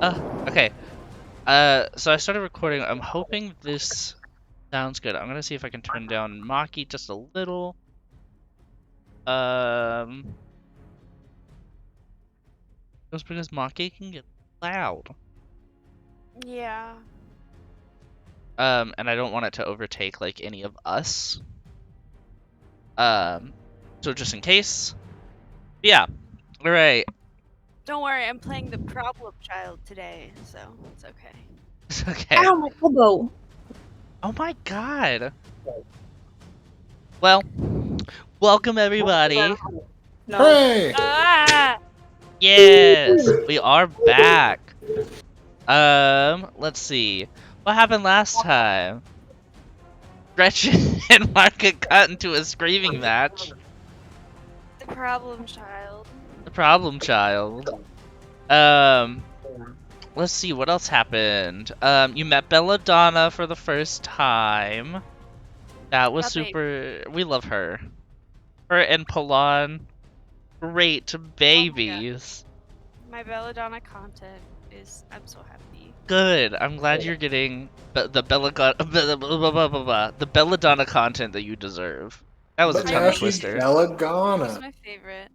Okay. So I started recording. I'm hoping this sounds good. I'm gonna see if I can turn down Maki just a little. Just because Maki can get loud. Yeah. And I don't want it to overtake like any of us. So just in case. Yeah. All right. Don't worry, I'm playing the problem child today, so it's okay. It's okay. Ow, my elbow. Oh my god. Well, welcome everybody. No. Hooray! Ah! Yes, we are back. Let's see. What happened last time? Gretchen and Marka got into a screaming match. The problem child. The problem child. Let's see, what else happened? You met Belladonna for the first time. That was super... We love her. Her and Polan. Great babies. My Belladonna content is... I'm so happy. Good. I'm glad you're getting the Belladonna content that you deserve. That was a But tongue now she's twister. She's Belladonna. my favorite.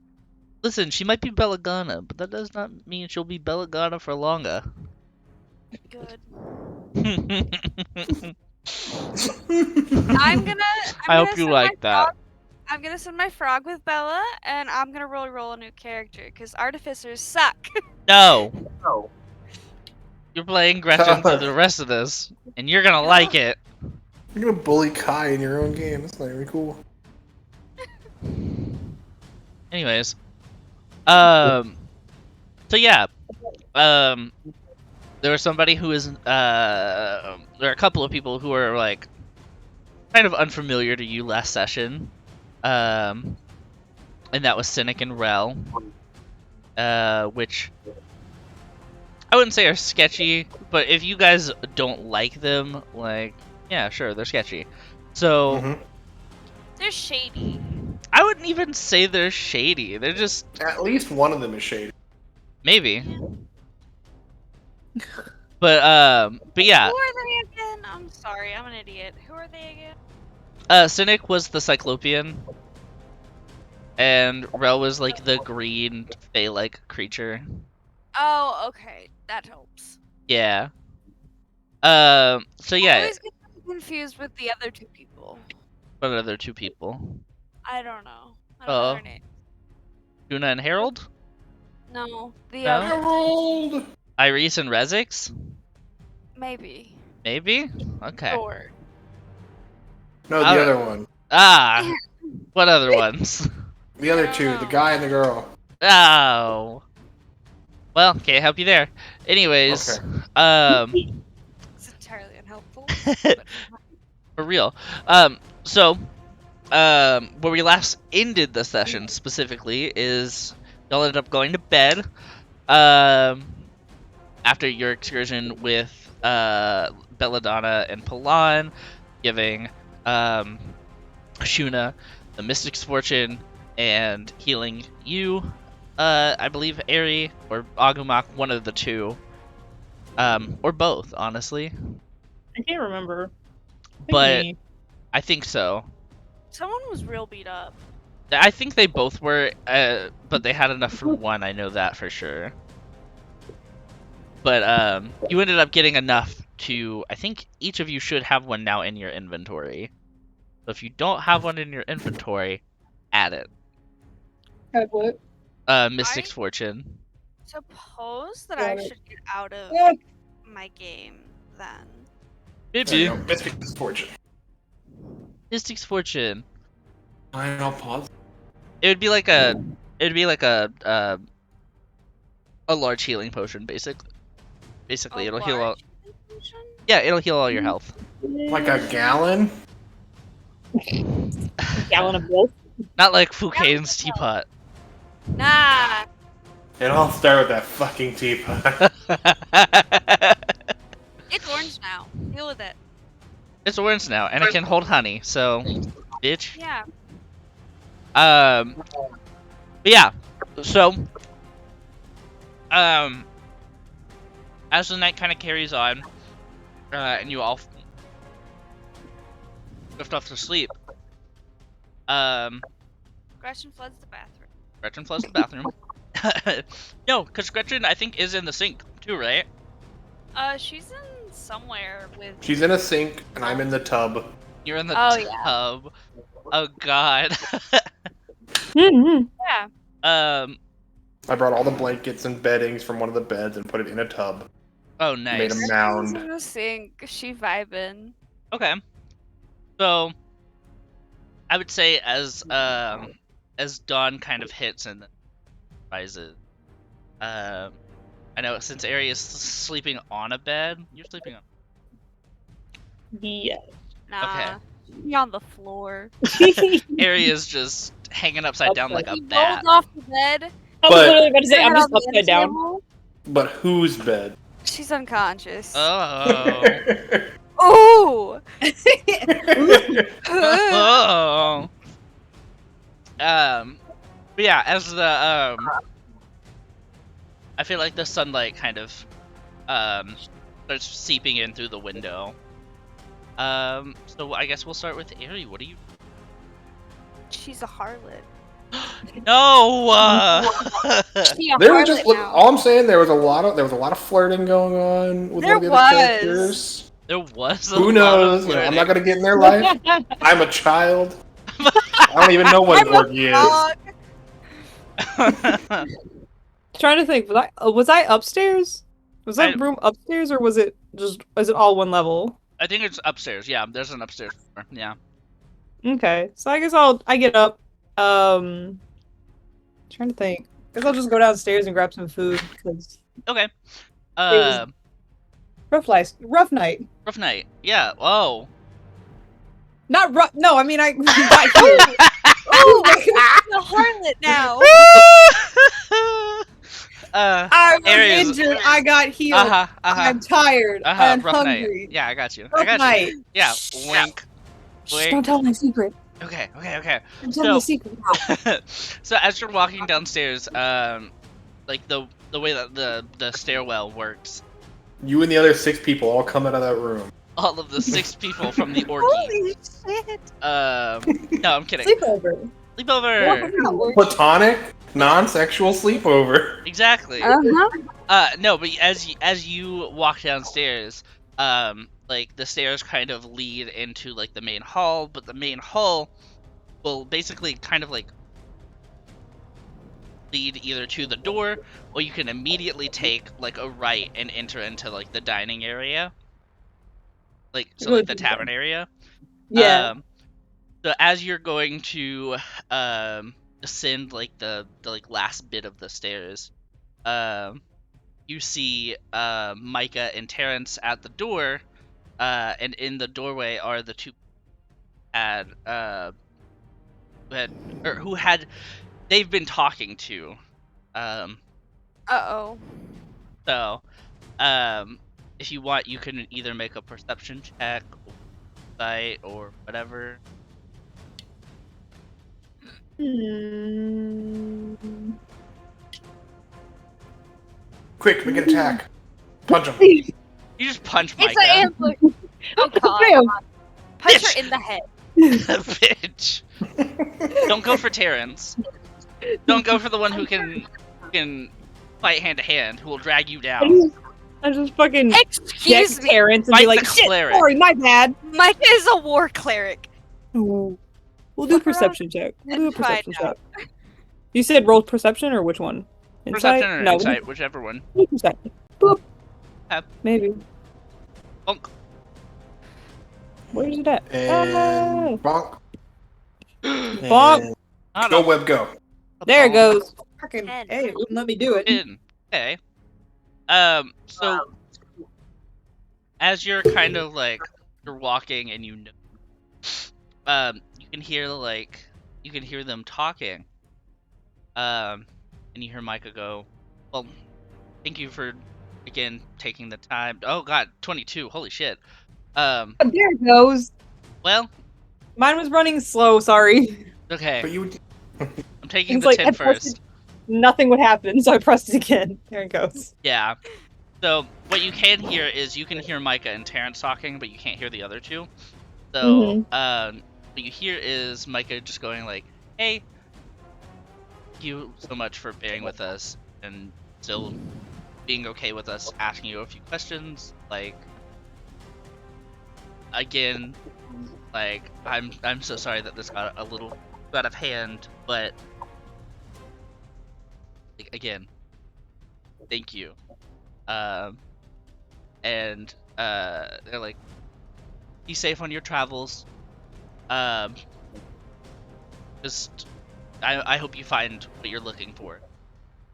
Listen, she might be Belladonna, but that does not mean she'll be Belladonna for longer. Good. I I'm gonna hope you send like my that. frog, I'm gonna send my frog with Bella, and I'm gonna roll a new character, because artificers suck. No. You're playing Gretchen through the rest of this, and you're gonna like it. You're gonna bully Kai in your own game. That's not even cool. Anyways. So yeah. There was somebody who is, there are a couple of people who are, like, kind of unfamiliar to you last session. And that was Cynic and Rel. Which I wouldn't say are sketchy, but if you guys don't like them, like, yeah, sure, they're sketchy. So, They're shady. I wouldn't even say they're shady. They're just... At least one of them is shady. Maybe. But yeah. Who are they again? I'm sorry, I'm an idiot. Who are they again? Cynic was the Cyclopean. And Rel was like the green fey-like creature. Oh, okay. That helps. Yeah. So I yeah. always get confused with the other two people. What other two people? I don't know. I don't know their name. Tuna and Harold? No, the No? other. Harold! Eirisse and Rezzex? Maybe. Maybe? Okay. Or. No, the other one. Ah! What other ones? The other two, the guy and the girl. Oh. Well, can't help you there. Anyways, Okay. It's entirely unhelpful. For real. So, where we last ended the session specifically is y'all ended up going to bed. After your excursion with Belladonna and Palan, giving Shuna the Mystic's Fortune and healing you, I believe Erhe or Aggumak, one of the two, or both, honestly. I can't remember. But I think so. Someone was real beat up. I think they both were, but they had enough for one. I know that for sure. But you ended up getting enough to. I think each of you should have one now in your inventory. So if you don't have one in your inventory, add it. Have what? Mystic's Fortune. Suppose that Got I it. should get out of Yeah. my game then. There you go. Mystic's Fortune. Mystic's Fortune. I'll pause. It would be like a. It'd be like a large healing potion, basically. Basically, it'll heal all. Large potion? Yeah, it'll heal all your health. Like a gallon? Gallon of milk. Not like Fouquet's teapot. Nah. It all started with that fucking teapot. It's orange now. Deal with it. It's orange now, and it can hold honey, so, bitch. Yeah. But yeah, so, as the night kind of carries on, and you all drift off to sleep, Gretchen floods the bathroom. Gretchen floods the bathroom. No, because Gretchen, I think, is in the sink too, right? She's in somewhere with. She's in a sink, and I'm in the tub. You're in the Oh, yeah. tub. Oh God. Mhm. Yeah. I brought all the blankets and beddings from one of the beds and put it in a tub. Oh, Made nice. a mound. Gretchen's in the sink. She vibing. Okay. So, I would say as dawn kind of hits and rises, I know since Erhe is sleeping on a bed, you're sleeping on. Yeah. Nah. Okay. She on the floor. Erhe is just hanging upside down like a He bat. rolled off the bed. I was But- literally about to say, I'm Head just on the upside down. table. But whose bed? She's unconscious. Oh. Ooh. Oh. But yeah, as the I feel like the sunlight kind of starts seeping in through the window. So I guess we'll start with Erhe. What do you? She's a harlot. No. She a There was harlot just now. all I'm saying. There was a lot of flirting going on with There one of the other was. characters. There was. Who knows? You know, I'm not gonna get in their life. I'm a child. I don't even know what an I'm a orgy is. frog. Trying to think, was I upstairs? Was that room upstairs, or is it all one level? I think it's upstairs. Yeah, there's an upstairs floor. Yeah. Okay, so I guess I get up. Trying to think. I guess I'll just go downstairs and grab some food because Okay. was- rough night. Rough night. Yeah. Oh. Not rough. No, I mean I got here. Oh, she's a harlot now. I was Areas- injured. I got healed. I'm tired. I'm rough hungry. night. Yeah, I got you. Rough night. Yeah. Wink. Shh, Wink. don't tell my secret. Okay. Don't tell my secret. So as you're walking downstairs, like the way that the stairwell works, You and the other 6 people all come out of that room. all of the 6 people from the orgy. Holy shit. No, I'm kidding. Sleepover. Sleepover. Platonic, non-sexual sleepover. Exactly. Uh-huh. No, but as you walk downstairs, like the stairs kind of lead into like the main hall, but the main hall will basically kind of like lead either to the door, or you can immediately take like a right and enter into like the dining area, like so like the tavern area. Yeah. So as you're going to ascend like the like last bit of the stairs, you see Micah and Terrence at the door, and in the doorway are the two who had they've been talking to. Uh-oh. So if you want, you can either make a perception check, or sight, or whatever. Quick, make an attack. Punch him. You just punch It's Micah. an ambush. Oh god. Bam. Punch Bitch. her in the head. Bitch. Don't go for Terrence. Don't go for the one who can fight hand to hand, who will drag you down. I just fucking Excuse get me. parents and Fight be like, the shit, cleric. sorry, my bad. Micah is a war cleric. Ooh. We'll do Fuck around perception check. We'll do a and find perception check. You said roll perception or which one? Perception or No, insight, whichever one. we'll do perception. Boop. Have. Maybe. Bonk. Where's it at? And bonk. Bonk. And Not go a web go. There it bonk. goes. Fucking, Ten. hey, it wouldn't let me do it. In. Okay. So as you're kind of like you're walking and you can hear them talking. And you hear Micah go, "Well, thank you for again taking the time." Oh God, 22. Holy shit. There it goes. Well, Mine was running slow, sorry. okay. But you. I'm taking It's the like 10 I pressed first. Nothing would happen, so I pressed it again. There it goes. Yeah. So what you can hear is you can hear Micah and Terrence talking, but you can't hear the other two. So what you hear is Micah just going like, "Hey, thank you so much for bearing with us and still being okay with us asking you a few questions. Like, again, like I'm so sorry that this got a little out of hand, but like, again, thank you." And they're like, "Be safe on your travels. Um, just I hope you find what you're looking for."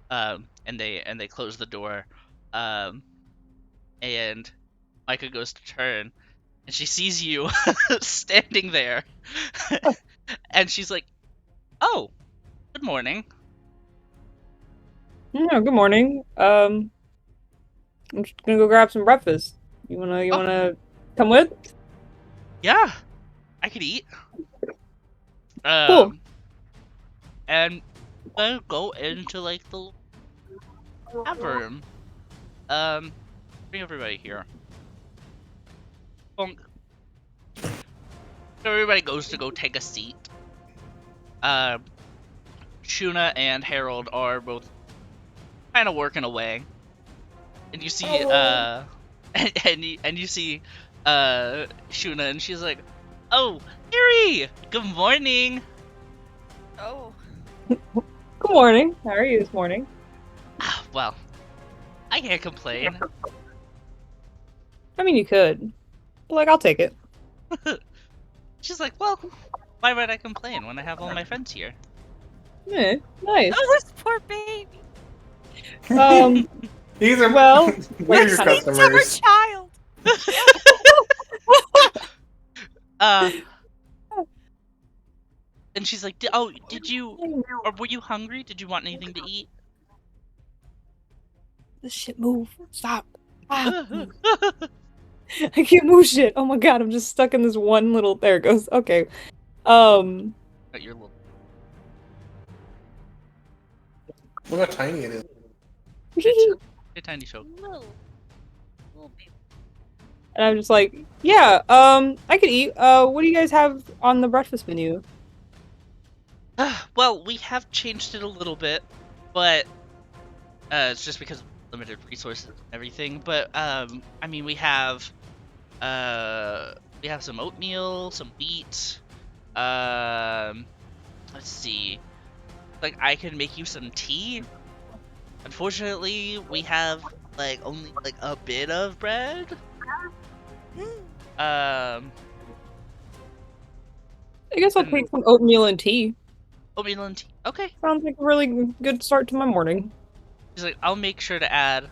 And they close the door. Um, and Micah goes to turn, and she sees you standing there, and she's like, "Oh, good morning." Yeah, good morning. I'm just gonna go grab some breakfast. You wanna come with? Yeah, I could eat. Cool. And then go into like the tavern. Bring everybody here. Bonk. So everybody goes to go take a seat. Shuna and Harold are both kind of working away, and you see, and you see, Shuna, and she's like, "Oh, Harry, good morning." Oh. Good morning. How are you this morning? Well, I can't complain. I mean, you could. But, like, I'll take it. She's like, "Well, why would I complain when I have all my friends here?" Yeah, nice. Oh, this poor baby. These are well, we're your honey, It's our customers. child. And she's like, did you, or were you hungry? Did you want anything to eat?" This shit move. Stop. I can't move shit. Oh my god, I'm just stuck in this one little. There it goes. Okay. At your little... Look how tiny it is. a tiny show. Little baby. And I'm just like, yeah. I could eat. What do you guys have on the breakfast menu? Well, we have changed it a little bit, but it's just because of limited resources and everything. But I mean, we have some oatmeal, some wheat. Let's see. Like, I can make you some tea. Unfortunately, we have like only like a bit of bread. I guess I'll take some oatmeal and tea. Oatmeal and tea. Okay. Sounds like a really good start to my morning. She's like, "I'll make sure to add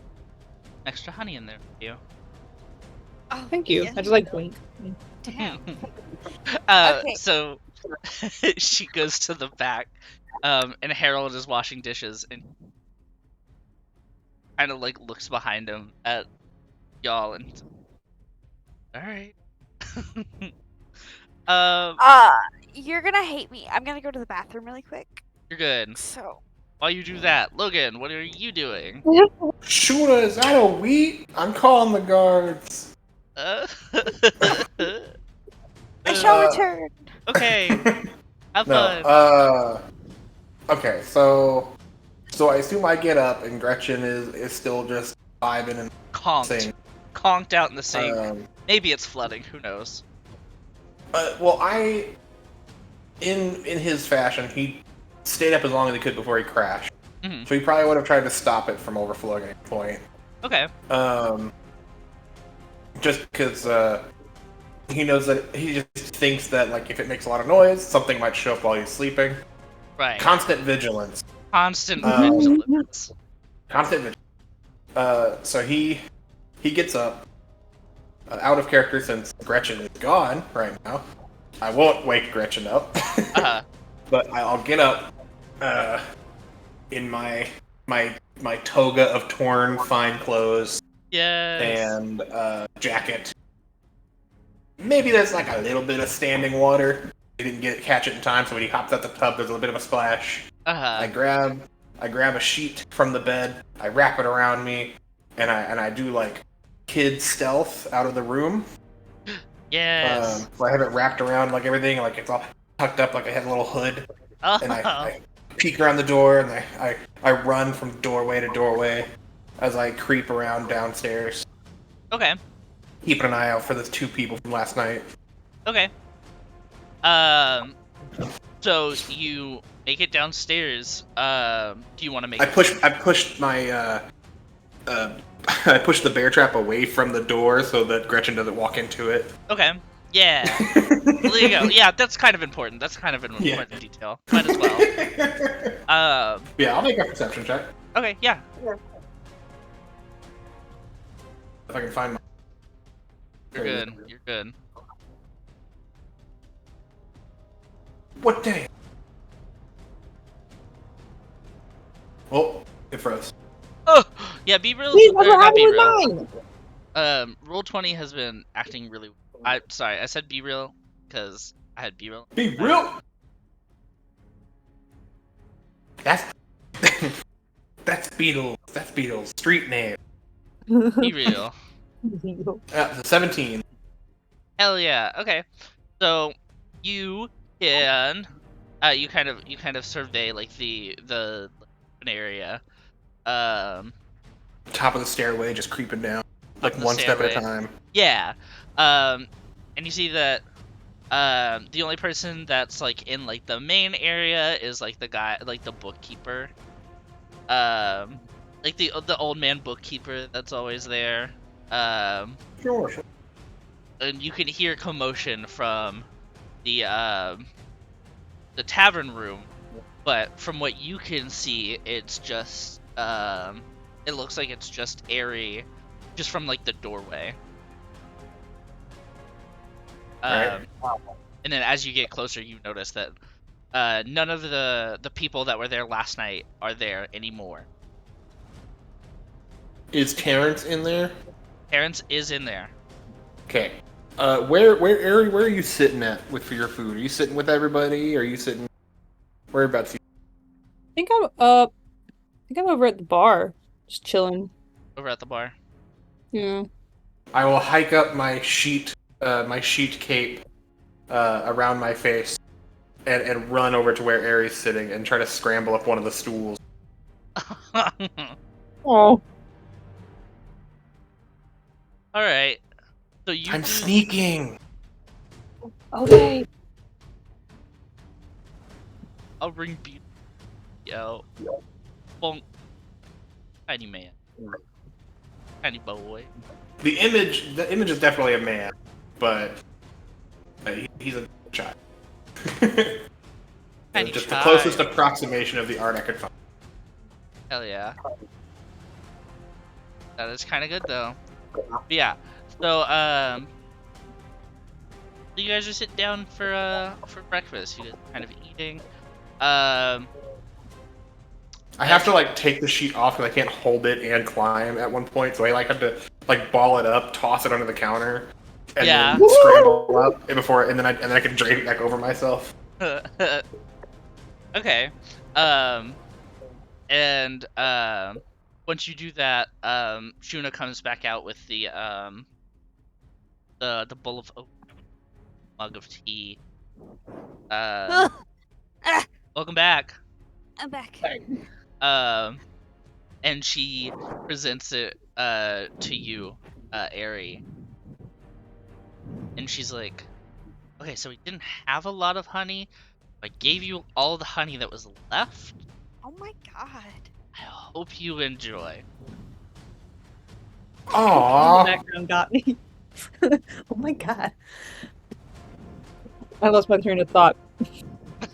extra honey in there for you." Oh, Thank you. yeah. I just like wink. Damn. Okay. So she goes to the back, and Harold is washing dishes and kind of like looks behind him at y'all and he's like, "All right." You're gonna hate me. I'm gonna go to the bathroom really quick. You're good. So. While you do that, Logan, what are you doing? Shuna, is that a wheat? I'm calling the guards. Uh, I shall return. okay. Have No. fun. Okay. So I assume I get up and Gretchen is still just vibing and singing. Conked out in the sink. Maybe Maybe it's flooding. Who knows? Well, in his fashion, he stayed up as long as he could before he crashed. Mhm. So he probably would have tried to stop it from overflowing at any point. Okay. Just because he knows that he just thinks that like if it makes a lot of noise, something might show up while he's sleeping. Right. Constant vigilance. Constant vigilance. Constant vigilance. So he gets up, out of character since Gretchen is gone right now. I won't wake Gretchen up, but I'll get up in my toga of torn fine clothes. Yes. And jacket. Maybe there's like a little bit of standing water. He didn't catch it in time, so when he hops out the tub, there's a bit of a splash. I grab a sheet from the bed. I wrap it around me. and I do like kid stealth out of the room. Yes. So I have it wrapped around like everything, like it's all tucked up, like I had a little hood, and I peek around the door, and I run from doorway to doorway as I creep around downstairs. Okay. Keeping an eye out for the 2 people from last night. Okay. So you make it downstairs. Do you want to make? I pushed my I pushed the bear trap away from the door so that Gretchen doesn't walk into it. Okay. Yeah. There you go. Yeah, that's kind of important. That's kind of an important detail. Might as well. Yeah, I'll make a perception check Okay. Yeah. if I can find my. You're good. You're good. What day? Oh, it froze. Oh, yeah. Be real. Please, that's or what not be happened with real. mine. Roll20 has been acting really. Sorry, I said be real because I had be real. Be real. That's that's Beadle. That's Beadle's street name. Be real. 17. Hell yeah. Okay. So you can you kind of survey like the open area. Top of the stairway, just creeping down, like one step at a time. Yeah. And you see that the only person that's like in like the main area is like the guy, like the bookkeeper. Like the old man bookkeeper that's always there. Sure. And you can hear commotion from the tavern room, but from what you can see, it's just it looks like it's just Erhe, just from like the doorway. Right. And then as you get closer, you notice that none of the people that were there last night are there anymore. Is Terrence in there? Terrence is in there. Okay. Where are you sitting at for your food? Are you sitting with everybody? Or are you sitting whereabouts? I think I'm over at the bar, just chilling. Over at the bar. Yeah. I will hike up my sheet cape around my face and run over to where Erhe's sitting and try to scramble up one of the stools. Oh. All right. So I'm sneaking. Okay. I'll ring Beadle. Yo. Bonk. Tiny man. Tiny boy. The image is definitely a man, but he's a child. Tiny Just child. the closest approximation of the art I could find. Hell yeah. That is kind of good though. But yeah. So you guys are sitting down for breakfast. You guys are kind of eating. I have to like take the sheet off because I can't hold it and climb at one point, so I like have to like ball it up, toss it under the counter, and then scramble up and then I can drape it back over myself. Okay. And once you do that, Shuna comes back out with the bowl of oat, mug of tea. Welcome back. I'm back. And she presents it to you, Erhe. And she's like, okay, so we didn't have a lot of honey. I gave you all the honey that was left. Oh my god. I hope you enjoy. Aww. The background got me. Oh my god. I lost my train of thought.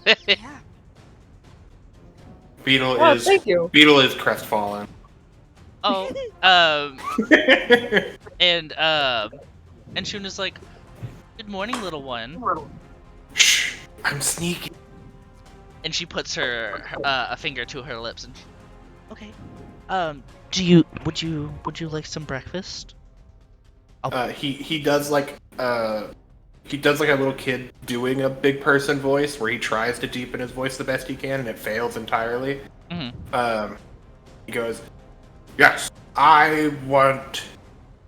Yeah. Beadle Thank you. is crestfallen. Oh, and Shuna's like, good morning, little one. Shh, I'm sneaking. And she puts her a finger to her lips and okay. Would you like some breakfast? He does like a little kid doing a big person voice where he tries to deepen his voice the best he can and it fails entirely. Mm-hmm. He goes, yes, I want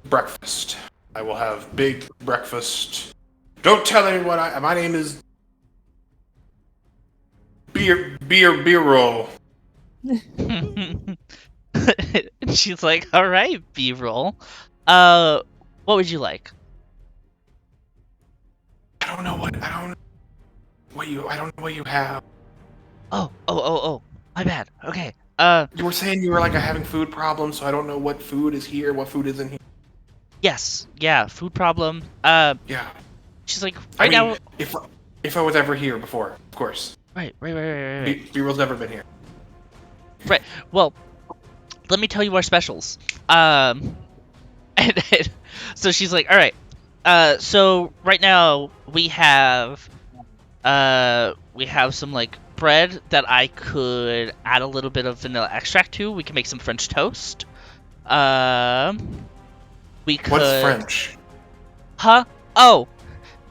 breakfast. I will have big breakfast. Don't tell anyone. My name is Beer Roll. She's like, all right, B-roll. What would you like? I don't know what you have. Oh. My bad. Okay. You were saying you were like having food problems, so I don't know what food is here, what food isn't here. Yes. Yeah. Food problem. Yeah. She's like, I right mean, now. if I was ever here before, of course. Right. B-roll's never been here. Right. Well, let me tell you our specials. And so she's like, all right. So right now we have some like bread that I could add a little bit of vanilla extract to. We can make some French toast. We could. What's French? Huh? Oh,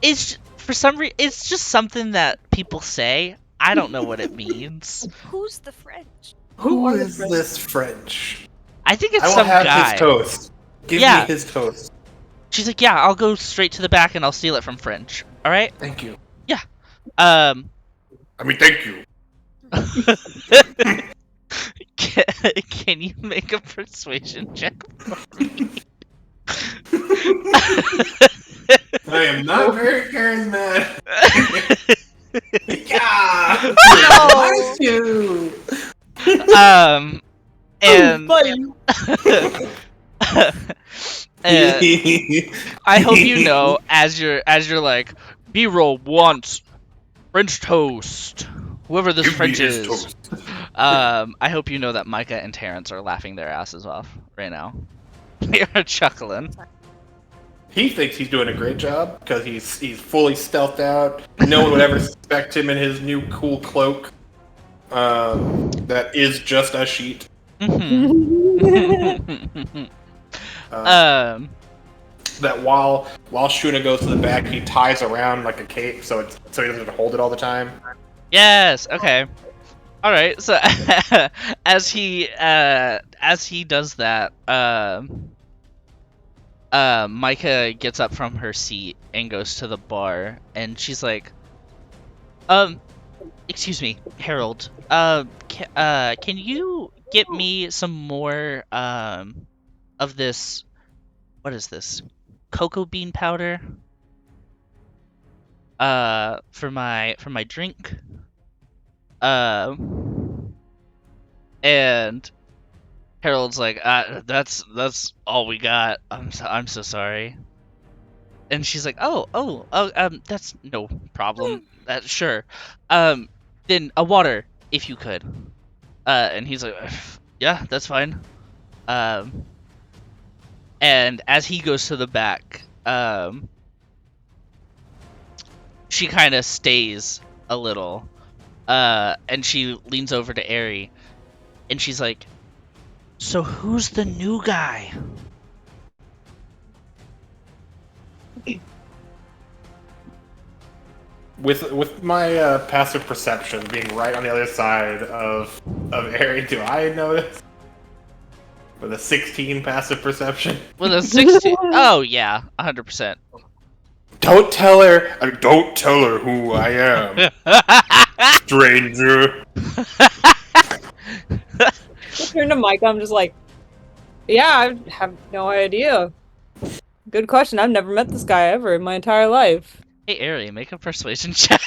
it's for some reason it's just something that people say. I don't know what it means. Who's the French? Who are the is French? this French? I think it's I will some have guy. his toast. Give Yeah. me his toast. She's like, yeah, I'll go straight to the back and I'll steal it from French. All right? Thank you. Thank you. Can you make a persuasion check for me? I am not very charismatic. Yeah. No. You. And I hope you know as you're like, B-roll wants French toast. Whoever this Give me French his is. toast. I hope you know that Micah and Terrence are laughing their asses off right now. They are chuckling. He thinks he's doing a great job because he's fully stealthed out. No one would ever suspect him in his new cool cloak. That is just a sheet. That while Shuna goes to the back, he ties around like a cape, so he doesn't have to hold it all the time. Yes. Okay. All right. So as he does that, Micah gets up from her seat and goes to the bar, and she's like, excuse me, Harold. Can you get me some more of this? What is this? Cocoa bean powder. For my drink. And Harold's like, that's all we got. I'm so sorry. And she's like, oh, that's no problem. Sure. Then a water, if you could. And he's like, yeah, that's fine. And as he goes to the back, she kind of stays a little, and she leans over to Erhe, and she's like, so who's the new guy? With my passive perception being right on the other side of Erhe, do I notice? With a 16 passive perception? With a 16? Oh yeah, 100%. Don't tell her who I am, stranger. Turn to Micah, I'm just like, yeah, I have no idea. Good question. I've never met this guy ever in my entire life. Hey Erhe, make a persuasion check.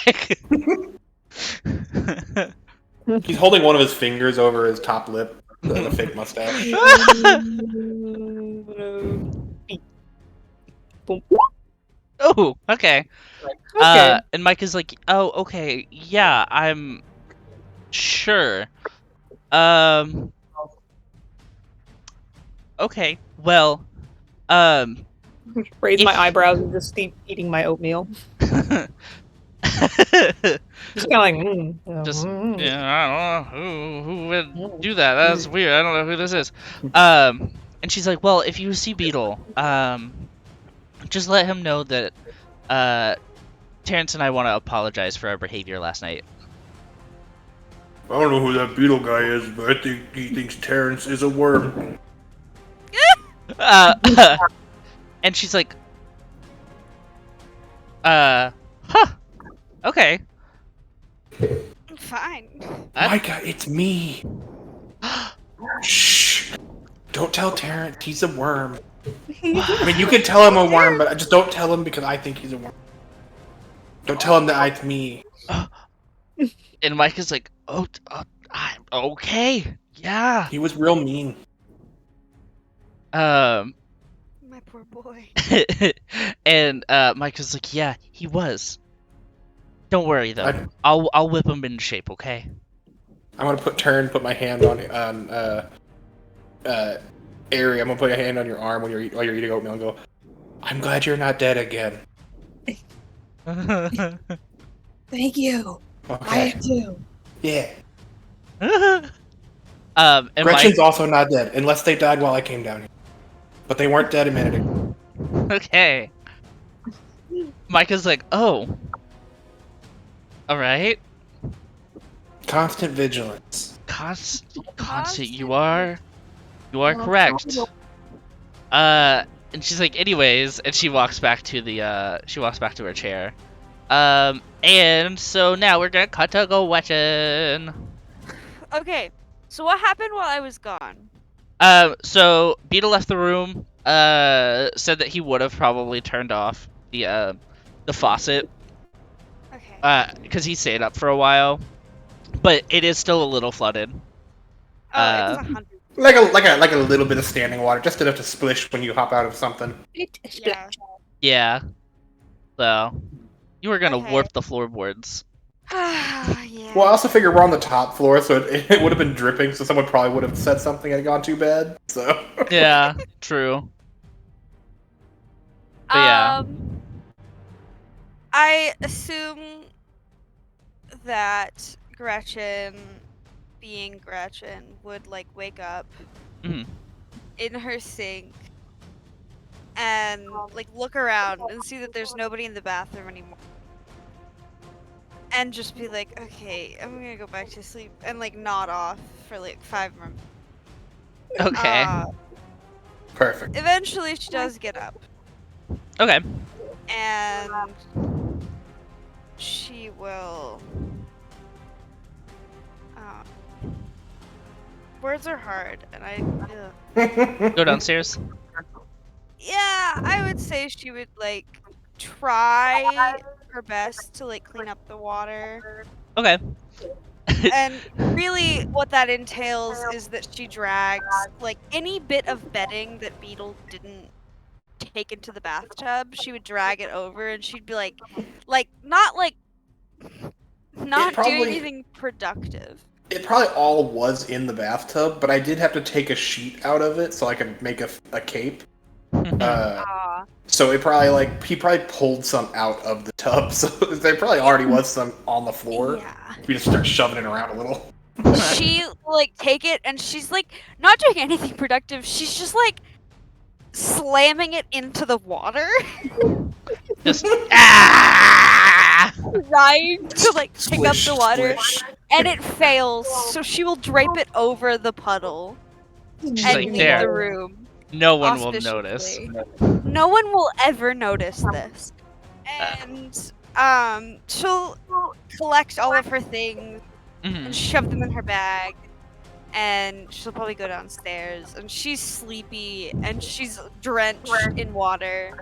He's holding one of his fingers over his top lip, the fake mustache. Oh, okay. Okay. And Mike is like, oh, okay, yeah, I'm sure. Okay, well, Raise my if- eyebrows and just keep eating my oatmeal. Just kind of like, just yeah, I don't know who would do that. That's weird. I don't know who this is. And she's like, well, if you see Beadle, just let him know that Terrence and I want to apologize for our behavior last night. I don't know who that Beadle guy is, but I think he thinks Terrence is a worm. And she's like, huh, okay. Fine. Micah, it's me. Shh. Don't tell Terrence. He's a worm. I mean, you can tell him a worm, but just don't tell him because I think he's a worm. Don't tell him that it's me. And Mike is like, I'm okay. Yeah. He was real mean. My poor boy. And Mike is like, yeah, he was. Don't worry though. I'll whip him into shape, okay? I'm gonna put my hand on Erhe. I'm gonna put a hand on your arm while you're eating oatmeal and go, I'm glad you're not dead again. Thank you. Okay. I am too. Yeah. And Gretchen's also not dead, unless they died while I came down here. But they weren't dead a minute ago. Okay. Micah's like, oh. Alright. Constant vigilance. Constant, you are correct. And she's like, anyways, and she walks back to her chair. And so now we're gonna cut to Gretchen. Okay, so what happened while I was gone? So Beadle left the room. Said that he would have probably turned off the faucet. Okay. Because he stayed up for a while, but it is still a little flooded. It's 100. Like a little bit of standing water, just enough to splish when you hop out of something. Yeah. Yeah. So you were gonna Okay. warp the floorboards. Yeah. Well, I also figure we're on the top floor, so it would have been dripping, so someone probably would have said something had gone too bad. So. Yeah, true. But yeah. I assume that Gretchen, being Gretchen, would like wake up Mhm. in her sink and like look around and see that there's nobody in the bathroom anymore. And just be like, okay, I'm gonna go back to sleep and like nod off for like 5 more minutes. Okay. Perfect. Eventually she does get up Okay. and she will words are hard and Go downstairs. yeah, I would say she would like try her best to like clean up the water. Okay. And really what that entails is that she drags like any bit of bedding that Beadle didn't take into the bathtub, she would drag it over and she'd be like not doing anything productive. It probably all was in the bathtub, but I did have to take a sheet out of it so I could make a cape. So it probably he probably pulled some out of the tub, so there probably already was some on the floor. Yeah. We just start shoving it around a little. She like take it and she's like not doing anything productive. She's just like slamming it into the water. Just Trying to like pick up the water, Splish. and it fails. So she will drape it over the puddle She's and like, leave there. the room. No one will notice. Auspiciously. No one will ever notice this. And she'll collect all of her things Mhm. and shove them in her bag. And she'll probably go downstairs. And she's sleepy and she's drenched in water.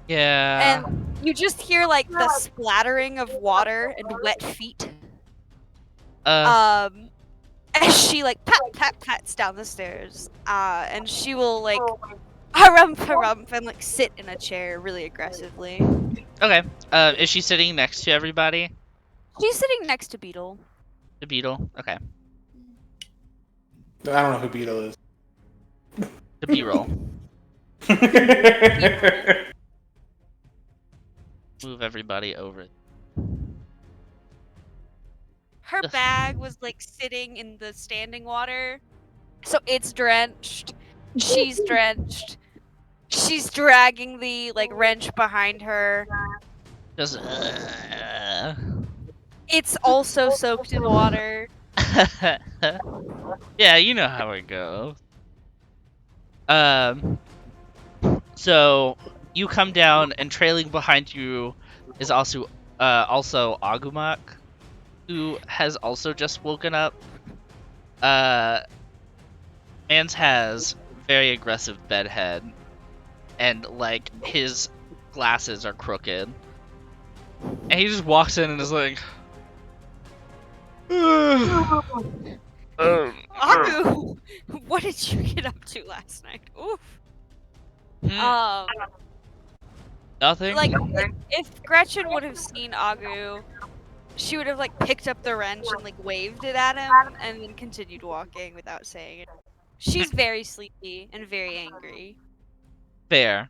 Yeah. And you just hear like the splattering of water and wet feet. As she like pats down the stairs. And she will like harump and like sit in a chair really aggressively. Okay. Is she sitting next to everybody? She's sitting next to Beadle. The Beadle? Okay. I don't know who Beadle is. The B-roll. Move everybody over. Her bag was like sitting in the standing water. So it's drenched. She's drenched. She's dragging the like wrench behind her. Just. It's also soaked in water. Yeah, you know how it goes. So you come down, and trailing behind you is also Aggumak, who has also just woken up. Mans has very aggressive bedhead, and like his glasses are crooked, and he just walks in and is like, Aggu, what did you get up to last night? Oof. Nothing. Like if Gretchen would have seen Aggu, she would have like picked up the wrench and like waved it at him, and then continued walking without saying it. She's very sleepy and very angry. Fair.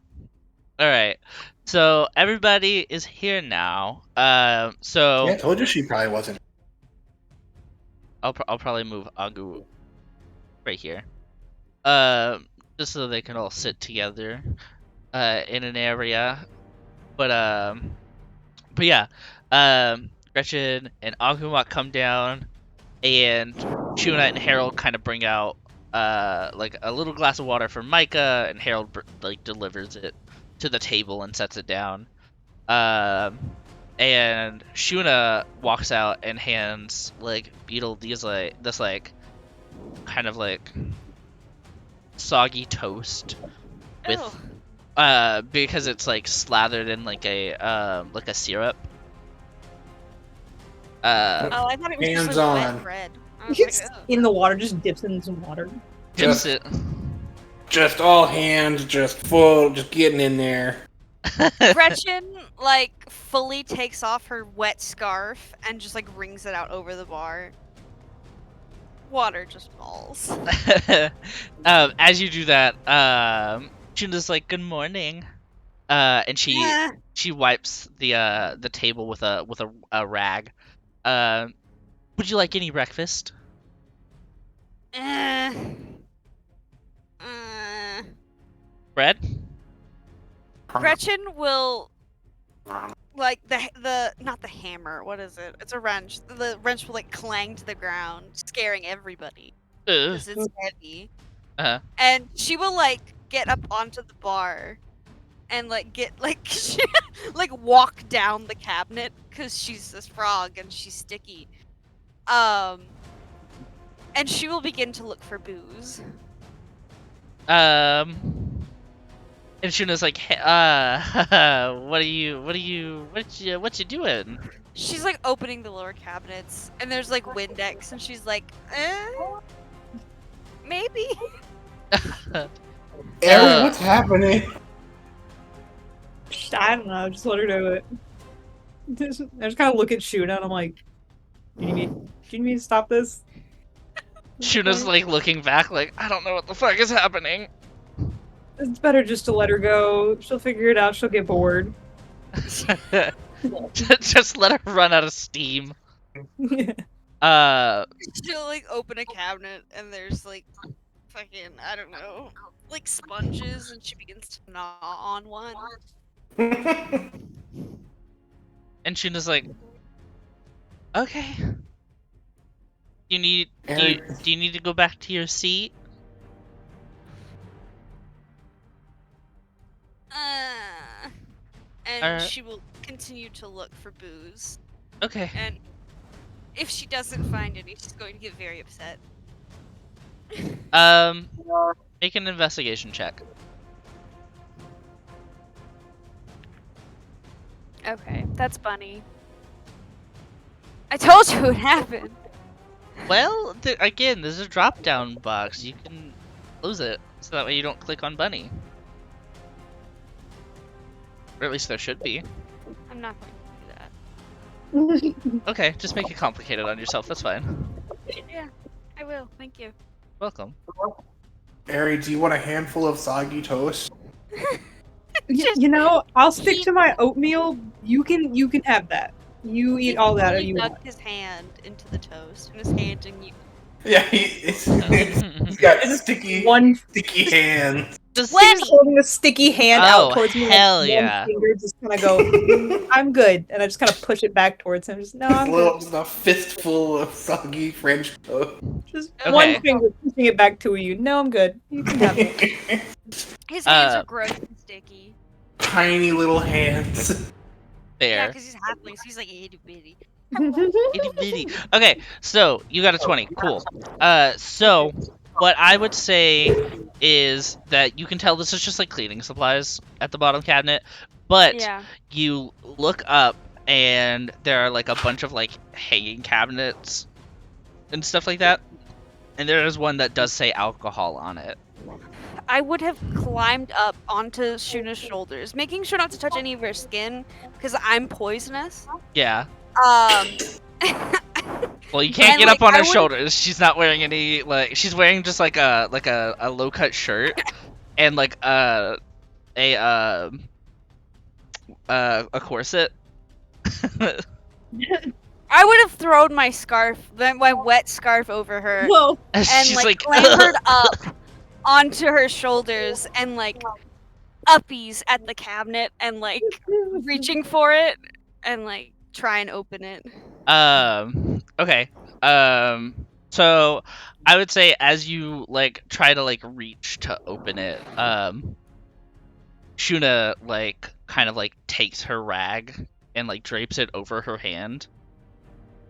All right. So everybody is here now. So Yeah, I told you she probably wasn't. I'll probably move Aggu right here. Just so they can all sit together, in an area. But yeah. Gretchen and Aggumak come down, and Shuna and Harold kind of bring out like a little glass of water for Micah, and Harold like delivers it to the table and sets it down. And Shuna walks out and hands like Beadle this kind of like soggy toast with because it's like slathered in like a syrup. Oh, I thought it was just Hands like on. wet bread. I was It's like, "Ugh." in the water, just dips in some water. Dips it. Just all hands, just full, just getting in there. Gretchen like fully takes off her wet scarf and just like wrings it out over the bar. Water just falls. As you do that, Shuna's like, "Good morning," and she wipes the table with a rag. Would you like any breakfast? Bread? Gretchen will like the not the hammer. What is it? It's a wrench. The wrench will like clang to the ground, scaring everybody because it's heavy. Uh-huh. And she will like get up onto the bar and like get like like walk down the cabinet because she's this frog and she's sticky. And she will begin to look for booze. And Shuna's like, hey, what you doing? She's like opening the lower cabinets and there's like Windex and she's like, maybe. Erhe, what's happening? I don't know, just let her do it. I just kind of look at Shuna and I'm like, do you need me to stop this? Shuna's like looking back like, I don't know what the fuck is happening. It's better just to let her go. She'll figure it out. She'll get bored. Just let her run out of steam. She'll like open a cabinet and there's like fucking, I don't know, like sponges and she begins to gnaw on one. And Shuna's like, okay. Do you need to go back to your seat? And she will continue to look for booze. Okay. And if she doesn't find any, she's going to get very upset. Make an investigation check. Okay, that's Bunny. I told you what happened. Well, again, there's a drop-down box. You can close it, so that way you don't click on Bunny. Or at least there should be. I'm not going to do that. Okay, just make it complicated on yourself. That's fine. Yeah, I will. Thank you. Welcome. Erhe, do you want a handful of soggy toast? You know, I'll stick to my oatmeal. You can have that. You eat all that. He You dug want. his hand into the toast and is handing you. Yeah, he's got sticky hands. Does 20! Just holding a sticky hand Oh, out towards me. hell one yeah. finger just kind of go, I'm good. And I just kind of push it back towards him. Just, no, I'm good. Just a fistful of soggy French toast. Just Okay. one finger pushing it back to you. No, I'm good. You can have it. His hands are gross and sticky. Tiny little hands. Yeah, Fair. because he's halfling, so he's like itty bitty. Itty bitty. Okay, so you got a 20. Cool. So what I would say is that you can tell this is just like cleaning supplies at the bottom cabinet, but Yeah. you look up and there are like a bunch of like hanging cabinets and stuff like that. And there is one that does say alcohol on it. I would have climbed up onto Shuna's shoulders, making sure not to touch any of her skin, because I'm poisonous. Yeah. Well, you can't And, get like, up on I her would- shoulders. She's not wearing any like. She's wearing just like a low cut shirt and like a corset. I would have thrown my scarf, my wet scarf over her, Whoa. and She's like like clambered up onto her shoulders and like uppies at the cabinet and like reaching for it and like try and open it. Okay. So I would say as you like try to like reach to open it, Shuna like kind of like takes her rag and like drapes it over her hand,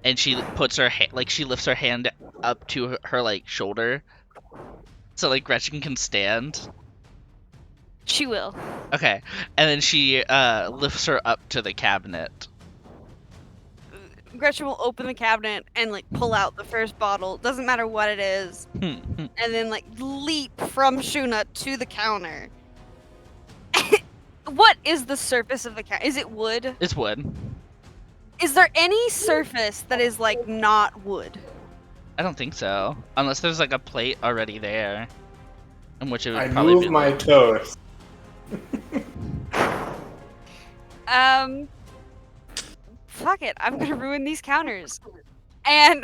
and she puts her like she lifts her hand up to her like shoulder, so like Gretchen can stand. She will. Okay, and then she lifts her up to the cabinet. Gretchen will open the cabinet and like pull out the first bottle. Doesn't matter what it is. And then like leap from Shuna to the counter. What is the surface of the counter? Is it wood? It's wood. Is there any surface that is like not wood? I don't think so, unless there's like a plate already there, in which it would I probably move be my like- toes. Fuck it. I'm gonna ruin these counters. And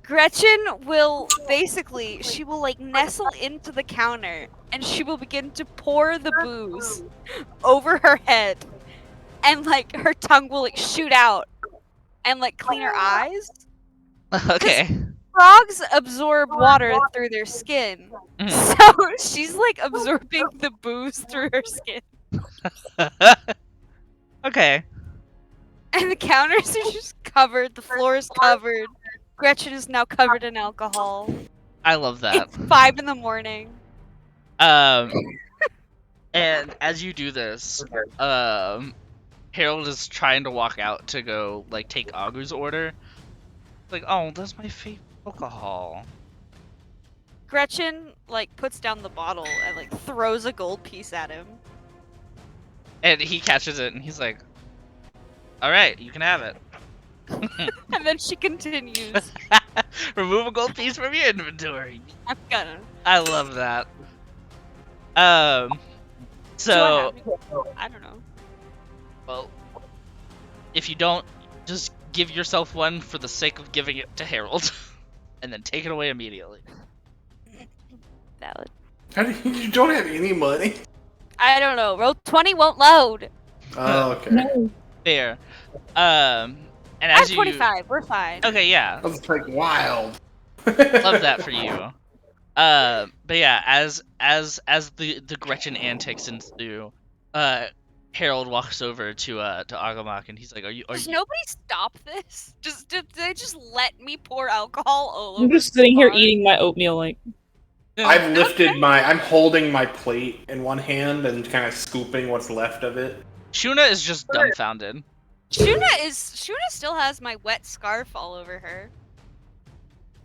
Gretchen will basically, she will like nestle into the counter and she will begin to pour the booze over her head. And like her tongue will like shoot out and like clean her eyes. Okay. Frogs absorb water through their skin. Mhm. So she's like absorbing the booze through her skin. Okay. And the counters are just covered, the floor is covered. Gretchen is now covered in alcohol. I love that. It's 5 in the morning. And as you do this, Harold is trying to walk out to go like take Agu's order. Like, oh, that's my favorite alcohol. Gretchen like puts down the bottle and like throws a gold piece at him. And he catches it and he's like, all right, you can have it. And then she continues. Remove a gold piece from your inventory. I'm gonna. I love that. So, Do I don't know. well, if you don't, just give yourself one for the sake of giving it to Harold, and then take it away immediately. Valid. How do you don't have any money? I don't know. Roll 20 won't load. Oh, okay. No. Fair. And I'm as you 25. We're fine. Okay, yeah. I was like wild. Love that for you. But yeah, as the Gretchen antics ensue, Harold walks over to Aggumak and he's like, "Are you?" Does nobody stop this? Did they just let me pour alcohol all over? I'm just sitting here bar? eating my oatmeal like, I'm holding my plate in one hand and kind of scooping what's left of it. Shuna is just dumbfounded. Shuna still has my wet scarf all over her.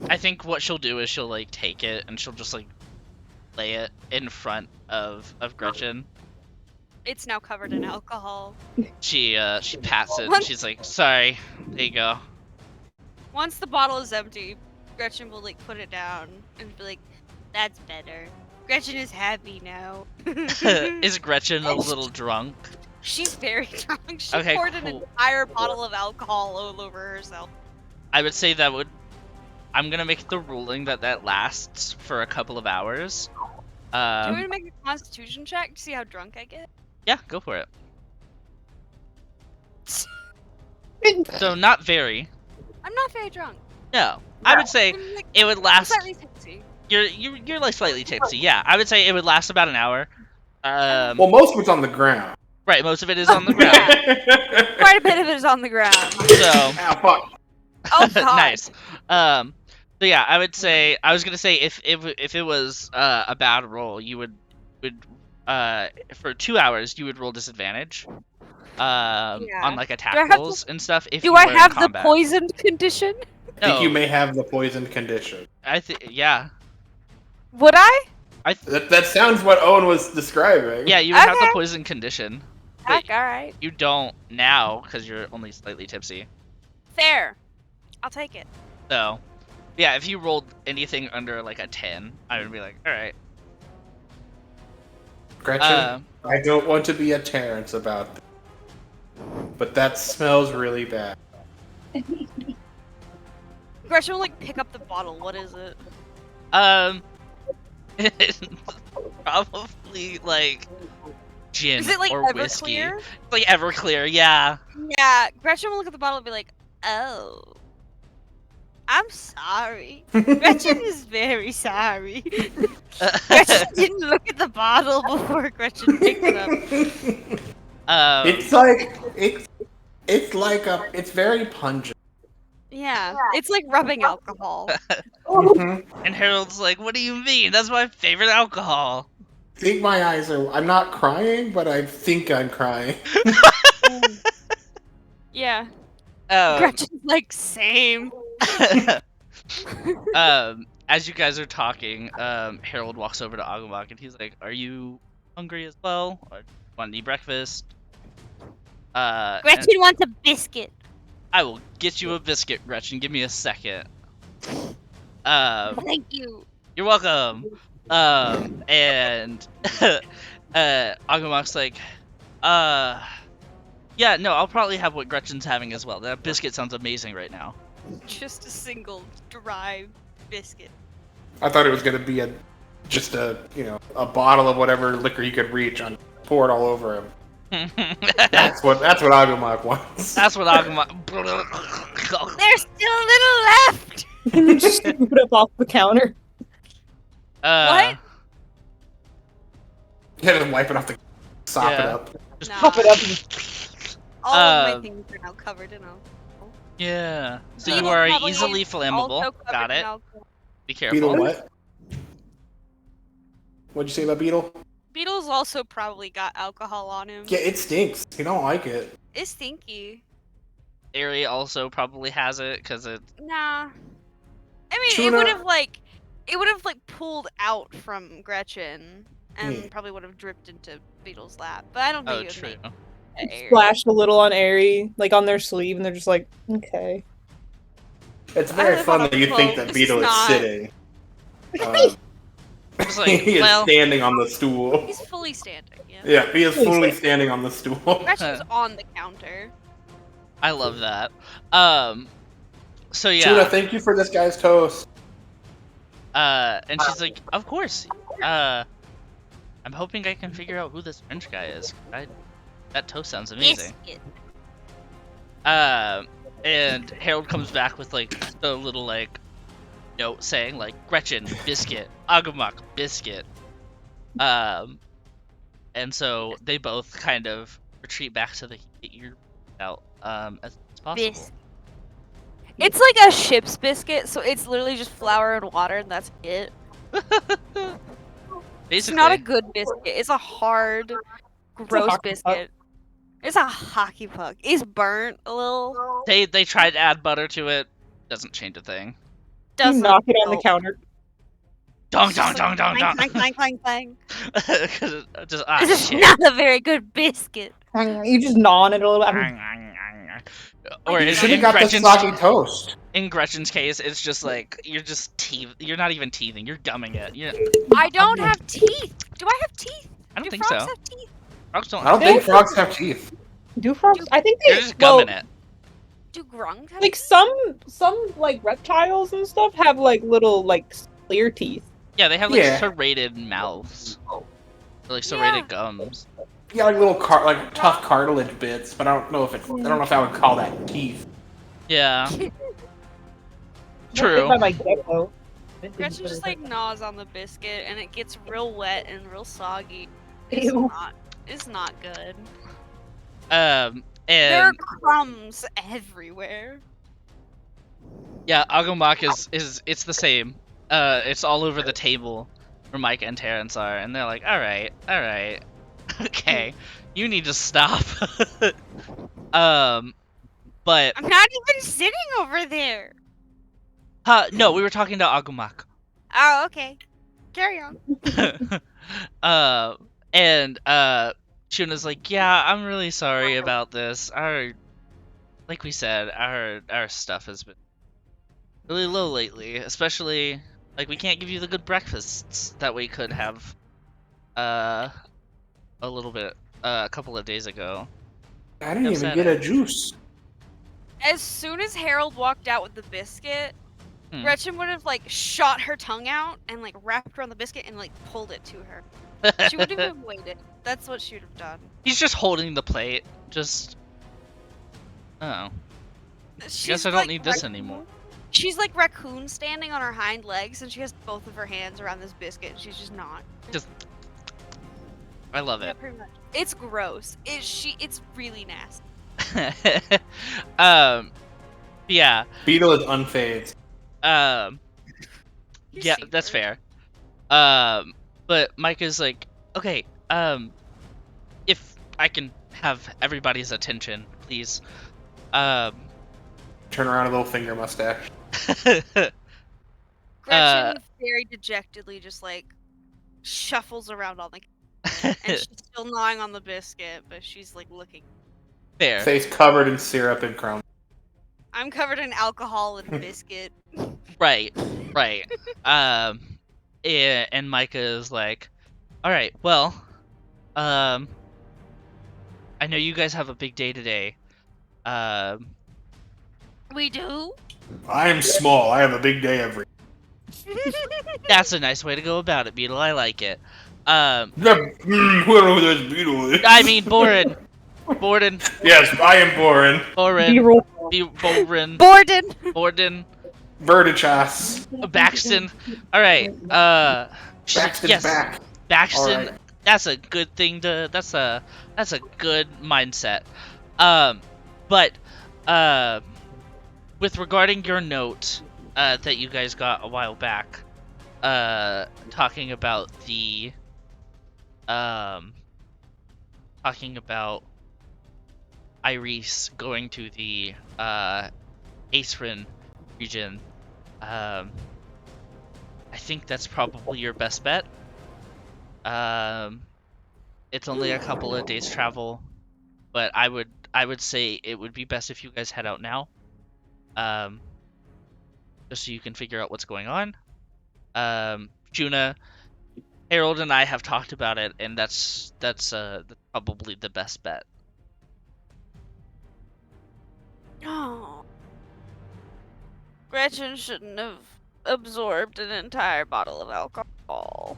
I think what she'll do is she'll like take it and she'll just like lay it in front of Gretchen. It's now covered in alcohol. She pats it and she's like, "Sorry, there you go." Once the bottle is empty, Gretchen will like put it down and be like, "That's better." Gretchen is happy now. Is Gretchen a little drunk? She's very drunk. She Okay, poured an cool. entire bottle of alcohol all over herself. I would say that would. I'm gonna make the ruling that lasts for a couple of hours. Do you want me to make a Constitution check to see how drunk I get? Yeah, go for it. So not very. I'm not very drunk. No, I would say I'm like it would last. slightly tipsy. You're like slightly tipsy. Yeah, I would say it would last about an hour. Well, most of it's on the ground. Right, most of it is on the ground. Quite a bit of it is on the ground. So. Ah, fuck. Oh god. Nice. So yeah, I would say I was gonna say if it was a bad roll, you would for 2 hours you would roll disadvantage. On like attack rolls and stuff. If Do you I were in have the combat. poisoned condition? I think you may have the poisoned condition. I think yeah. Would I? That sounds what Owen was describing. Yeah, you would have the Okay. poison condition. But Alright. you don't now because you're only slightly tipsy. Fair. I'll take it. So, yeah, if you rolled anything under like a 10, I would be like, all right. Gretchen, I don't want to be a Terrence about this, but that smells really bad. Gretchen will like pick up the bottle. What is it? It's probably like gin Is it like or whiskey. Everclear? It's like Everclear, yeah. Yeah. Gretchen will look at the bottle and be like, "Oh, I'm sorry." Gretchen is very sorry. Gretchen didn't look at the bottle before Gretchen picked it up. It's very pungent. Yeah, it's like rubbing alcohol. And Harold's like, what do you mean? That's my favorite alcohol. I think my eyes are. I'm not crying, but I think I'm crying. Yeah. Gretchen's like, same. As you guys are talking, Harold walks over to Aggumak and he's like, are you hungry as well? Or want to eat breakfast? Gretchen wants a biscuit. I will get you a biscuit, Gretchen. Give me a second. Thank you. You're welcome. And Aggumak's like, yeah, no, I'll probably have what Gretchen's having as well. That biscuit sounds amazing right now. Just a single dry biscuit. I thought it was gonna be just a bottle of whatever liquor he could reach and pour it all over him. That's what Aggumak wants. That's what Aggumak. There's still a little left. Just scoop it up off the counter. What? Yeah, just wipe it off the. Sop it up. Just Nah. Pop it up. All of my things are now covered in alcohol. Yeah. So Beadle you are probably easily is flammable. also covered Got in it. alcohol. Be careful. Beadle what? What'd you say about Beadle? Beadle's also probably got alcohol on him. Yeah, it stinks. You don't like it. It's stinky. Erhe also probably has it because it. Nah. I mean, Tuna- it would have pulled out from Gretchen and Hmm. probably would have dripped into Beadle's lap. But I don't think Oh, it would true. make air. Splashed a little on Airy, like on their sleeve, and they're just like, okay. It's very live fun on a that you think boat. that This is Beadle is not- sitting. It's like, he is well, standing on the stool. He's fully standing, yeah. Yeah, he is fully standing on the stool. Gretchen's on the counter. I love that. So yeah. Tuna, thank you for this guy's toast. And she's like, of course. I'm hoping I can figure out who this French guy is. That toast sounds amazing. Biscuit. And Harold comes back with like a little note saying like Gretchen biscuit, Aggumak biscuit. And so they both kind of retreat back to the heat you're out as possible. Biscuit. It's like a ship's biscuit, so it's literally just flour and water, and that's it. Basically, It's not a good biscuit. It's a hard, gross hockey puck. biscuit. It's a hockey puck. It's burnt a little. they tried to add butter to it. Doesn't change a thing. You Doesn't knock it on the help. counter. Dong It's dong just dong like dong clang, dong. clang, clang, clang, clang. 'Cause it just This is shit. not a very good biscuit. You just gnaw on it a little bit. Or You in, should have in got the Gretchen's soggy toast. in Gretchen's case, it's just like you're just you're not even teething. You're gumming it. I don't have teeth. Do I have teeth? I don't Do think frogs so. have teeth? Frogs don't. I don't think frogs have teeth. Do frogs? I think You're they. just Well, gumming it. Do grungs have like teeth? some like reptiles and stuff have like little like clear teeth. Yeah, they have like Yeah. serrated mouths. Or, like serrated gums. Yeah, like little like tough cartilage bits, but I don't know if I would call that teeth. Yeah. Bit True. by my gecko. Gretchen just like gnaws on the biscuit and it gets real wet and real soggy. Ew. It's not good. And There are crumbs everywhere. yeah, Aggumak is it's the same. It's all over the table where Mike and Terrence are, and they're like, all right, okay, you need to stop. But I'm not even sitting over there. no, we were talking to Aggumak. Oh, okay. Carry on. And Shuna's like, yeah, I'm really sorry about this. Like we said, our stuff has been really low lately, especially like we can't give you the good breakfasts that we could have a couple of days ago. I didn't even get a juice. As soon as Harold walked out with the biscuit, Gretchen would have like shot her tongue out and like wrapped around the biscuit and like pulled it to her. She would have even waited. That's what she would have done. He's just holding the plate. Just oh. Guess I don't need this anymore. She's like raccoon standing on her hind legs and she has both of her hands around this biscuit and she's just not. Just I love Yeah, it. pretty much. It's gross. It's really nasty. Yeah. Beadle is unfazed. Yeah, that's fair. But Mike is like, okay, if I can have everybody's attention, please. Turn around, a little finger mustache. Gretchen very dejectedly just like shuffles around on the and she's still gnawing on the biscuit, but she's like looking. Fair. Face covered in syrup and crumb. I'm covered in alcohol and biscuit. Right. And Micah is like, all right, well, I know you guys have a big day today. We do? I'm small. I have a big day every. That's a nice way to go about it, Beadle. I like it. Who don't know who this Beadle is. I mean, Boren. Yes, I am Boren. Borden. Vertichas. Baxton. All right. Baxton's yes. back. Baxton. Right. That's a good thing to. That's a good mindset. But with regarding your note that you guys got a while back, talking about the Eirisse going to the Acerine region. I think that's probably your best bet. It's only a couple of days travel, but I would say it would be best if you guys head out now. Just so you can figure out what's going on. Juna, Harold and I have talked about it, and that's probably the best bet. Oh. Gretchen shouldn't have absorbed an entire bottle of alcohol.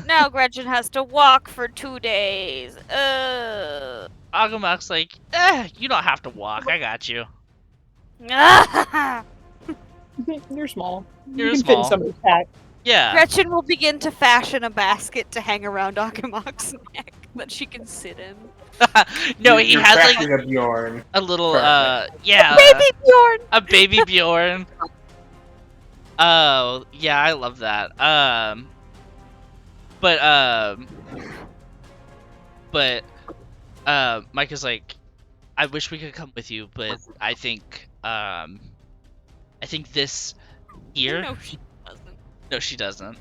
Now Gretchen has to walk for 2 days. Aggumak's like, you don't have to walk. I got you. You're small. You're you can small. fit in somebody's pack. Yeah. Gretchen will begin to fashion a basket to hang around Aggumak's neck that she can sit in. No, he You're has like cracking a Bjorn. a little Baby Bjorn! a baby Bjorn. Oh, yeah, I love that. Mike is like, I wish we could come with you, but I think this here. No, she doesn't. No, she doesn't.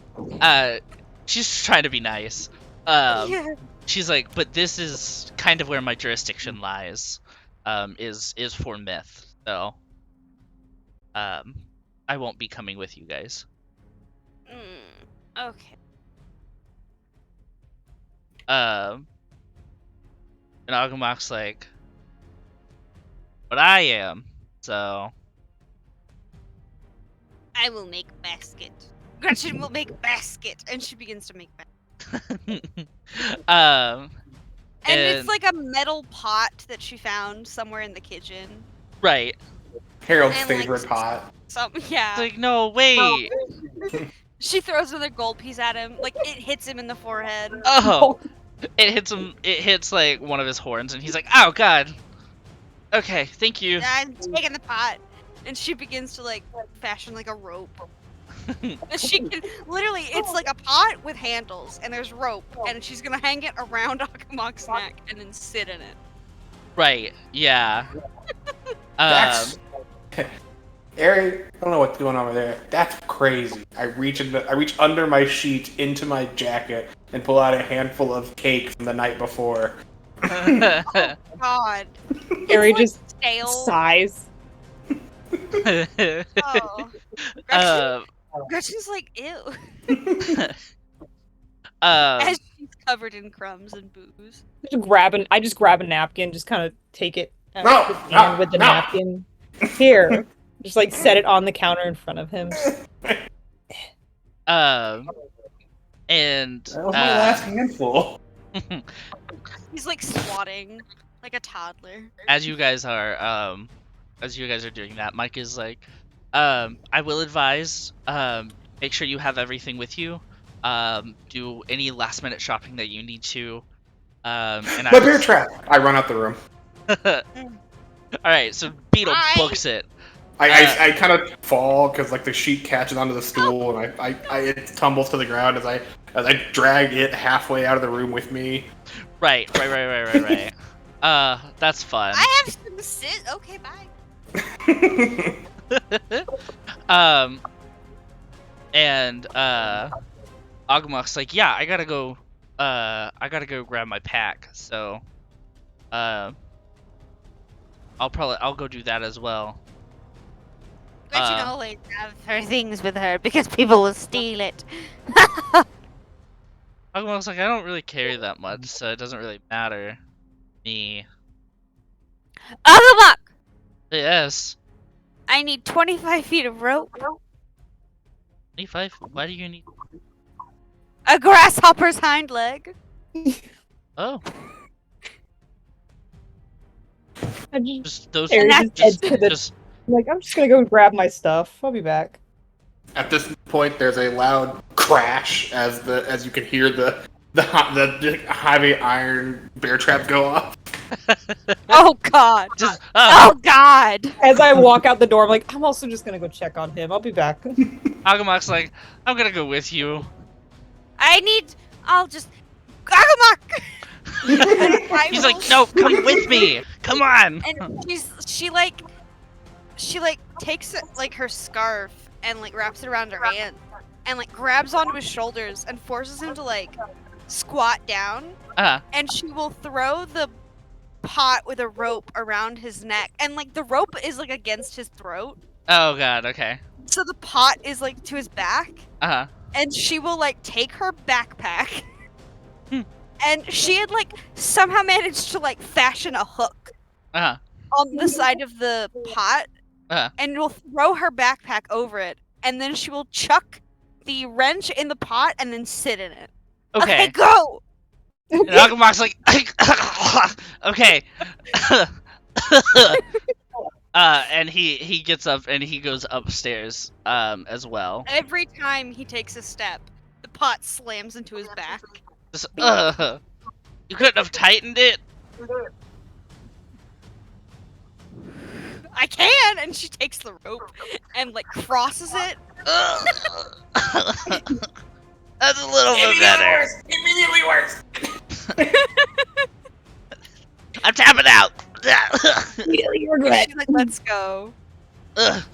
She's trying to be nice. Yeah. She's like, but this is kind of where my jurisdiction lies. Is Formyth, so I won't be coming with you guys. Okay. And Aggumak's like, but I am, so I will make basket. Gretchen will make basket, and she begins to make basket. And it's like a metal pot that she found somewhere in the kitchen. Right. Harold's And, favorite pot. Yeah. It's like, no, wait. She throws another gold piece at him. Like, it hits him in the forehead. Oh. It hits him. It hits, like, one of his horns, and he's like, oh, God. Okay, thank you. I'm taking the pot. And she begins to, like, fashion, like, a rope. She can literally, it's like a pot with handles, and there's rope, and she's gonna hang it around Aggumak's neck and then sit in it. Right, yeah. That's... Erhe, I don't know what's going on over there. That's crazy. I reach under my sheet into my jacket and pull out a handful of cake from the night before. God. Erhe just stale. sighs. Oh. Gretchen's like, ew. As she's covered in crumbs and booze. I just grab a napkin, just kind of take it with the no. napkin. Here. Just like set it on the counter in front of him. And that was my last handful. He's like swatting like a toddler. As you guys are doing that, Mike is like, I will advise, make sure you have everything with you. Do any last minute shopping that you need to. And My bear trap! I run out the room. Alright, so Beadle books it. I kind of fall because like the sheet catches onto the stool and it tumbles to the ground as I drag it halfway out of the room with me. Right. That's fun. I have some sit. Okay, bye. And Aggumak's like, yeah, I gotta go grab my pack, so I'll go do that as well. Gretchen always have her things with her because people will steal it. Aggumak's like, I don't really carry that much, so it doesn't really matter. Me. Aggumak! Yes. I need 25 feet of rope. 25? Why do you need... A grasshopper's hind leg. Oh. Just those... Like, I'm just gonna go grab my stuff. I'll be back. At this point, there's a loud crash as you can hear the heavy iron bear trap go off. Oh God! Oh God! As I walk out the door, I'm like, I'm also just gonna go check on him. I'll be back. Aggumak's like, I'm gonna go with you. I'll just... Aggumak! He's like, no, come with me. Come on. And she takes it, like, her scarf and like wraps it around her hand and like grabs onto his shoulders and forces him to like squat down. And she will throw the pot with a rope around his neck, and like the rope is like against his throat. Oh God, okay. So the pot is like to his back. And she will like take her backpack. And she had like somehow managed to like fashion a hook on the side of the pot. And will throw her backpack over it, and then she will chuck the wrench in the pot and then sit in it. Okay, go! And Aggumak's like, okay. And he gets up and he goes upstairs as well. Every time he takes a step, the pot slams into his back. Just, you couldn't have tightened it? I can! And she takes the rope and like crosses it. That's a little bit better. Immediately worse. I'm tapping out. Immediately regret. She's like, let's go. Let's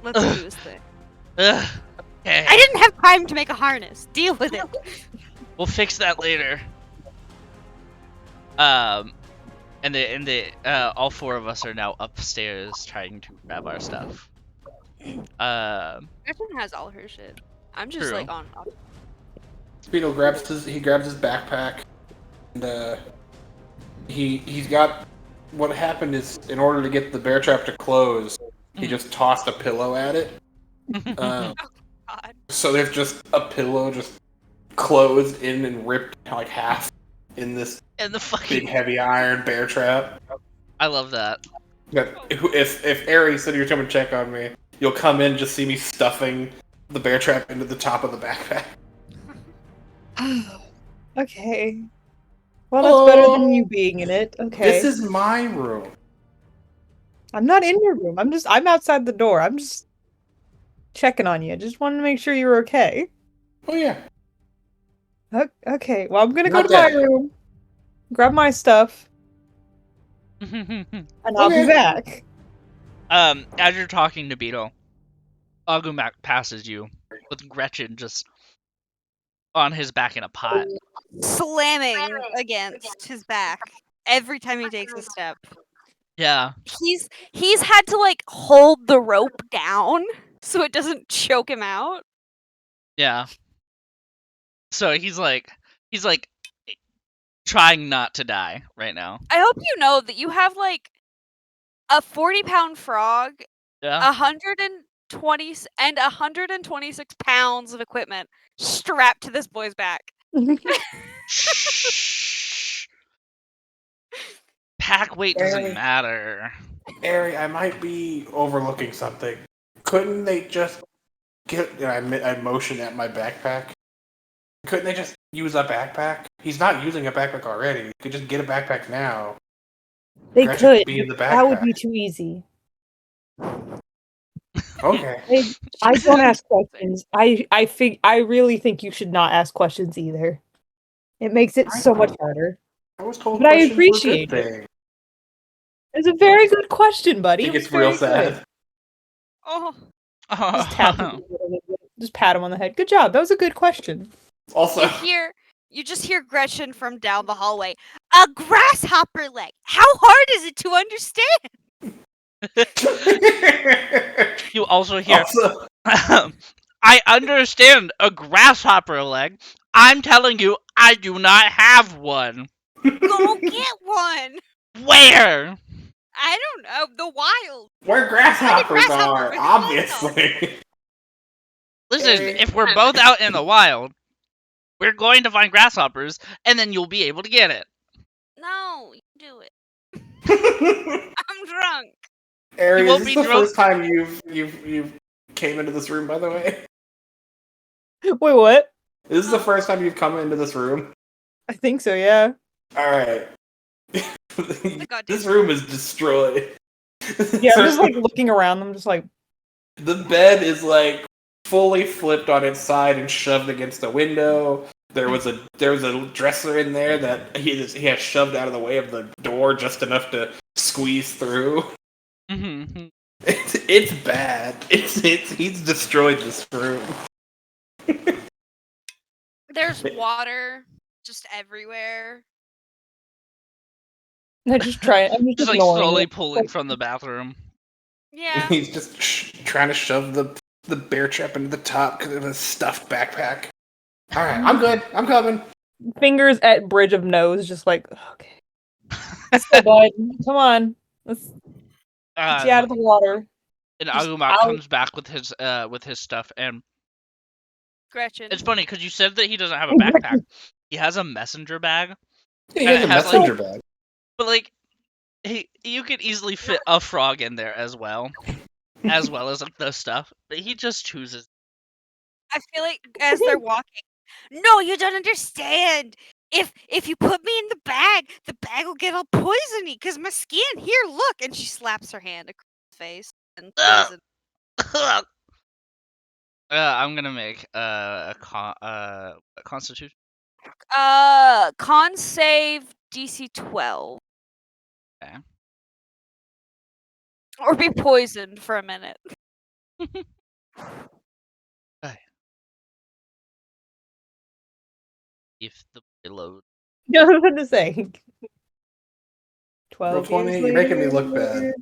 do this thing. Okay. I didn't have time to make a harness. Deal with it. We'll fix that later. And all four of us are now upstairs trying to grab our stuff. Gretchen has all her shit. I'm just like on. Beadle grabs his backpack, and he's got. What happened is, in order to get the bear trap to close, he just tossed a pillow at it. God. So there's just a pillow just closed in and ripped like half in this And the fucking big heavy iron bear trap. I love that. But if Erhe said you're coming to check on me, you'll come in and just see me stuffing the bear trap into the top of the backpack. Okay. Well, that's better than you being in it. Okay. This is my room. I'm not in your room. I'm outside the door. I'm just checking on you. Just wanted to make sure you were okay. Oh yeah. Okay. Well, I'm gonna go Not to my dead. room, grab my stuff, and I'll be back. As you're talking to Beadle, Aggumak passes you with Gretchen just on his back in a pot. Slamming against his back every time he takes a step. Yeah. He's had to like hold the rope down so it doesn't choke him out. Yeah. So he's like trying not to die right now. I hope you know that you have like a 40-pound frog, Yeah. 120 and 126 pounds of equipment strapped to this boy's back. Shh. Pack weight doesn't matter. Erhe, I might be overlooking something. Couldn't they just get? I motion at my backpack. Couldn't they just use a backpack? He's not using a backpack already. You could just get a backpack now. They Gretchen could. be in the That would backpack. be too easy. Okay. I don't ask questions. I really think you should not ask questions either. It makes it so much harder. I was told But I questions were a good appreciate it. thing. It's a very good question, buddy. He It was gets real very good. sad. Oh, Just tap him. Just pat him on the head. Good job. That was a good question. Also, you just hear Gretchen from down the hallway. A grasshopper leg. How hard is it to understand? You also hear I understand a grasshopper leg. I'm telling you, I do not have one. Go get one. Where? I don't know. The wild. where grasshoppers grasshopper are, with obviously. Listen, Erhe. if we're both out in the wild, we're going to find grasshoppers, and then you'll be able to get it. No, you do it. I'm drunk. Erhe, won't is be this the drunk- first time you've came into this room, by the way? Wait, what? Is this the first time you've come into this room? I think so, yeah. Alright. goddamn This room is destroyed. Yeah, I'm just like looking around. I'm just like, The bed is like fully flipped on its side and shoved against the window. There was a dresser in there that he has shoved out of the way of the door just enough to squeeze through. Mm-hmm. It's bad. He's destroyed this room. There's water just everywhere. I'm just trying. I'm Just just like ignoring slowly it. pulling from the bathroom. Yeah. He's just trying to shove the bear trap into the top because of his stuffed backpack. All right, I'm good. I'm coming. Fingers at bridge of nose, just like, okay. Let's go, bud. Come on. Let's get you out of the water. And Just Aggumak out. comes back with his stuff, and Gretchen. it's funny because you said that he doesn't have a backpack. He has a messenger bag, He has a it has, messenger bag. but like, you could easily fit a frog in there as well as like the stuff. But he just chooses. I feel like as they're walking, no, you don't understand. If you put me in the bag will get all poisony because my skin. Here, look, and she slaps her hand across his face and poison. I'm gonna make a constitution. Con save DC 12. Okay. Or be poisoned for a minute. If the pillow. No, I was going to say. 12 Roll 20, you're making me look bad.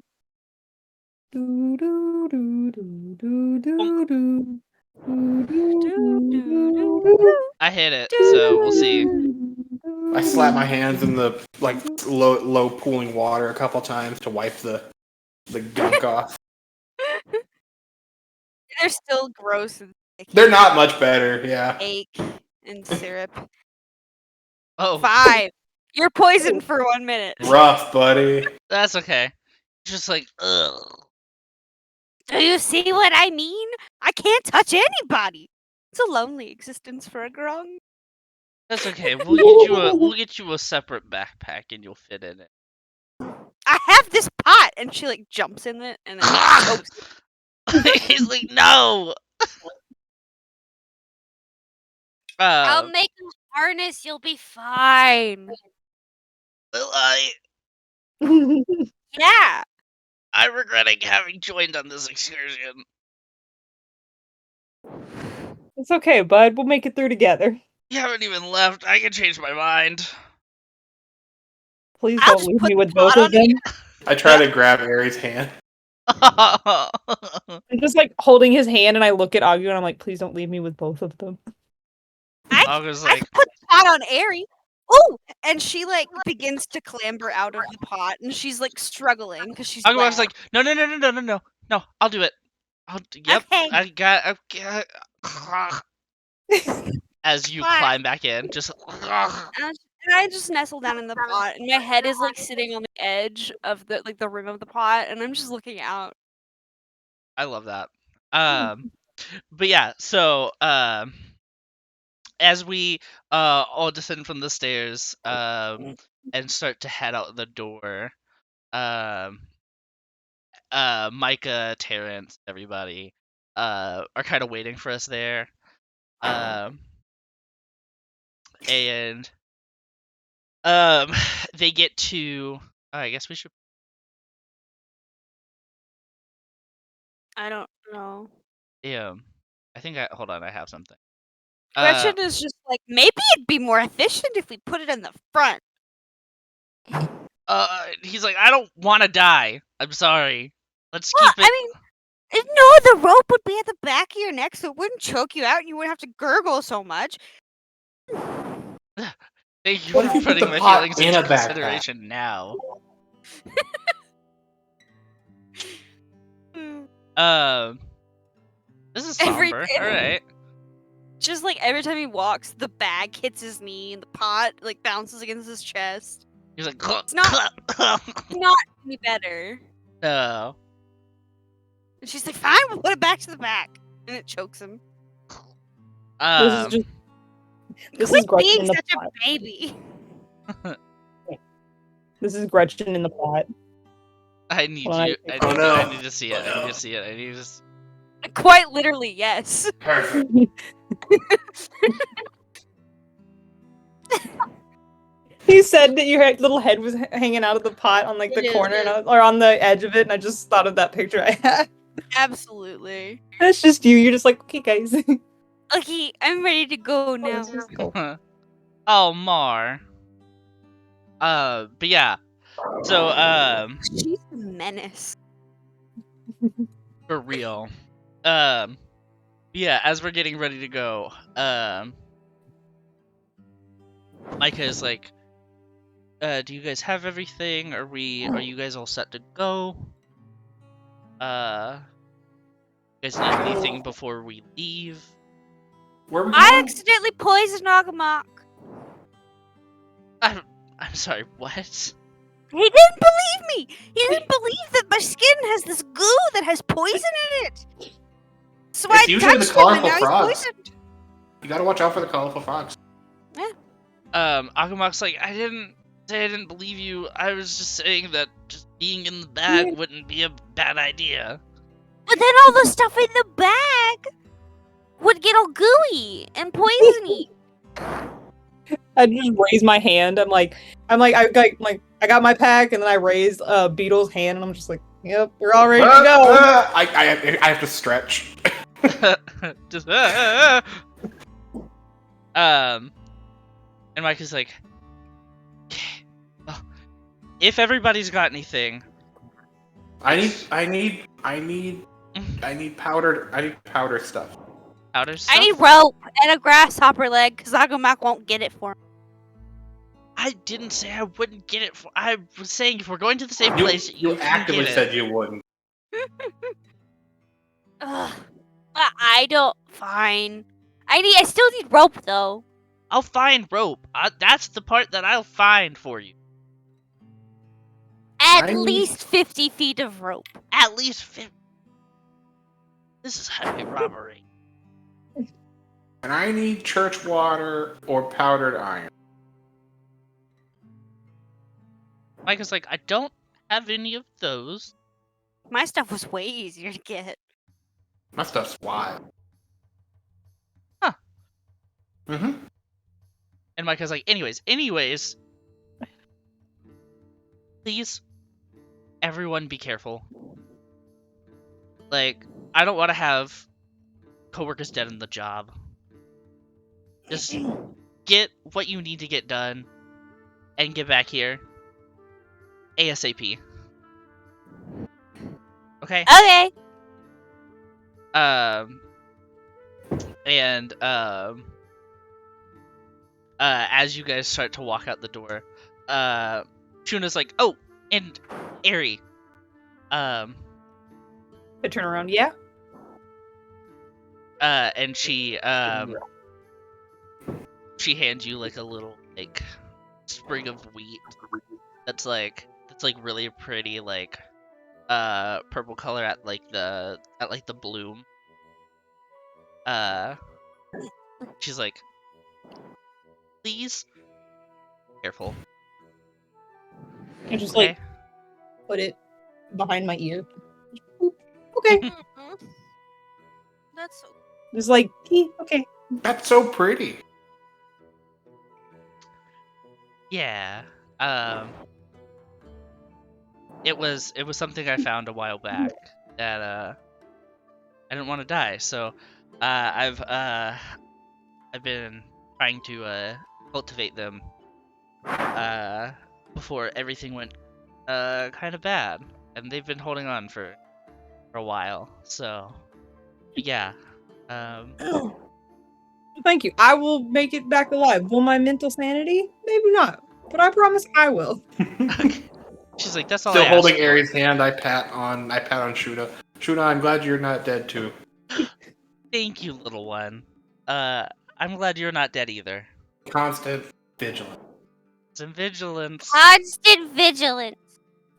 Do, do, do, do, do, do, do. Do, do, do, do, I hit it, so we'll see. I slap my hands in the like low pooling water a couple times to wipe the gunk off. They're still gross and They're not much better, yeah. Cake and syrup. Oh, 5. You're poisoned for 1 minute. Rough, buddy. that's okay. Just like, ugh. Do you see what I mean? I can't touch anybody. It's a lonely existence for a grung. That's okay. We'll get you a separate backpack and you'll fit in it. I have this pot, and she like jumps in it and then chokes. He's like, no. I'll make a harness. You'll be fine. Yeah. I'm regretting having joined on this excursion. It's okay, bud. We'll make it through together. You haven't even left. I can change my mind. Please I'll don't just leave put me the with both pot of them. I try to grab Aries' hand. I'm just like holding his hand, and I look at Aggu, and I'm like, please don't leave me with both of them. I was I like, put the pot on Aerie. Oh, and she like begins to clamber out of the pot, and she's like struggling because she's. I was wet. like, no, I'll do it. Yep, Okay. I got. As you Fine. climb back in, just. And I just nestle down in the pot, and my head is like sitting on the edge of the rim of the pot, and I'm just looking out. I love that. But yeah, so as we all descend from the stairs and start to head out the door, Micah, Terrence, everybody are kind of waiting for us there. And they get to. I guess we should. I don't know. I think hold on. I have something. Gretchen is just like, maybe it'd be more efficient if we put it in the front. He's like, I don't want to die. I'm sorry. Let's Well, keep it. I mean, no, the rope would be at the back of your neck, so it wouldn't choke you out, and you wouldn't have to gurgle so much. Thank you What if for you put putting the my pot feelings in into a backpack? consideration now. This is somber. All right. Just like every time he walks, the bag hits his knee, and the pot like bounces against his chest. He's like, It's not any better. No. And she's like, fine, we'll put it back to the back. And it chokes him. This is Quit Gretchen being in the such pot. a baby. This is Gretchen in the pot. I need Well, you. I- I need to see it. I need to see it. I need to. Quite literally, yes. Perfect. He said that your little head was hanging out of the pot on like the corner, or on the edge of it, and I just thought of that picture I had. Absolutely. That's just you. You're just like, okay, guys. Okay, I'm ready to go now. Oh, Mar. But yeah. So She's a menace. for real. Yeah, as we're getting ready to go, Micah is like, do you guys have everything? Are you guys all set to go? You guys need anything before we leave? Where are we I going? accidentally poisoned Aggumak. I'm sorry, what? He didn't believe me. He didn't believe that my skin has this goo that has poison in it. So It's I usually the touched him, and colorful now he's frogs. poisoned. You gotta watch out for the colorful frogs. Aggumak's like, I didn't say I didn't believe you. I was just saying that just being in the bag wouldn't be a bad idea. But then all the stuff in the bag would get all gooey and poisony. I just raise my hand. I got my pack, and then I raise Beadle's hand, and I'm just like, yep, we're all ready to go. I have to stretch. Just and Mike is like, okay, well, if everybody's got anything, I need powder stuff. powder stuff. I need rope and a grasshopper leg because Aggumak won't get it for me. I didn't say I wouldn't get it. I was saying if we're going to the same You, place, you can actively get said it. you wouldn't. Ugh. I don't. Fine. I still need rope though. I'll find rope. That's the part that I'll find for you. At least 50 feet of rope. At least 50. This is highway robbery. And I need church water or powdered iron. Micah's like, I don't have any of those. My stuff was way easier to get. My stuff's wild. Huh. Mm-hmm. And Micah's like, anyways, please, everyone be careful. Like, I don't want to have coworkers dead in the job. Just get what you need to get done and get back here ASAP. Okay? Okay. As you guys start to walk out the door, Tuna's like, oh, and Erhe. I turn around, yeah? And she hands you like a little like sprig of wheat that's like really pretty, like purple color at the bloom. She's like, please, careful. I just Okay? like put it behind my ear. Okay. That's so. Just like, okay. That's so pretty. Yeah. It was something I found a while back that I didn't want to die, so I've been trying to cultivate them before everything went kind of bad, and they've been holding on for a while. So yeah. Thank you. I will make it back alive. Will my mental sanity? Maybe not, but I promise I will. She's like, that's all. Still I holding asked for. Aries' hand, I pat on Shuna. Shuna, I'm glad you're not dead too. Thank you, little one. I'm glad you're not dead either. Constant vigilance. Some vigilance. Constant vigilance.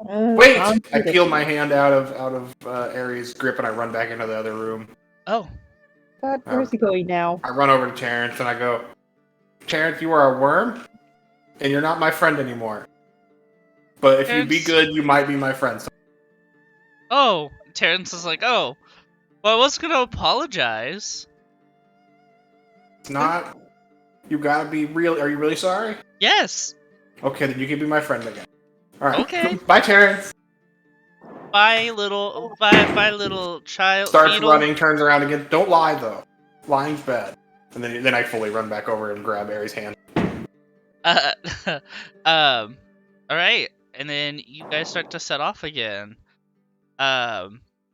Wait! I peel my hand out of Aries' grip and I run back into the other room. Oh. God, where's he going now? I run over to Terrence and I go, Terrence, you are a worm, and you're not my friend anymore. But if you be good, you might be my friend. Oh, Terrence is like, oh, well, I was gonna apologize. It's not. You gotta be real. Are you really sorry? Yes. Okay, then you can be my friend again. All right. Okay. Bye, Terrence. Bye, little child. Starts Beadle. running, turns around again. Don't lie though. Lying's bad. And then I fully run back over and grab Aries' hand. All right, and then you guys start to set off again.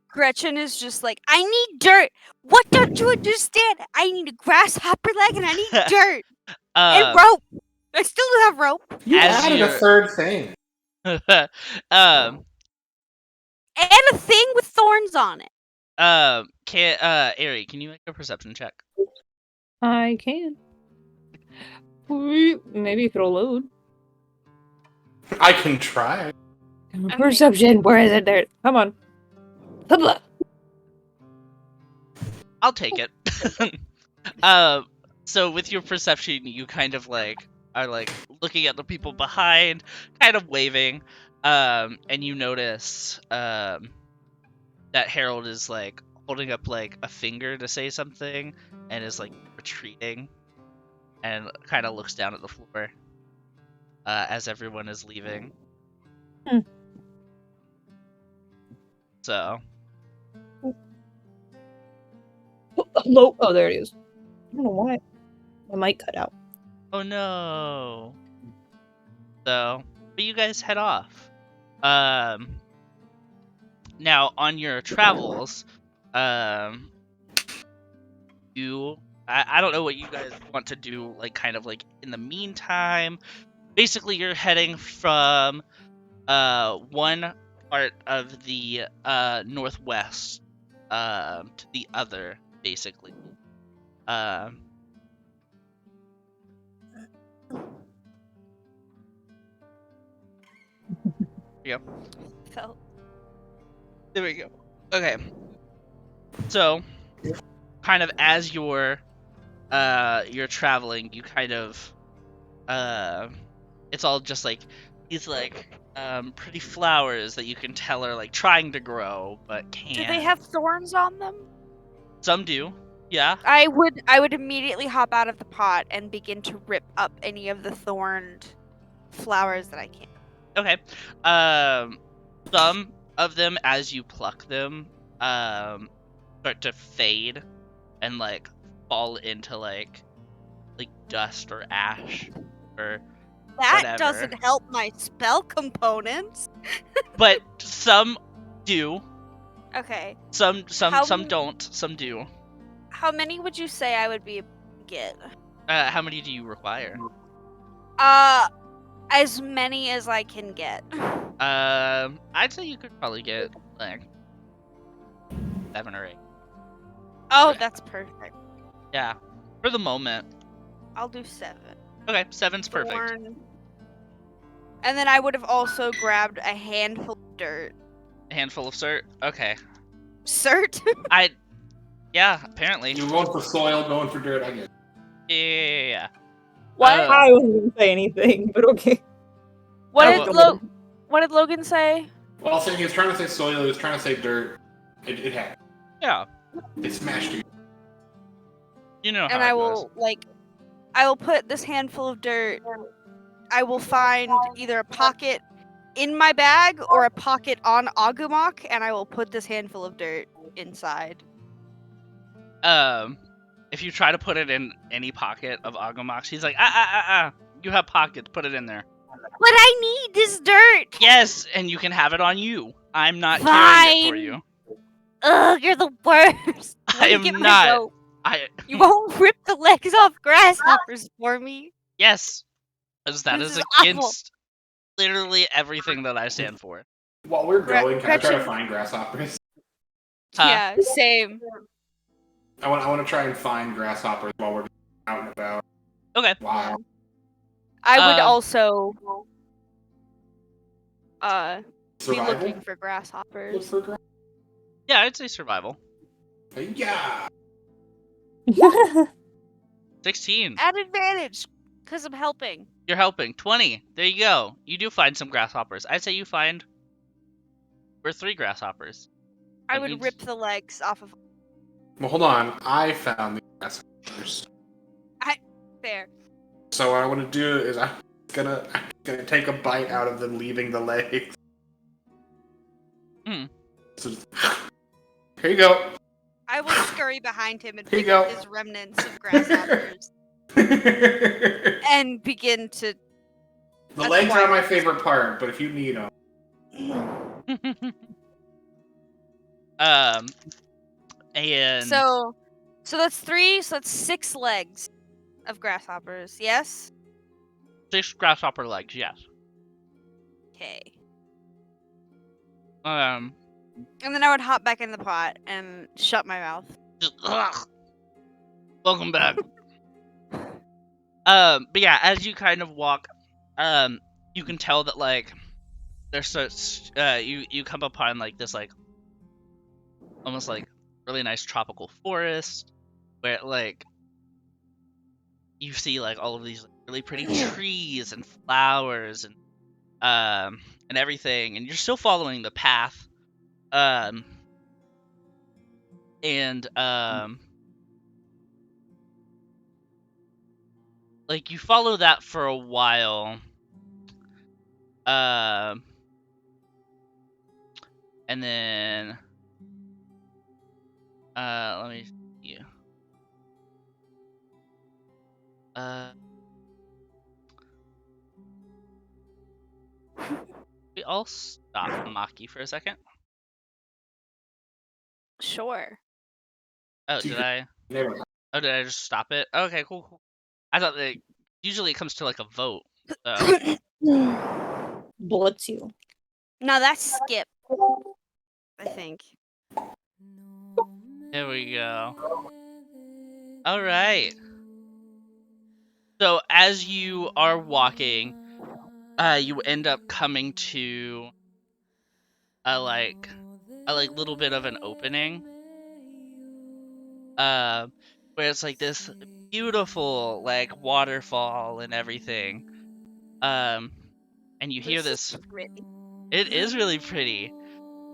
Gretchen is just like, I need dirt. What don't you understand? I need a grasshopper leg and I need dirt and rope. I still do have rope. You added a third thing. And a thing with thorns on it. Erhe, can you make a perception check? I can. Maybe if it'll load. I can try. Perception, where is it? There. Come on. I'll take it. So with your perception, you kind of like are like looking at the people behind, kind of waving, and you notice that Harold is like holding up like a finger to say something, and is like retreating, and kind of looks down at the floor as everyone is leaving. So. Hello. Oh, there it is. I don't know why. My mic cut out. Oh no. So, but you guys head off. Now on your travels, I don't know what you guys want to do, like kind of like in the meantime. Basically, you're heading from one part of the northwest to the other, basically. Yeah. Felt. There we go. Okay. So, kind of as you're traveling, you kind of it's all just like these like pretty flowers that you can tell are like trying to grow but can't. Do they have thorns on them? Some do. Yeah. I would immediately hop out of the pot and begin to rip up any of the thorned flowers that I can. Okay. Some of them, as you pluck them, start to fade and like fall into like dust or ash or That whatever. doesn't help my spell components. But some do. Okay. Some don't. Some do. How many would you say I would be able to get? How many do you require? As many as I can get. I'd say you could probably get like 7 or 8. Oh, that's perfect. Yeah, for the moment. I'll do 7. Okay, 7's perfect. Thorn. And then I would have also grabbed a handful of dirt. A handful of cert. Okay. Cert? Yeah, apparently. You're going for soil, going for dirt. I get it. Yeah. What? I wasn't gonna say anything, but okay. What did Logan say? Well, he was trying to say soil. He was trying to say dirt. It happened. Yeah. It smashed you. You know how And it I goes. will put this handful of dirt. I will find either a pocket in my bag or a pocket on Aggumak, and I will put this handful of dirt inside. If you try to put it in any pocket of Aggumak, she's like, you have pockets, put it in there. But I need this dirt! Yes, and you can have it on you. I'm not carrying it for you. Ugh, you're the worst. I am not. You won't rip the legs off grasshoppers for me. Yes, because that This is is against literally everything that I stand for. While we're going, can I try to Gretchen- find grasshoppers? Huh? Yeah, same. I want to try and find grasshoppers while we're out and about. Okay. Wow. I would also be Survival? looking for grasshoppers. Look for grass. Yeah, I'd say survival. Yeah. 16. At advantage, because I'm helping. You're helping. 20. There you go. You do find some grasshoppers. I'd say you find... We're 3 grasshoppers. I That would means- rip the legs off of. Well, hold on. I found the grasshoppers. There. So what I want to do is I'm gonna take a bite out of them, leaving the legs. So here you go. I will scurry behind him and Here you pick up go. his remnants of grasshoppers and begin to. The legs are my favorite part, but if you need them. And... So that's 3. So that's 6 legs of grasshoppers. Yes. 6 grasshopper legs, yes. Okay. Um... And then I would hop back in the pot and shut my mouth. Just, welcome back. But yeah, as you kind of walk, you can tell that like there's such you come upon like this like almost like really nice tropical forest where like you see like all of these like, really pretty trees and flowers and everything, and you're still following the path. Like you follow that for a while, and then let me see. We all stop Maki for a second. Sure. Oh, did I? Never. Oh, did I just stop it? Okay, cool. I thought that usually it comes to like a vote. So. Blitz you. No, that's skip. I think. There we go. All right. So as you are walking, you end up coming to a little bit of an opening, where it's like this beautiful like waterfall and everything. And you hear this. Pretty. It is really pretty.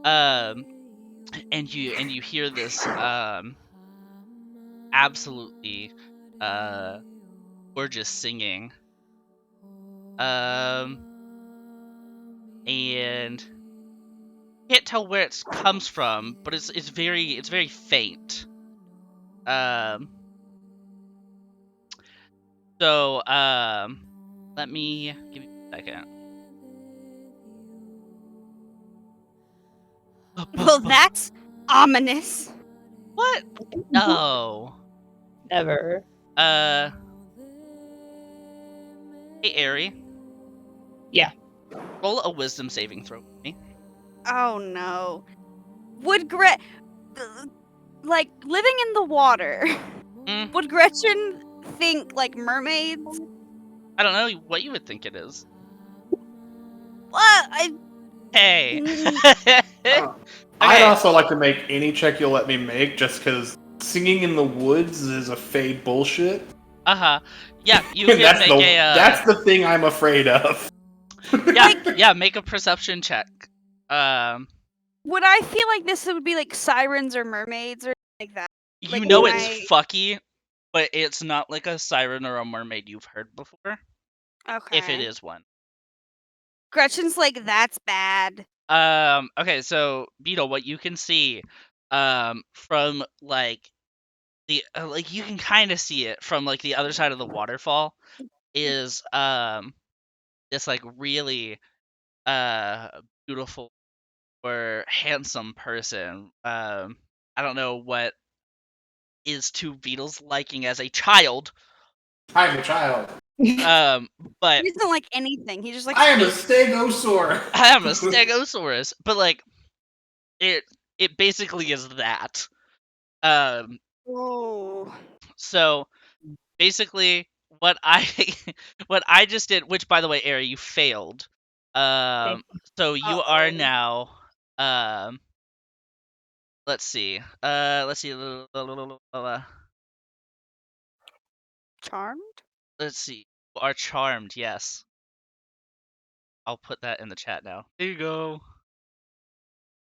And you hear this absolutely gorgeous singing. And can't tell where it comes from, but it's very faint. So let me give you a second. Well, that's ominous. What? No. Never. Hey, Erhe. Yeah. Roll a wisdom saving throw with me. Oh no. Would like living in the water? Would Gretchen think like mermaids? I don't know what you would think it is. What? Hey. I'd also like to make any check you'll let me make, just because singing in the woods is a fade bullshit. Yeah, you can that's make that's the thing I'm afraid of. Yeah, make a perception check. Would I feel like this would be like sirens or mermaids or like that? You Like, know it's fucky, but it's not like a siren or a mermaid you've heard before. Okay. If it is one. Gretchen's like, that's bad. Okay, so Beadle, what you can see, from like the like you can kind of see it from like the other side of the waterfall is this like really beautiful or handsome person. I don't know what is to Beadle's liking as a child. I'm a child. But he doesn't like anything. He just like I am a stegosaur. I am a stegosaurus, but like it basically is that. Oh. So basically what I what I just did, which by the way, Erhe, you failed. So you are now let's see. Charmed? Let's see. You are charmed, yes. I'll put that in the chat now. There you go.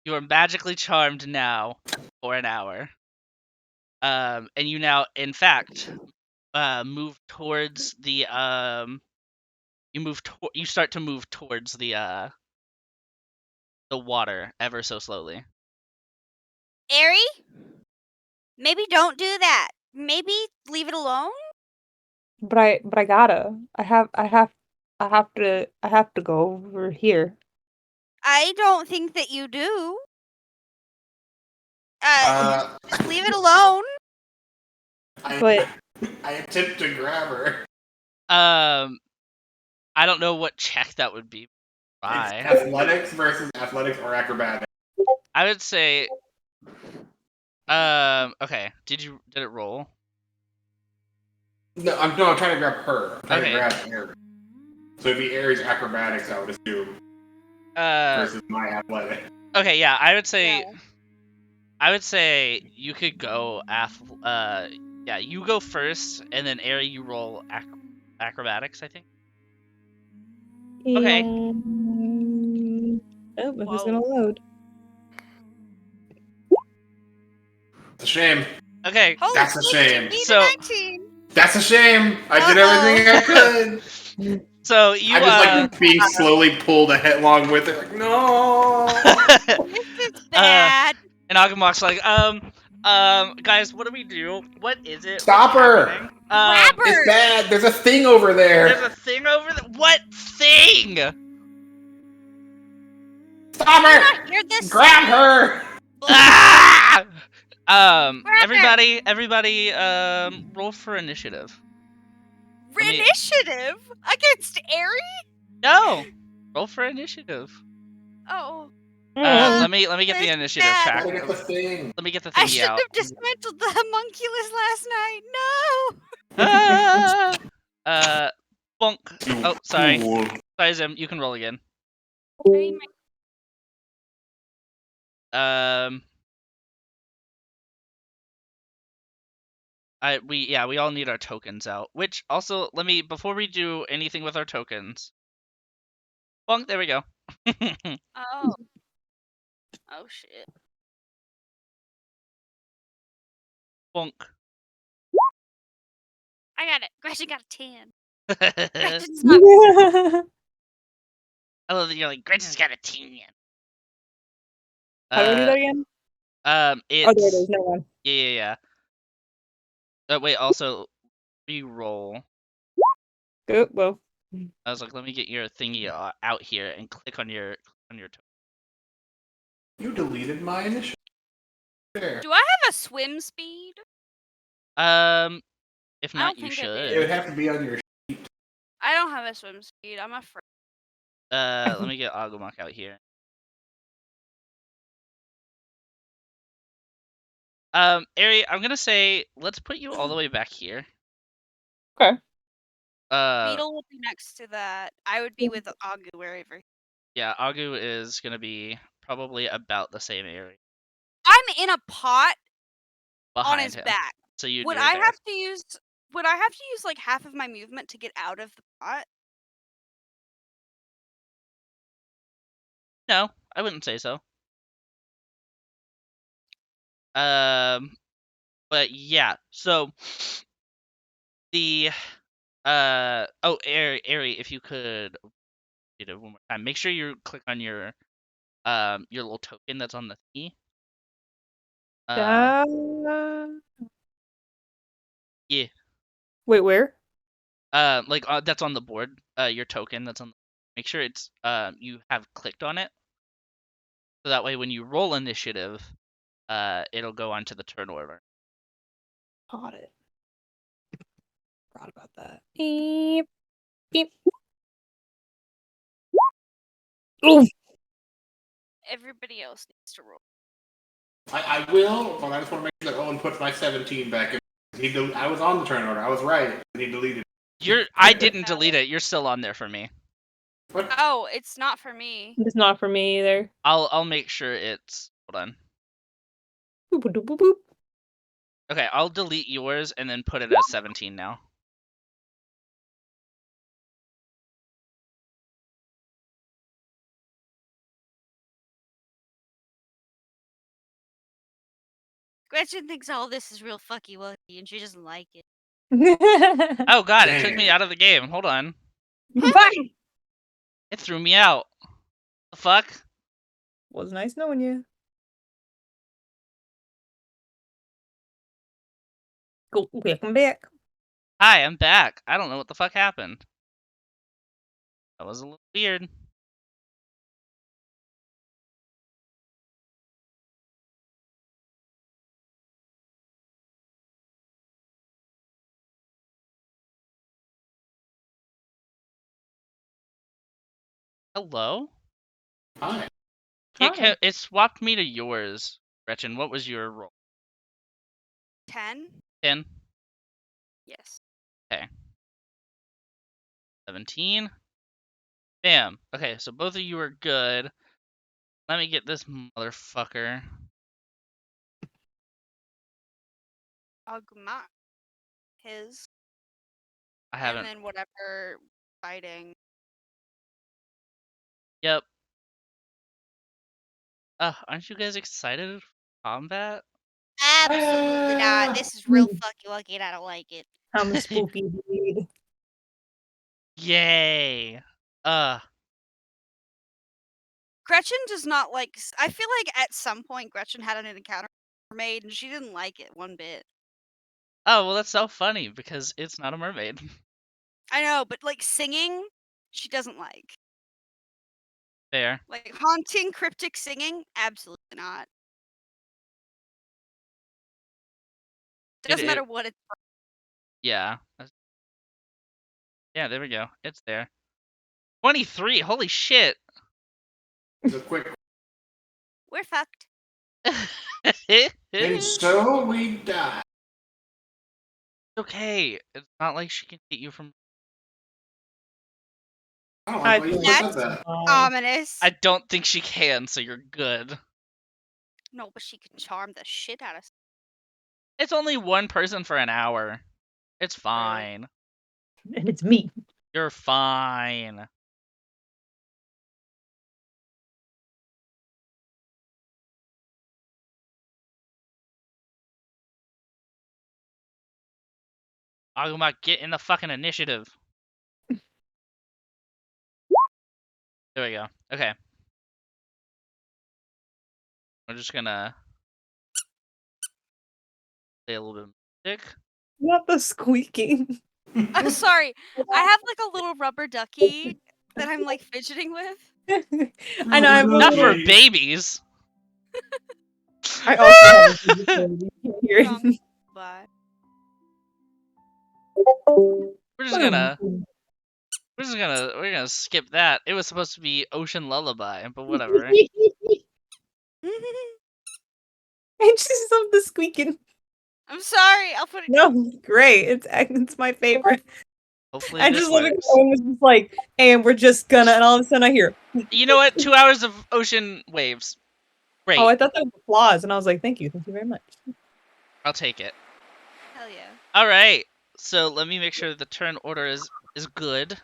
You are magically charmed now for an hour. And you now, in fact, move towards the you start to move towards the water ever so slowly. Erhe? Maybe don't do that. Maybe leave it alone? But I gotta. I have to go over here. I don't think that you do. Just leave it alone. But I attempt to grab her. I don't know what check that would be. Bye. It's athletics versus athletics or acrobatics. I would say. Okay. Did it roll? No, I'm trying to grab her. I'm trying Okay. to grab Erhe. So it'd be Erhe's acrobatics, I would assume. Versus my athletics. Okay, yeah, I would say. Yeah. I would say you could go yeah, you go first, and then Erhe, you roll acrobatics, I think. Okay. Oh, but who's gonna load? It's a shame. Okay. Holy That's a shame. So 19. That's a shame. I did everything I could. So you I just like being slowly pulled headlong with it. Like, no. This is bad. And Aggumak's like, guys, what do we do? What is it? Stop her! Grab her! It's bad. There's a thing over there. There's a thing over there. What thing? Stop her! Hear this? Grab her! Ah! Everybody, roll for initiative. Initiative against Erhe? No, roll for initiative. Oh. Let me get the initiative bad. track. Gotta get the thing. Let me get the I thingy shouldn't out. have dismantled the homunculus last night. No. Bonk. Oh, sorry. Sorry, Zim. You can roll again. We all need our tokens out. Which also, before we do anything with our tokens. Bonk, there we go. Oh. Oh shit. Bonk. I got it. Gretchen got a 10. I Gretchen's not. love that you're like, Gretchen's got a 10. How do we do that again? It's... Oh, there it is. Never mind. Yeah. Wait, also, re-roll. Good. Well. I was like, let me get your thingy out here and click on your token. You deleted my initiative. There. Do I have a swim speed? If not, you think I should. did. It would have to be on your. I don't have a swim speed. I'm afraid. Let me get Aggumak out here. Erhe, I'm gonna say let's put you all the way back here. Okay. Beadle will be next to that. I would be with Aggu wherever. Yeah, Aggu is gonna be probably about the same area. I'm in a pot Behind on his him. back. So you'd Would be right I there. have to use? Would I have to use like half of my movement to get out of the pot? No, I wouldn't say so. But yeah, so the Erhe, if you could read it one more time. Make sure you click on your little token that's on the thingy. Yeah. Wait, where? That's on the board. Your token that's on. Make sure it's you have clicked on it, so that way when you roll initiative, it'll go onto the turn order. Got it. Forgot about that. Beep. Beep. Oof. Everybody else needs to roll. I will, but I just want to make sure that Owen puts my 17 back in. I was on the turn order. I was right. And he deleted. I didn't delete it. You're still on there for me. What? Oh, it's not for me. It's not for me either. I'll make sure it's. Hold on. Boop, boop, boop, boop. Okay, I'll delete yours and then put it as 17 now. Gretchen thinks all this is real fucky wucky, and she doesn't like it. Oh god, it took me out of the game. Hold on. Bye. It threw me out. The fuck? Was nice knowing you. Go, welcome back. Hi, I'm back. I don't know what the fuck happened. That was a little weird. Hello? Hi. It swapped me to yours, Gretchen. What was your roll? 10? 10? Yes. 17? Bam. Okay, so both of you are good. Let me get this motherfucker. Aggumak. His. I haven't. And then whatever fighting. Yep. Aren't you guys excited for combat? Absolutely not. This is real fucky wucky and I don't like it. I'm a spooky dude. Yay. Gretchen does not like. I feel like at some point Gretchen had an encounter with a mermaid and she didn't like it one bit. Oh, well, that's so funny because it's not a mermaid. I know, but like singing, she doesn't like. Fair. Like haunting, cryptic singing, absolutely not. Doesn't matter what it's. Yeah. Yeah, there we go. It's there. 23. Holy shit. The quick We're fucked. And so we die. Okay, it's not like she can get you from. I don't like the way you That's said that. ominous. I don't think she can, so you're good. No, but she can charm the shit out of us. It's only one person for an hour. It's fine. And it's me. You're fine. Aggumak, get in the fucking initiative. There we go. Okay. We're just gonna play a little bit of music. Not the squeaking. I'm sorry. I have like a little rubber ducky that I'm like fidgeting with. I know. Not for babies. I also have a you can't hear it. Bye. We're gonna skip that. It was supposed to be Ocean Lullaby, but whatever. I just love the squeaking. I'm sorry. I'll put it. No, great. It's my favorite. Hopefully I this just love it. works. Owen was just like, and we're just gonna, and all of a sudden I hear. You know what? 2 hours of ocean waves. Great. Oh, I thought that was applause, and I was like, thank you very much. I'll take it. Hell yeah. All right. So let me make sure the turn order is good.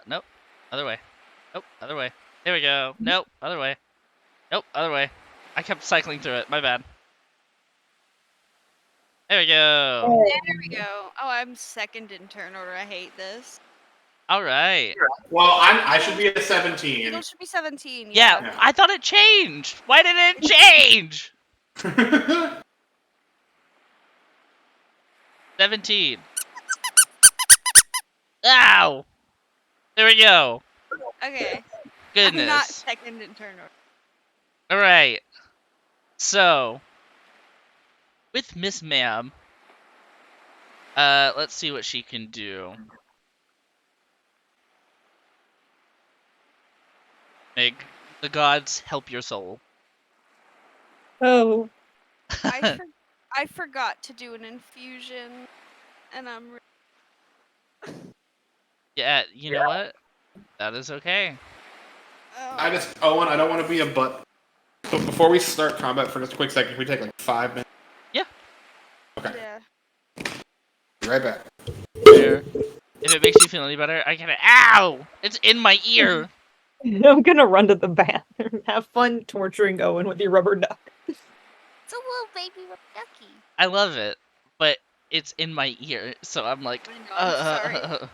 Nope. Other way. Nope. Other way. There we go. Nope. Other way. Nope. Other way. I kept cycling through it. My bad. There we go. There we go. Oh, I'm second in turn order. I hate this. All right. Well, I should be at 17. Eagle should be 17. Yeah, I thought it changed. Why did it change? 17. Ow. There we go. Okay. Goodness. I'm not second in turn order. All right. So, with Miss Ma'am, let's see what she can do. Meg, the gods help your soul. Oh. I forgot to do an infusion, and I'm. Yeah, you know what? That is okay. Owen, I don't want to be a butt. So before we start combat for just a quick second, can we take like 5 minutes? Yeah. Okay. Yeah. Be right back. There. If it makes you feel any better, I can. Ow! It's in my ear. I'm gonna run to the bathroom. Have fun torturing Owen with your rubber duck. It's a little baby rubber ducky. I love it, but it's in my ear, so I'm like, I know, I'm sorry.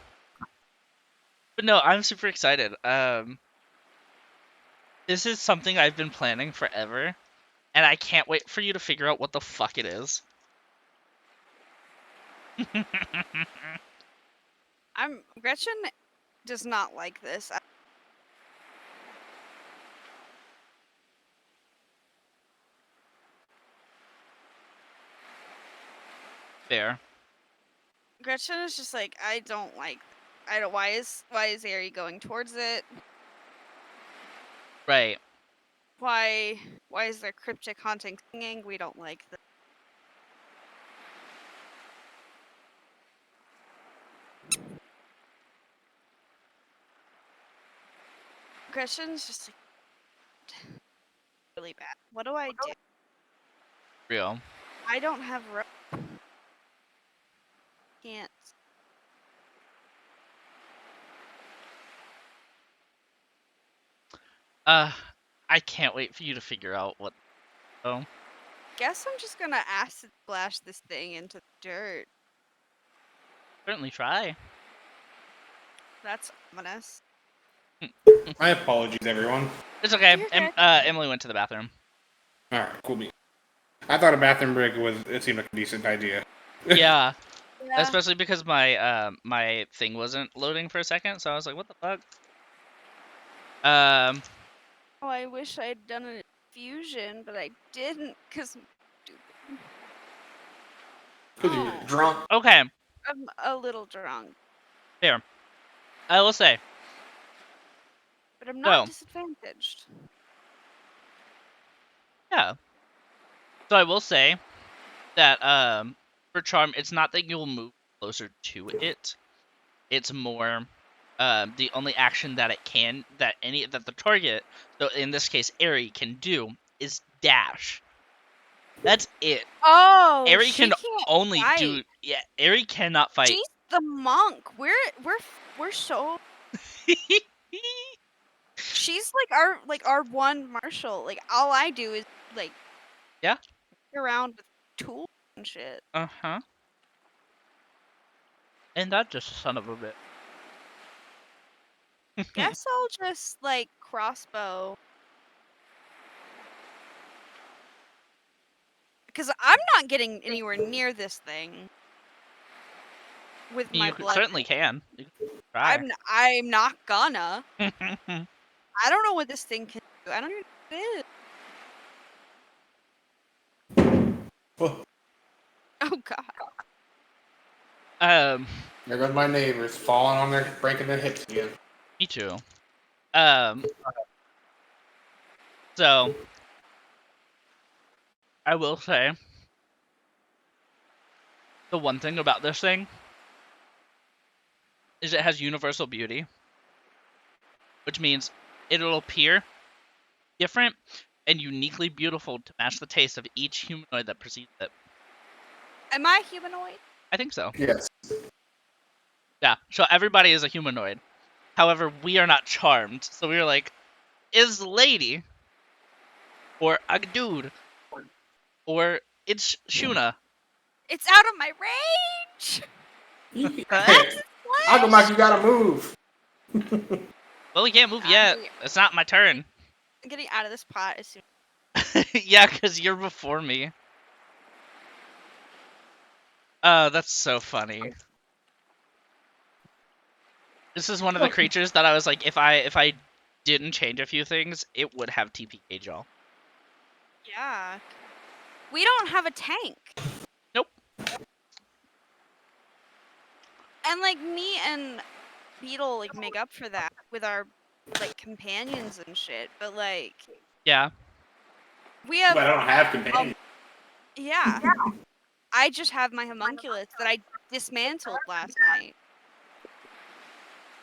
But no, I'm super excited. This is something I've been planning forever, and I can't wait for you to figure out what the fuck it is. Gretchen does not like this. Fair. Gretchen is just like, I don't like. Why is Erhe going towards it? Right. Why is there cryptic haunting singing? We don't like this. Gretchen's just like really bad. What do I do? Real. I don't have rope. Can't. I can't wait for you to figure out what. Oh. Guess I'm just gonna acid splash this thing into the dirt. Certainly try. That's ominous. My apologies, everyone. It's okay. You're good. Emily went to the bathroom. All right, cool beans. I thought a bathroom break seemed like a decent idea. Yeah. Yeah. Especially because my my thing wasn't loading for a second, so I was like, what the fuck? Oh, I wish I'd done an infusion, but I didn't, cause I'm stupid. Because you're drunk. Okay. I'm a little drunk, Fair. I will say. but I'm not So. disadvantaged. Yeah. So I will say that for charm, it's not that you'll move closer to it. It's more the only action that that the target, so in this case Erhe, can do is dash. That's it. Oh, Erhe she can can't only fight. do Erhe cannot fight. She's the monk. We're so. She's like our one martial. Like all I do is like. Yeah. Around with tools and shit. Uh-huh. And that just a son of a bit. Guess I'll just like crossbow. Because I'm not getting anywhere near this thing. With my You blood. certainly can. You can try. I'm not gonna. I don't know what this thing can do. I don't even know what it is. Well, oh god. There goes my neighbors falling on their, breaking their hips again. Me too. So I will say the one thing about this thing is it has universal beauty, which means it'll appear different and uniquely beautiful to match the taste of each humanoid that precedes it. Am I humanoid? I think so. Yes. Yeah, so everybody is a humanoid. However, we are not charmed, so we were like, is lady, or a dude, or it's Shuna. It's out of my range! Aggumak, you gotta move! Well, we can't move yet. It's not my turn. I'm getting out of this pot as soon. Yeah, because you're before me. Oh, that's so funny. This is one of the creatures that I was like, if I didn't change a few things, it would have TPK jaw. Yeah. We don't have a tank. Nope. And like me and Beadle like make up for that with our like companions and shit, but like yeah, we have. But I don't have companions. Yeah. I just have my homunculus that I dismantled last night.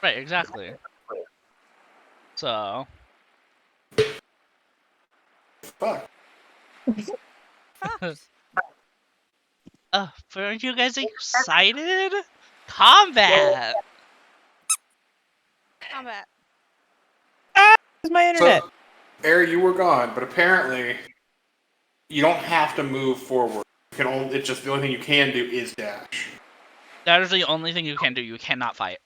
right, exactly. So. Fuck. Aren't you guys excited? Combat! Combat. Where's my internet? So, Erhe, you were gone, but apparently you don't have to move forward. You can only, it's just the only thing you can do is dash. That is the only thing you can do. You cannot fight.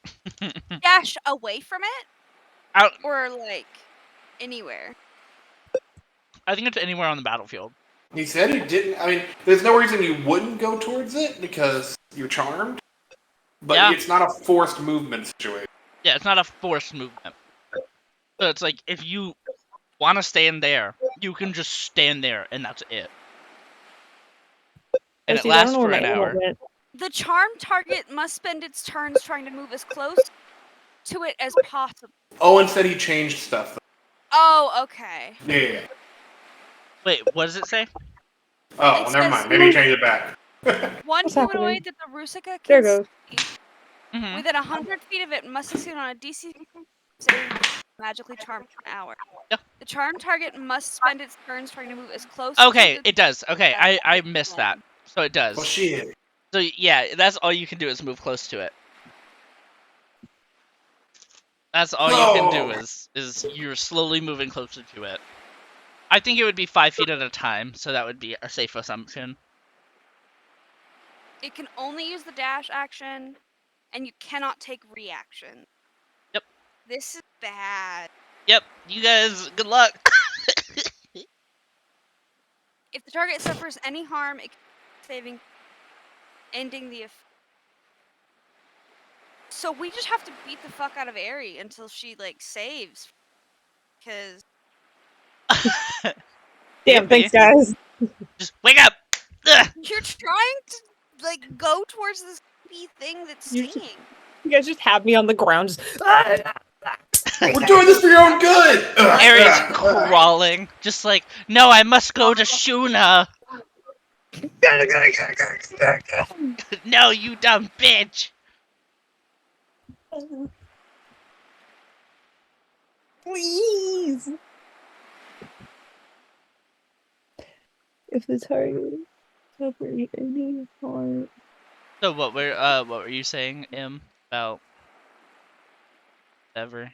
Dash away from it? Out. Or like anywhere? I think it's anywhere on the battlefield. He said he didn't. I mean, there's no reason you wouldn't go towards it because you're charmed. But yeah. It's not a forced movement situation. Yeah, it's not a forced movement. So it's like, if you want to stand there, you can just stand there, and that's it. And it lasts for an hour. The charmed target must spend its turns trying to move as close to it as possible. Owen said he changed stuff. Oh, okay. Yeah. Wait, what does it say? Oh, well, never mind. Maybe change it back. One humanoid that the Rusika There can goes. see within 100 feet of it must succeed on a DC save magically charmed for an hour. Yeah. The charmed target must spend its turns trying to move as close Okay, to the it does. Okay, I missed that. So it does. Well, shit. So yeah, that's all you can do is move close to it. That's all you can do is you're slowly moving closer to it. I think it would be 5 feet at a time, so that would be a safe assumption. It can only use the dash action, and you cannot take reaction. Yep. This is bad. Yep, you guys, good luck. If the target suffers any harm, it can saving, ending the effect. So we just have to beat the fuck out of Erhe until she like saves, because. Damn, thanks guys. Just wake up. Ugh. You're trying to like go towards this creepy thing that's singing. You guys just have me on the ground. Just, We're doing this for your own good! Erhe's crawling, just like, no, I must go to Shuna! No, you dumb bitch! Please. If the target separate any part. So what were you saying, Im, about whatever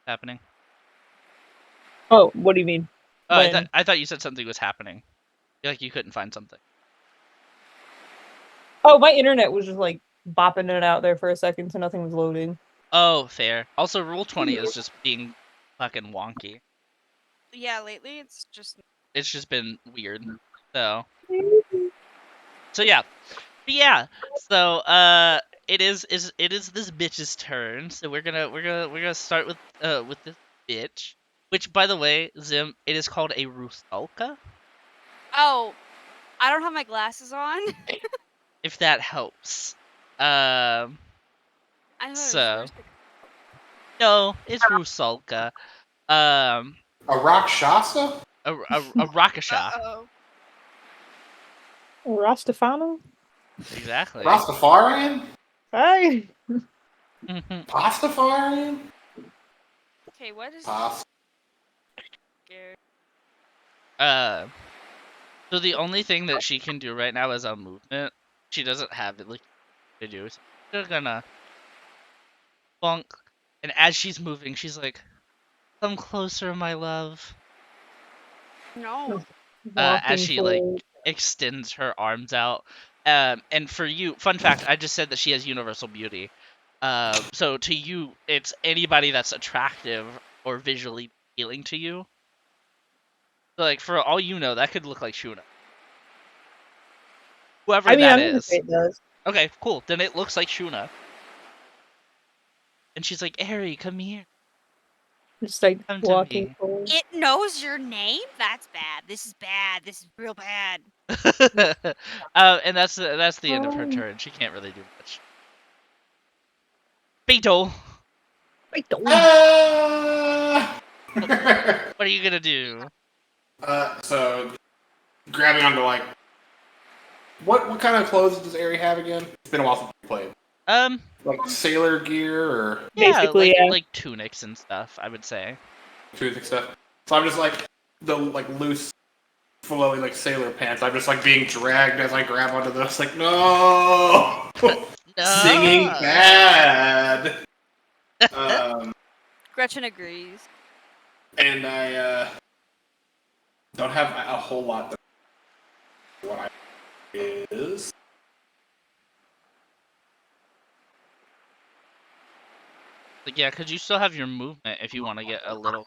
happening? Oh, what do you mean? Oh, When? I thought you said something was happening. Like you couldn't find something. Oh, my internet was just like bopping it out there for a second, so nothing was loading. Oh, fair. Also, Rule 20 is just being fucking wonky. Yeah, lately it's just. It's just been weird. So yeah. But yeah. So it is this bitch's turn. So we're gonna start with this bitch. Which, by the way, Zim, it is called a Rusalka. Oh, I don't have my glasses on. If that helps. I thought So it was no, it's Rusalka. A Rakshasa? A Rakasha. Uh-oh. Rastafano? Exactly. Rastafarian? Hi. Pastafarian? Okay, what is scared? So the only thing that she can do right now is a movement. She doesn't have it like to do. So they're gonna bonk, and as she's moving, she's like, "Come closer, my love." No. As Walking she like forward. extends her arms out. And for you, fun fact, I just said that she has universal beauty. So to you, it's anybody that's attractive or visually appealing to you. So like for all you know, that could look like Shuna. Whoever I mean, that I'm gonna say is. it does. Okay, cool. Then it looks like Shuna. And she's like, Erhe, come here. Just like Come to walking me. forward. It knows your name? That's bad. This is bad. This is real bad. And that's the end of her turn. She can't really do much. Beadle, I don't. what are you gonna do? So grabbing onto like what kind of clothes does Ari have again? It's been a while since we played. Like sailor gear or Basically, yeah. like tunics and stuff, I would say. tunic stuff. So I'm just like the like loose, flowy like sailor pants. I'm just like being dragged as I grab onto those. Like no, singing bad. Gretchen agrees. And I don't have a whole lot. What I is. Like, yeah, because you still have your movement if you want to get a little.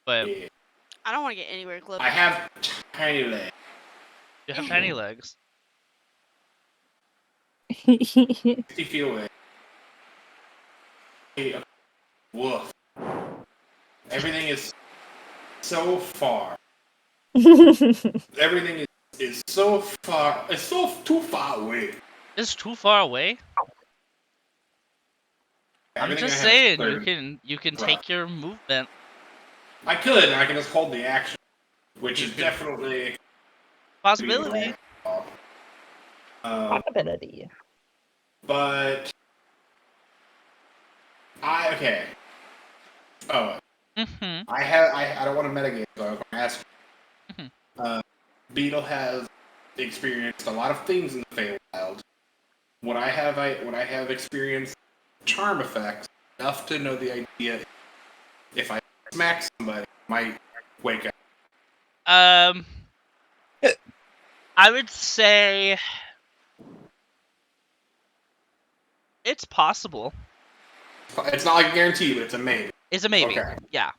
But Yeah. I don't want to get anywhere close. I have tiny legs. you have tiny legs. 50 feet away. Hey, woof. Everything is so far. Everything is so far. It's so too far away. It's too far away. I'm Everything just I have is saying, clear. you can take your movement. I could, and I can just hold the action, which is definitely Possibility. Possibility. But okay. Oh, I don't want to metagame, so I'm gonna ask. Beadle has experienced a lot of things in the Feywild. Would I have experienced charm effects enough to know the idea if I smack somebody, I might wake up. I would say it's possible. It's not like a guarantee, but it's a maybe. It's a maybe. Okay. Yeah.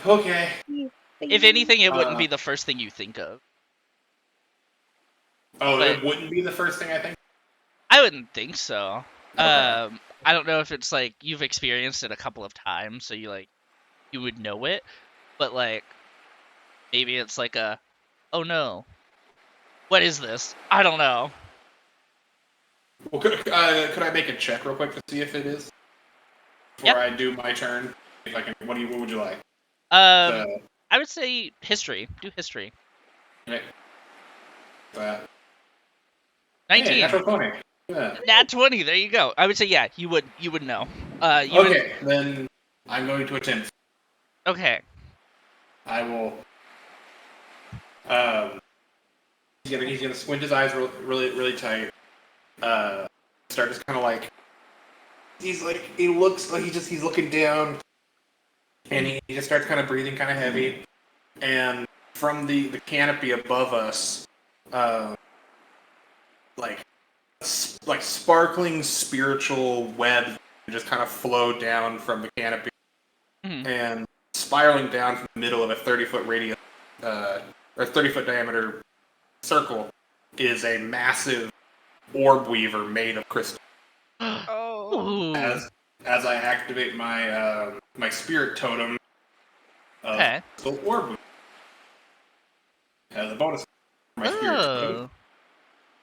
Okay. If anything, it wouldn't be the first thing you think of. Oh, But it wouldn't be the first thing I think? I wouldn't think so. Okay. I don't know if it's like you've experienced it a couple of times, so you would know it. But like, maybe it's like oh no, what is this? I don't know. Well, could I make a check real quick to see if it is? before I do my turn? If I can, what would you like? I would say history. Do history. Okay. 19. Hey, natural 20. Yeah. Nat 20. There you go. I would say you would know. Okay, then I'm going to attempt. Okay. I will. He's gonna squint his eyes really tight. Start just kind of like he looks like he's looking down, and he just starts kind of breathing kind of heavy, and from the canopy above us, like sparkling spiritual webs just kind of flow down from the canopy, and spiraling down from the middle of a 30-foot radius, or 30-foot diameter circle, is a massive orb weaver made of crystal. Oh. As I activate my my spirit totem of crystal orb weaver. As a bonus, my spirit totem,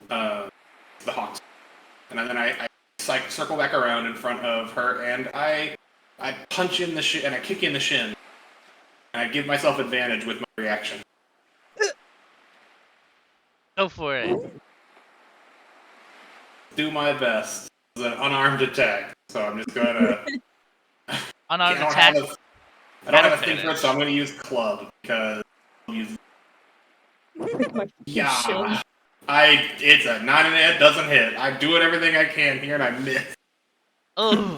the hawks, and then I circle back around in front of her, and I punch in the shin, and I kick in the shin, and I give myself advantage with my reaction. Go for it. Do my best. It's an unarmed attack, so I'm just gonna. Unarmed attack. I don't have a thing for it, so I'm gonna use club because. Yeah. It's a 9 and a 8, doesn't hit. I do everything I can here, and I miss. Oh.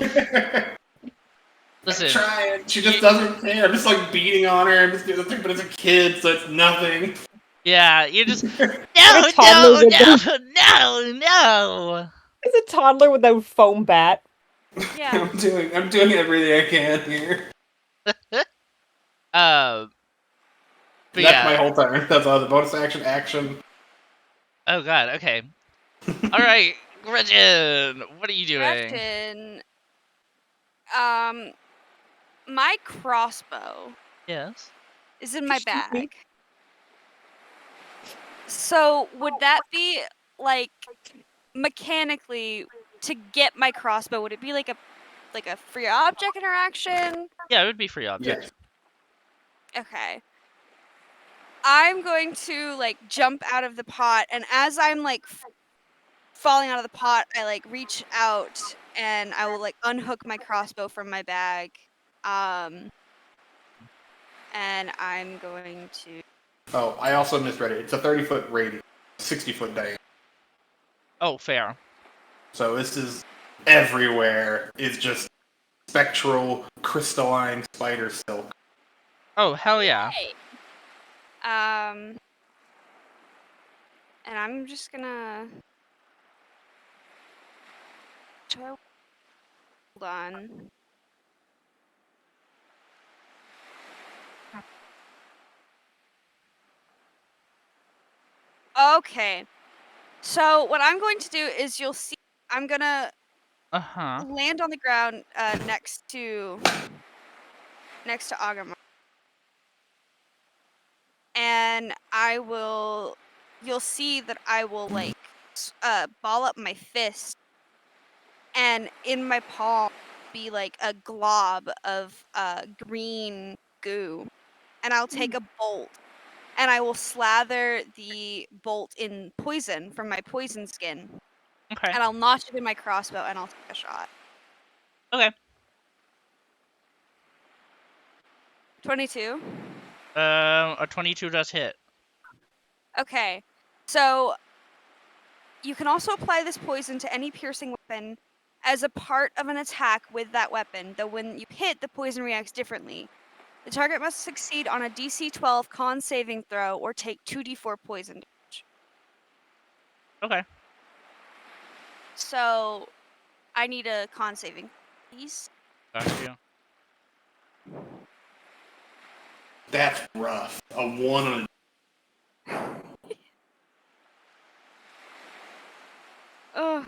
Listen. I'm trying. She just doesn't care. I'm just like beating on her. I'm just doing the thing, but it's a kid, so it's nothing. Yeah, you're just no. It's a toddler with a foam bat. Yeah. I'm doing everything I can here. But that's my whole turn. That's all the bonus action. Oh god, okay. Alright, Gretchen, what are you doing? Gretchen, my crossbow. Yes. Is in my bag. So would that be like mechanically to get my crossbow? Would it be like a free object interaction? Yeah, it would be free object. Yes. Okay. I'm going to like jump out of the pot, and as I'm like falling out of the pot, I like reach out and I will like unhook my crossbow from my bag. And I'm going to. Oh, I also misread it. It's a 30-foot radius, 60-foot diameter. Oh, fair. So this is everywhere. It's just spectral, crystalline spider silk. Oh, hell yeah. Hey. And I'm just gonna. Hold on. Okay. So what I'm going to do is you'll see I'm gonna land on the ground next to Aggumak. And you'll see that I will like ball up my fist, and in my palm be like a glob of green goo, and I'll take a bolt and I will slather the bolt in poison from my poison skin. Okay. And I'll notch it in my crossbow and I'll take a shot. Okay. 22. A 22 does hit. Okay. So you can also apply this poison to any piercing weapon as a part of an attack with that weapon, though when you hit, the poison reacts differently. The target must succeed on a DC 12 con saving throw or take 2d4 poison damage. Okay. So I need a con saving, please. Got you. That's rough. A 1 on Ugh.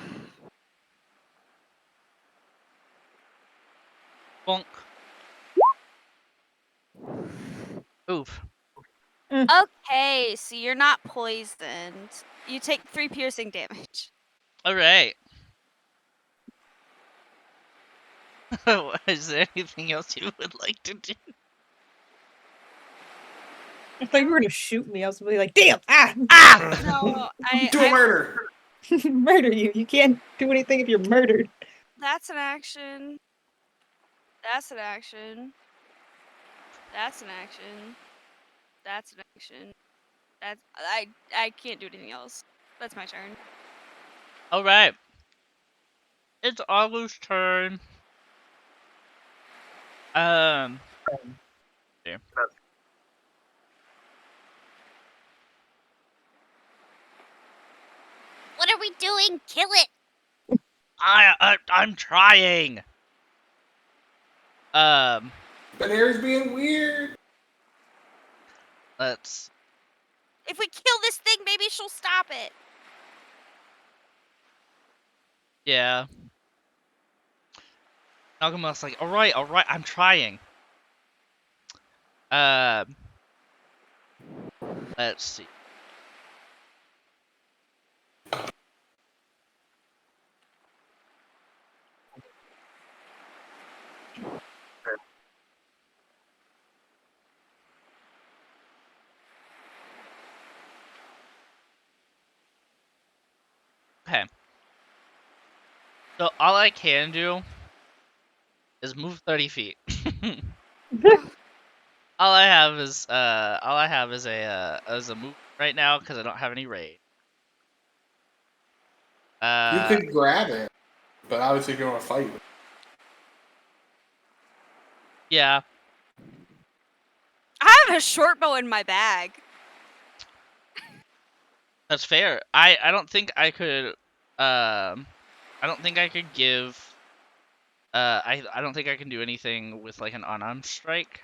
Bonk. Oof. Okay, so you're not poisoned. You take 3 piercing damage. Alright. Is there anything else you would like to do? I thought you were gonna shoot me. I was gonna be like, damn! Ah! No, Do a murder! Murder you. You can't do anything if you're murdered. That's an action. That's an action. That's an action. That's an action. That's I can't do anything else. That's my turn. All right. It's Alu's turn. There. What are we doing? Kill it! I'm trying. But Erhe's being weird. Let's. If we kill this thing, maybe she'll stop it. Yeah. Aggumak's like, all right, I'm trying. Let's see. Okay. So all I can do is move 30 feet. all I have is a move right now because I don't have any raid. You could grab it, but obviously you want to fight with it. Yeah. I have a short bow in my bag. That's fair. I don't think I could I don't think I could give I don't think I can do anything with like an unarmed strike.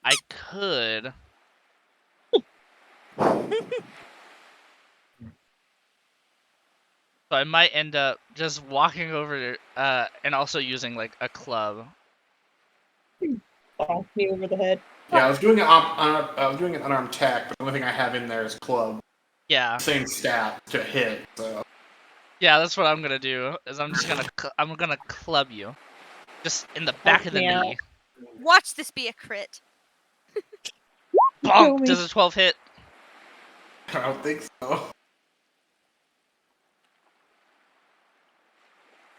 I could. So I might end up just walking over and also using like a club. Bonk me over the head. Yeah, I was doing an unarmed attack, but the only thing I have in there is club. Yeah. Same stat to hit. So. Yeah, that's what I'm gonna do. Is I'm just gonna club you, just in the back of the knee. Watch this be a crit. Bonk! Does a 12 hit? I don't think so.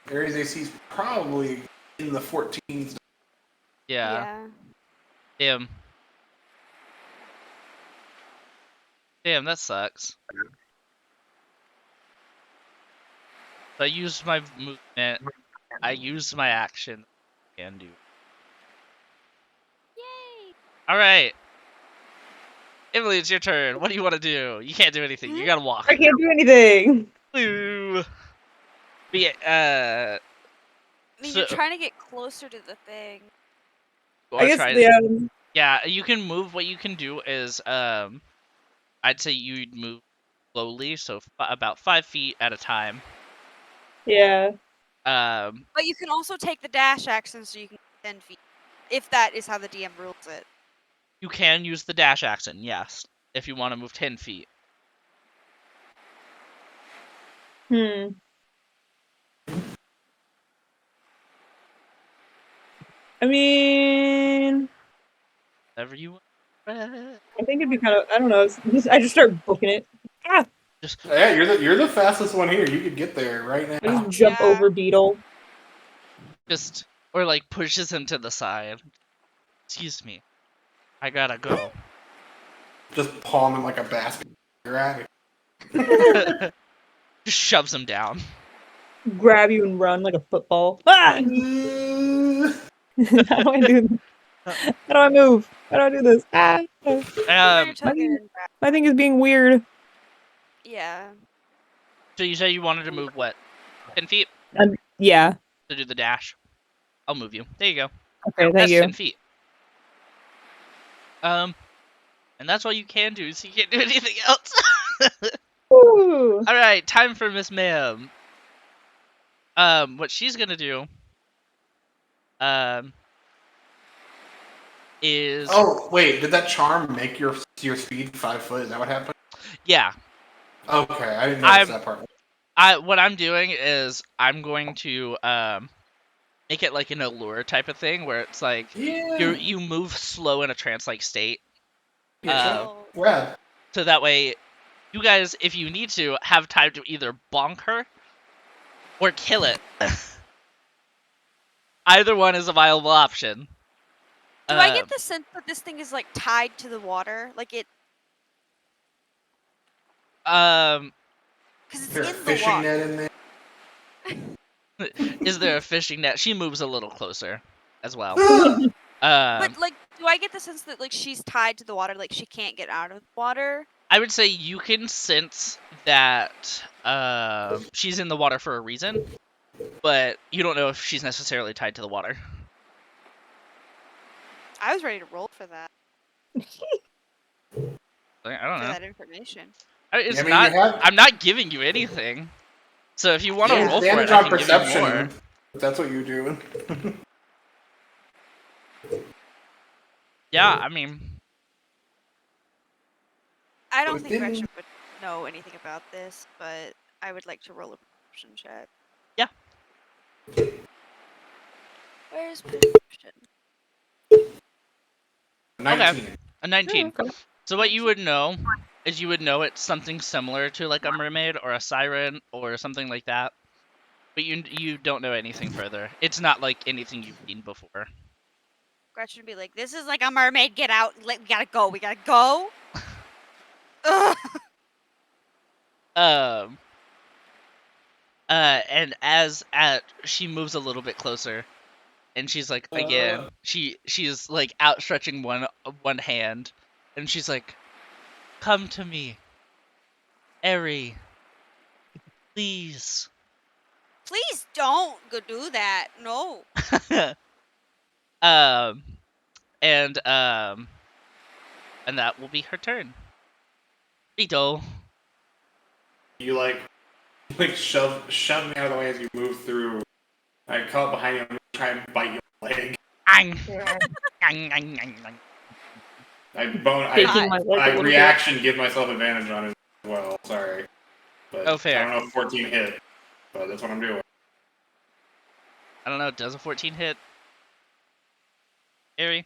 Erhe's AC is probably in the 14s. Yeah. Damn. Damn, that sucks. So I used my movement. I used my action. Can do. Yay! All right. Emily, it's your turn. What do you want to do? You can't do anything. You gotta walk. I can't do anything. Ooh. I mean, you're trying to get closer to the thing. I guess yeah, you can move. What you can do is, I'd say you'd move slowly, so about 5 feet at a time. Yeah. But you can also take the dash action, so you can get 10 feet, if that is how the DM rules it. You can use the dash action, yes, if you want to move 10 feet. I mean, Whatever you want. I think it'd be kind of, I don't know. I just start booking it. Ah! Yeah, you're the fastest one here. You could get there right now. I just jump over Beadle. Or like pushes him to the side. Excuse me. I gotta go. Just palm him like a basket. You're at it. Just shoves him down. Grab you and run like a football. Ah! How do I do this? How do I move? How do I do this? Ah! My thing is being weird. Yeah. So you say you wanted to move what? 10 feet? Yeah. To do the dash. I'll move you. There you go. Okay, that's you. 10 feet. And that's all you can do, so you can't do anything else. Alright, time for Miss Ma'am. What she's gonna do, is... Oh, wait, did that charm make your speed 5 foot? Is that what happened? Yeah. Okay, I didn't notice that part. What I'm doing is I'm going to make it like an allure type of thing where it's like you move slow in a trance-like state. Rad. So that way, you guys, if you need to, have time to either bonk her or kill it. Either one is a viable option. Do I get the sense that this thing is like tied to the water? Like it? Because it's Is there a in the fishing water. net in there? Is there a fishing net? She moves a little closer as well. But like, do I get the sense that like she's tied to the water, like she can't get out of the water? I would say you can sense that she's in the water for a reason, but you don't know if she's necessarily tied to the water. I was ready to roll for that. I don't For know. that information. It's I mean, not. you have- I'm not giving you anything. So if you want to Yeah, roll for it, damage I on can give you perception. more. If that's what you're doing. Yeah, I mean, I don't But think then- Gretchen would know anything about this, but I would like to roll a perception check. Yeah. Where's perception? 19. a 19. Okay. So what you would know is you would know it's something similar to like a mermaid or a siren or something like that. But you don't know anything further. It's not like anything you've seen before. Gretchen would be like, "This is like a mermaid. Get out! We gotta go. We gotta go." Ugh. And as she moves a little bit closer, and she's like again, she's like outstretching one hand, and she's like, "Come to me, Erhe, please." Please don't go do that. No. And that will be her turn. Beadle. You like shove me out of the way as you move through. I come up behind you and try and bite your leg. Taking my leg a I little bit. reaction give myself advantage on it as well. Sorry. But Oh, fair. I don't know if 14 hit, but that's what I'm doing. I don't know. Does a 14 hit? Erhe?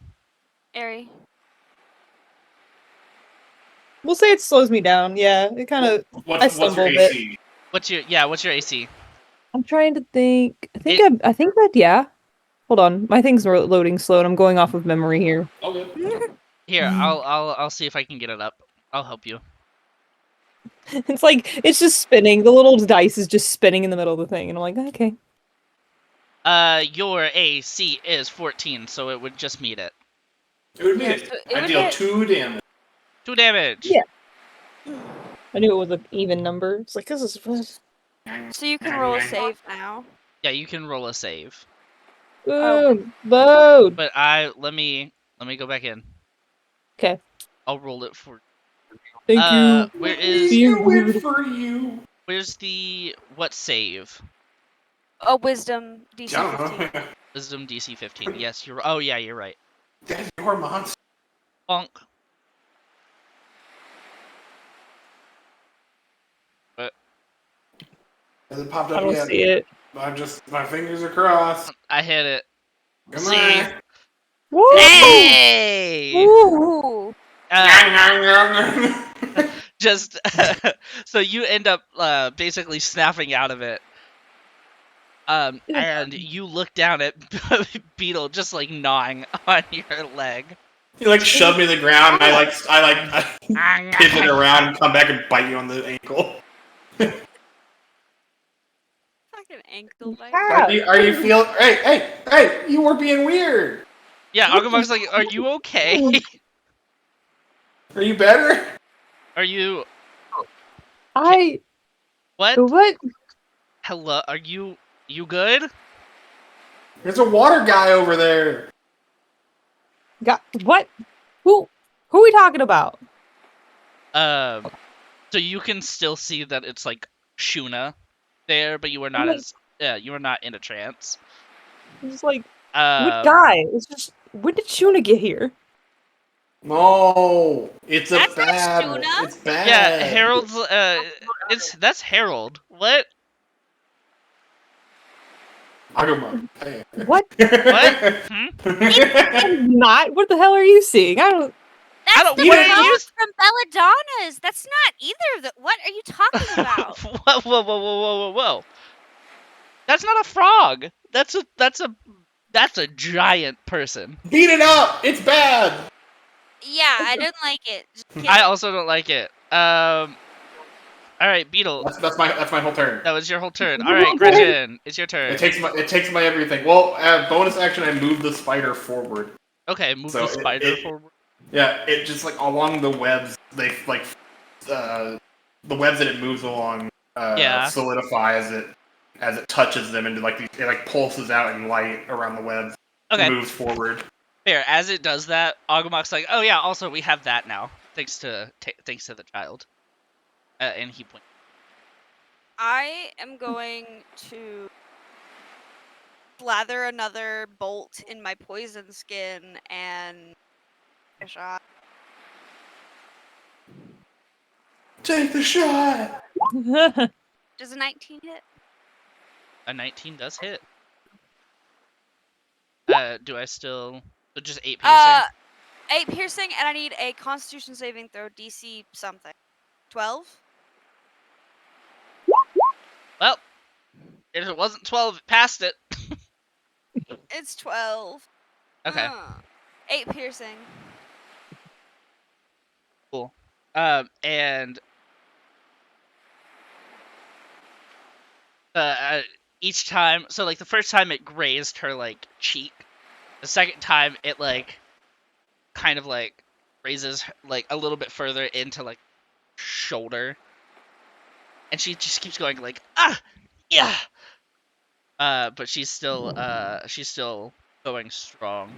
Erhe. We'll say it slows me down. Yeah, it kind of. What's your stumble a bit. AC? What's your AC? I'm trying to think. I think that yeah. Hold on, my thing's loading slow, and I'm going off of memory here. Oh, good. Here, I'll see if I can get it up. I'll help you. It's like it's just spinning. The little dice is just spinning in the middle of the thing, and I'm like, okay. Your AC is 14, so it would just meet it. It would be Yeah, so it I would deal hit- 2 damage. 2 damage. Yeah. I knew it was an even number. It's like this is. So you can roll a save now. Yeah, you can roll a save. Boom, load. But let me go back in. Okay. I'll roll it for. Thank you. Where is? Being win rude. for you. Where's the what save? A wisdom DC I 15. don't know. Wisdom DC 15. Yes, you're. Oh yeah, you're right. That's your monster. Bonk. Hasn't popped I up don't yet. see it. My fingers are crossed. I hit it. Come See? on. Woo! Hey! Ooh. Just so you end up basically snapping out of it. And you look down at Beadle just like gnawing on your leg. You like shove me to the ground. And I pivot around and come back and bite you on the ankle. Fucking ankle bite. Are you feel? Hey! You were being weird. Yeah, Aggumak's like, are you okay? Are you better? Are you I what? what? Hello, are you good? There's a water guy over there. Got what? Who are we talking about? So you can still see that it's like Shuna there, but you are not you are not in a trance. It's like what guy? It's just when did Shuna get here? No, it's a That's not bad. Shuna. It's bad. Yeah, Harold's that's Harold. What? Aggumak. Hey. What? What? Not. What the hell are you seeing? I don't. That's the what are frog you- from Belladonna's. That's not either of the. What are you talking about? Whoa. That's not a frog. That's a giant person. Beat it up! It's bad! Yeah, I didn't like it. Just kidding. I also don't like it. All right, Beadle. That's my whole turn. That was your whole turn. All right, Gretchen, it's your turn. It takes my everything. Well, bonus action, I move the spider forward. Okay, move So the spider forward. Yeah, it just like along the webs. They like the webs that it moves along. Solidify as it touches them into like it like pulses out in light around the webs. Okay. Moves forward. Fair. As it does that, Aggumak's like, "Oh yeah, also we have that now, thanks to the child." And he points. I am going to slather another bolt in my poison skin and a shot. Take the shot. Does a 19 hit? A 19 does hit. Do I still? So just 8 piercing. 8 piercing, and I need a Constitution saving throw, DC something. 12. Well, if it wasn't 12, it passed it. It's 12. Okay. 8 piercing. Cool. And each time, so like the first time it grazed her like cheek, the second time it like kind of like raises like a little bit further into like shoulder, and she just keeps going like yeah. But she's still going strong.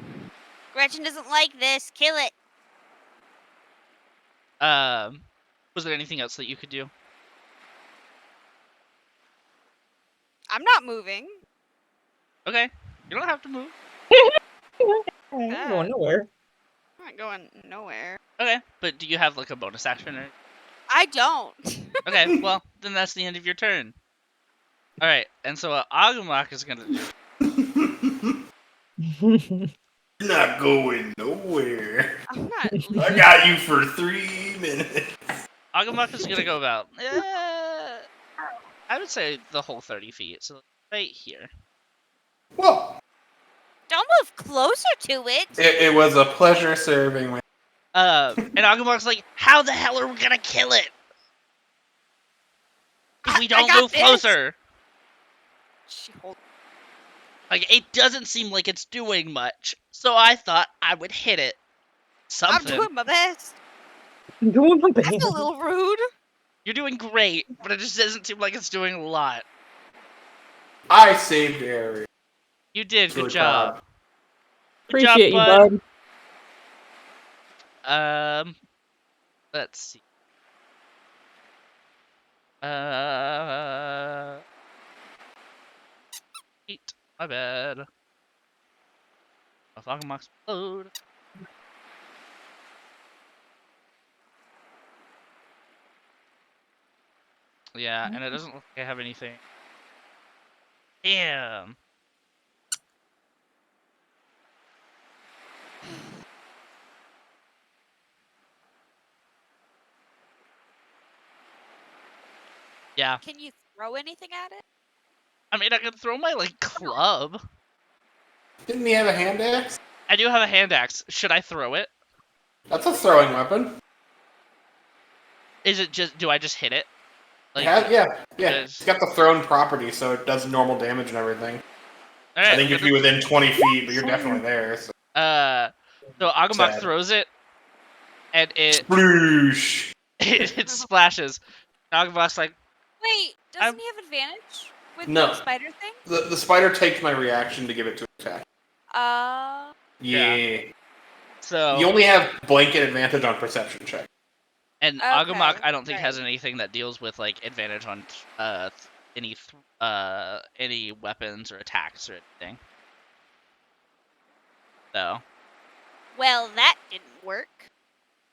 Gretchen doesn't like this. Kill it. Was there anything else that you could do? I'm not moving. Okay, you don't have to move. I'm not going nowhere. I'm not going nowhere. Okay, but do you have like a bonus action or? I don't. Okay, well then that's the end of your turn. All right, and so what Aggumak is gonna do. You're not going nowhere. I'm not. I got you for 3 minutes. Aggumak is gonna go about, I would say the whole 30 feet, so right here. Well, Don't move closer to it. it was a pleasure serving with. And Aggumak's like, how the hell are we gonna kill it? If we I don't got move this. closer. She holds. Like, it doesn't seem like it's doing much, so I thought I would hit it. Something. I'm doing my best. I'm doing my That's best. a little rude. You're doing great, but it just doesn't seem like it's doing a lot. I saved Erhe. You did, good Really job. proud. Good job, Appreciate you, bud. bud. Let's see. Eight. My bad. My Aggumak's load. Yeah, and it doesn't look like I have anything. Damn. Yeah. Can you throw anything at it? I mean, I could throw my, like, club. Didn't he have a hand axe? I do have a hand axe. Should I throw it? That's a throwing weapon. Is it just... Do I just hit it? Like, Yeah. It's- It's got the thrown property, so it does normal damage and everything. Alright, I think you have to be within 20 feet, but you're definitely there. So. So Aggumak Sad. throws it, and it Sploosh! it splashes. Aggumak's like, Wait, doesn't he have advantage with No. the spider thing? The spider takes my reaction to give it to attack. Yeah. so... You only have blanket advantage on perception check. And Okay, Aggumak, I don't think right. has anything that deals with like advantage on any weapons or attacks or anything. So Well, that didn't work.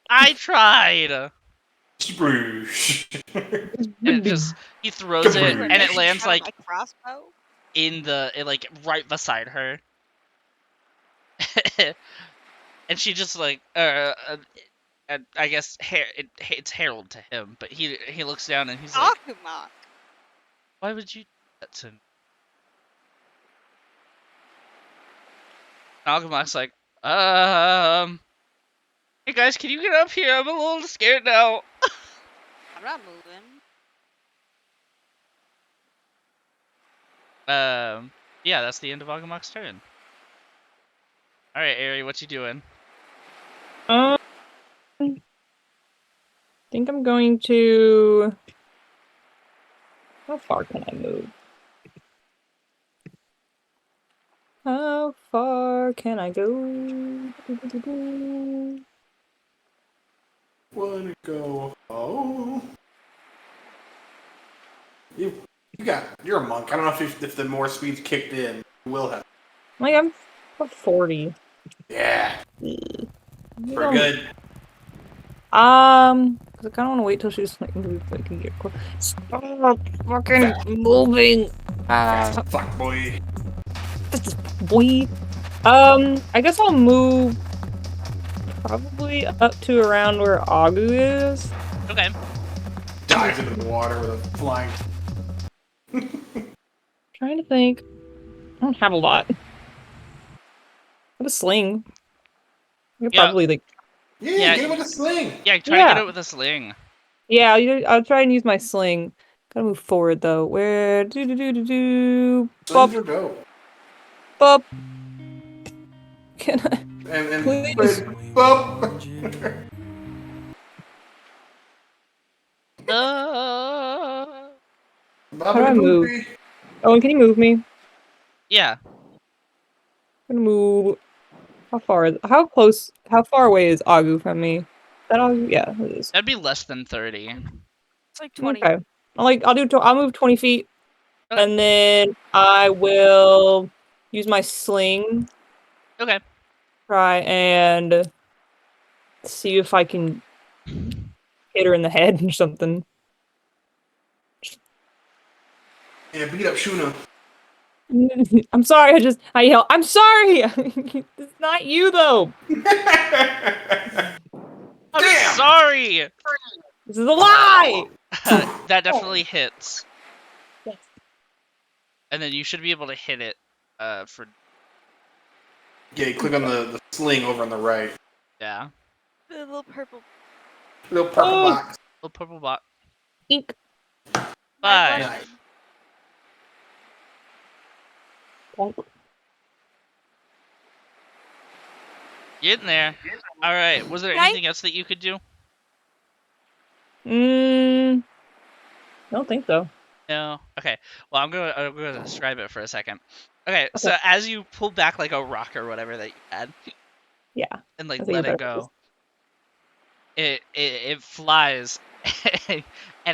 I tried. Sploosh! And it just he throws it and it lands like My crossbow. like right beside her. And she just like and I guess it's Harold to him, but he looks down and he's like, Aggumak. "Why would you do that to me?" Aggumak's like, hey guys, can you get up here? I'm a little scared now. I'm not moving. Yeah, that's the end of Aggumak's turn. All right, Erhe, what you doing? I think I'm going to. How far can I move? How far can I go? Wanna go home? You're a monk. I don't know if the more speed's kicked in, you will have. Like I'm 40. Yeah. Pretty good. Because I kind of want to wait till she's like moved so I can get close. Stop fucking moving. Fuck boy. Boy. I guess I'll move probably up to around where Aggu is. Okay. Dives into the water with a flying. Trying to think. I don't have a lot. I have a sling. I could probably like. Yeah, get it with a sling. Yeah, try to get it with a sling. Yeah, I'll try and use my sling. Gotta move forward though. Where do. Slings are dope. Bop. Can I? And Please. bop. How do I move? Oh, and can you move me? Yeah. I'm gonna move. How far away is Aggu from me? Is that Aggu? Yeah, it is. That'd be less than 30. It's like 20. Okay. I'll move 20 feet. Okay. And then I will use my sling. Okay. Try and see if I can hit her in the head or something. Yeah, beat up Shuna. I'm sorry, I yell, I'm sorry! It's not you, though! I'm sorry! This is a lie! That definitely hits. Yes. And then you should be able to hit it, for... Yeah, you click on the sling over on the right. Yeah. The little purple... Little purple box. Little purple box. Ink. 5. Get in there. Alright, was there anything else that you could do? I don't think so. No? Okay. Well, I'm gonna describe it for a second. Okay, so as you pull back like a rock or whatever that you had... Yeah. And like let it go. It flies and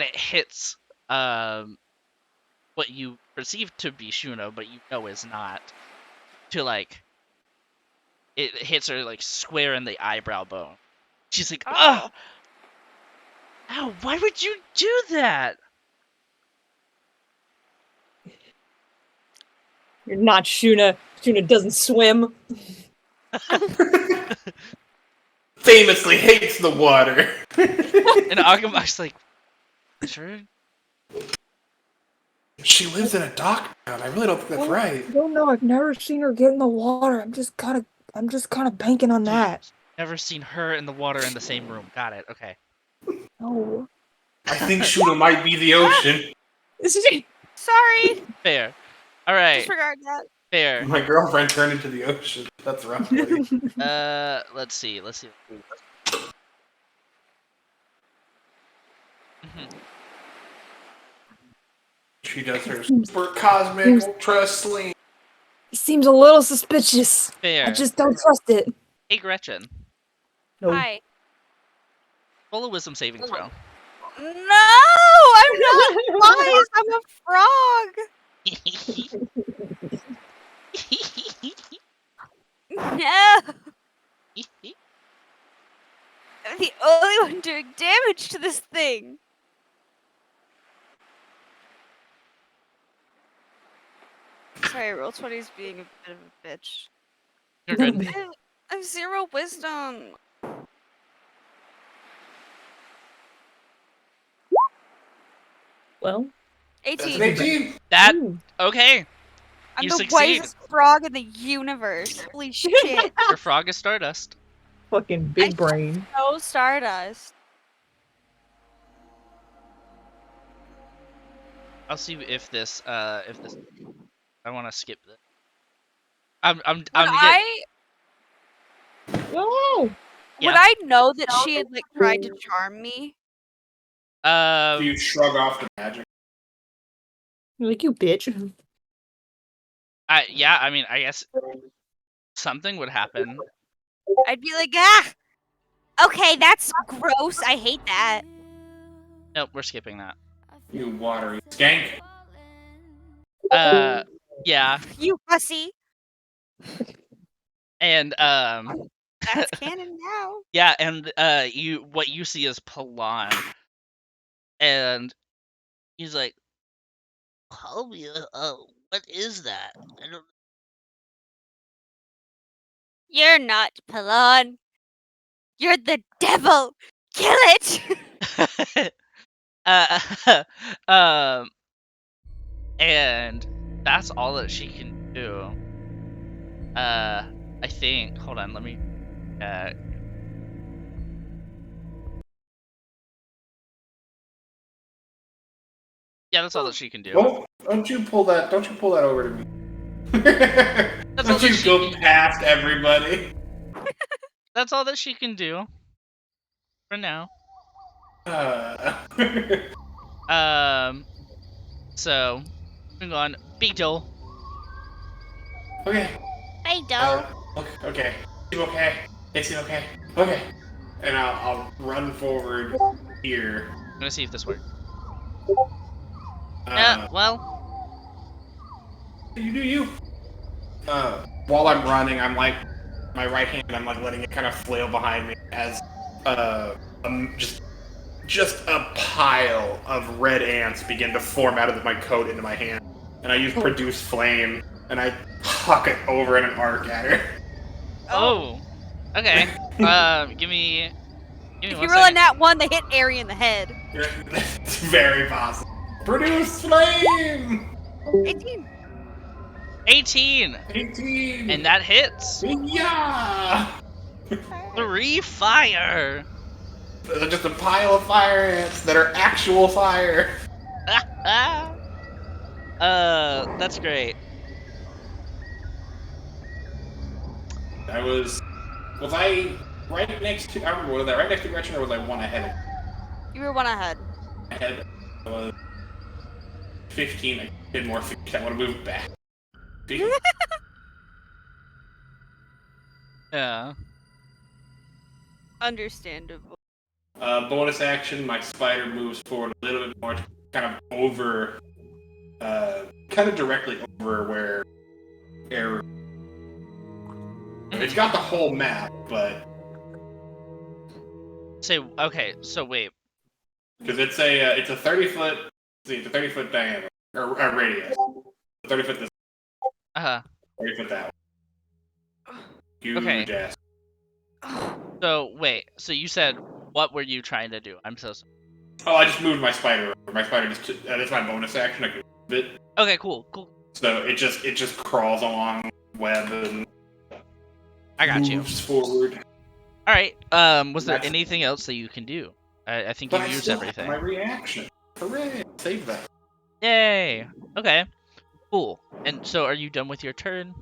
it hits what you perceive to be Shuna, but you know is not. To like it hits her like square in the eyebrow bone. She's like, "Oh, ow! Why would you do that?" You're not Shuna. Shuna doesn't swim. Famously hates the water. And Aggumak's like, "Sure." She lives in a dock town. I really don't think that's right. I don't know. I've never seen her get in the water. I'm just kind of banking on that. Never seen her in the water in the same room. Got it. Okay. No. I think Shuna might be the ocean. Sorry. Fair. All right. Disregard that. Fair. My girlfriend turned into the ocean. That's rough. Let's see. She does her super cosmic ultra sling. He seems a little suspicious. Fair. I just don't trust it. Hey, Gretchen. No. Hi. Roll a wisdom saving throw. No! I'm not wise! I'm a frog! No! I'm the only one doing damage to this thing! Sorry, Roll20's being a bit of a bitch. You're good. I have 0 wisdom. Well, 18. 18. That ooh. okay. I'm You the succeed. wisest frog in the universe. Holy shit. Your frog is Stardust. Fucking big brain. So Stardust. I'll see if this I want to skip this. I'm Would getting No. Yeah. Would I know that she had like tried to charm me? Do you shrug off the magic? Like, you bitch. yeah, I mean, I guess something would happen. I'd be like, ah, okay, that's gross. I hate that. Nope, we're skipping that. You watery skank. Yeah, You pussy. and That's canon now. yeah, and what you see is Palan, and he's like, Palmia, what is that? I don't. You're not Palon. You're the devil. Kill it. um, and that's all that she can do. I think. Hold on, let me check. Yeah, that's all that she can do. Don't you pull that over to me. That's all Don't that you she go can past everybody. That's all that she can do. For now. So moving on. Beadle. Okay. Beadle. Okay. You okay? Is he okay? Okay. And I'll run forward here. I'm gonna see if this works. Well. You do you. While I'm running, I'm like, my right hand, I'm like letting it kind of flail behind me as just a pile of red ants begin to form out of my coat into my hand. And I use produce flame, and I huck it over in an arc at her. Oh. Okay. Give me If 1 you roll a second. nat 1, they hit Erhe in the head. It's very possible. Produce flame! 18. 18! 18! And that hits! Yeah! 3 fire! Just a pile of fire ants that are actual fire. That's great. Was I right next to, I don't remember, was I right next to Gretchen or was I one ahead of You were 1 ahead. ahead? I was 15, I did more feet, I want to move back. Yeah. Understandable. Bonus action, my spider moves forward a little bit more, kind of over, kind of directly over where Erhe. It's got the whole map, but Okay, so wait. because it's a 30-foot, it's a 30-foot diameter or radius, 30-foot this, 30-foot that one. Huge Okay. ass. So wait. So you said what were you trying to do? I'm so sorry. Oh, I just moved my spider over. My spider just that's my bonus action. I could move it. Okay, cool. So it just crawls along web and I got you. moves forward. All right. Was there anything else that you can do? I think you used everything. My reaction. Hooray! Save that. Yay. Okay. Cool. And so, are you done with your turn?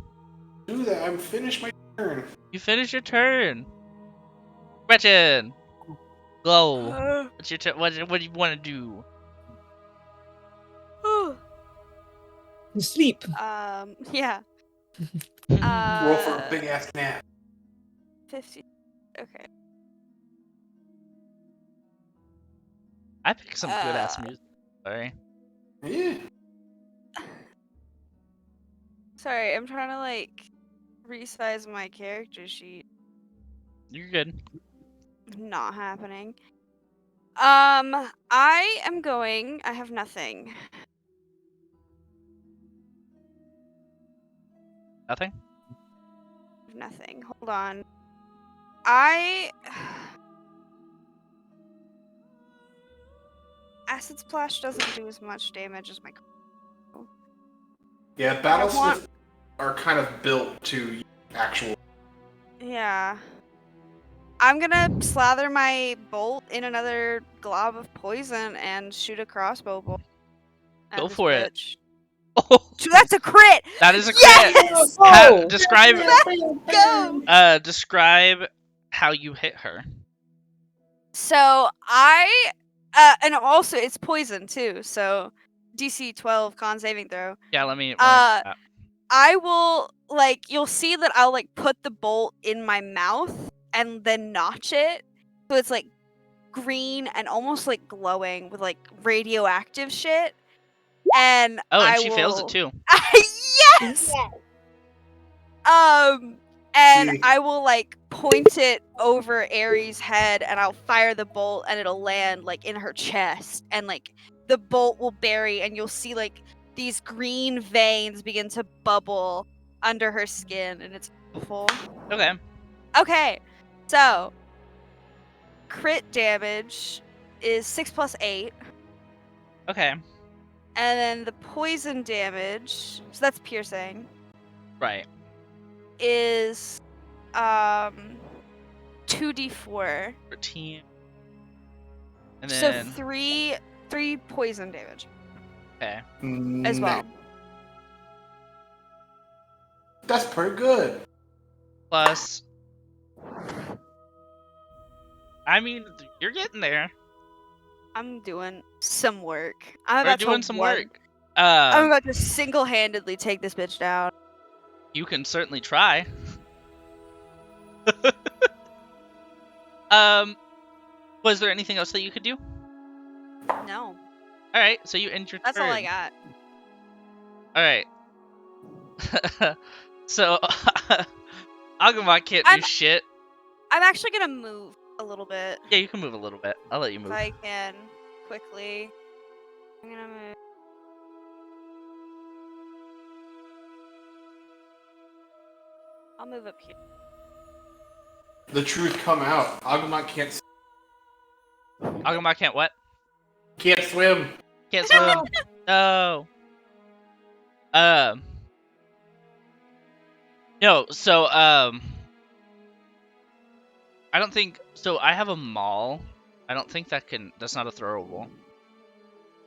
Do that. I'm finished my turn. You finished your turn. Gretchen, go. What's your turn? What do you want to do? Sleep. Yeah. Roll for a big ass nap. 50. Okay. I picked some good ass music. Sorry. Yeah. Sorry, I'm trying to like resize my character sheet. You're good. Not happening. I am going. I have nothing. Nothing? Nothing. Hold on. Acid Splash doesn't do as much damage as my... Yeah, Battlesmith are kind of built to actual... Yeah. I'm gonna slather my bolt in another glob of poison and shoot a crossbow bolt. Go for it. Oh, that's a crit! That is a crit! Yes! Describe... Go! Describe how you hit her. So, and also, it's poison, too, so... DC 12 con saving throw. Yeah, let me... I will, you'll see that I'll, put the bolt in my mouth and then notch it. So it's, green and almost, glowing with, radioactive shit. And she fails it, too. Yes! And I will, point it over Aries' head, and I'll fire the bolt, and it'll land, in her chest. And, the bolt will bury, and you'll see, these green veins begin to bubble under her skin, and it's awful. Okay, so crit damage is 6 plus 8. Okay. And then the poison damage, so that's piercing. Right. Is 2d4. 13. And then... So 3 poison damage. Okay. As well. That's pretty good. Plus... I mean, you're getting there. I'm doing some work. We're doing some work. I'm about to single-handedly take this bitch down. You can certainly try. Was there anything else that you could do? No. Alright, so you end your That's turn. all I got. Alright. So, Aggumak can't do shit. I'm actually gonna move a little bit. Yeah, you can move a little bit. I'll let you move. If I can, quickly. I'm gonna move. I'll move up here. The truth come out. Aggumak can't... Aggumak can't what? Can't swim. Can't swim. No. No, so, I don't think... So, I have a maul. I don't think that's not a throwable.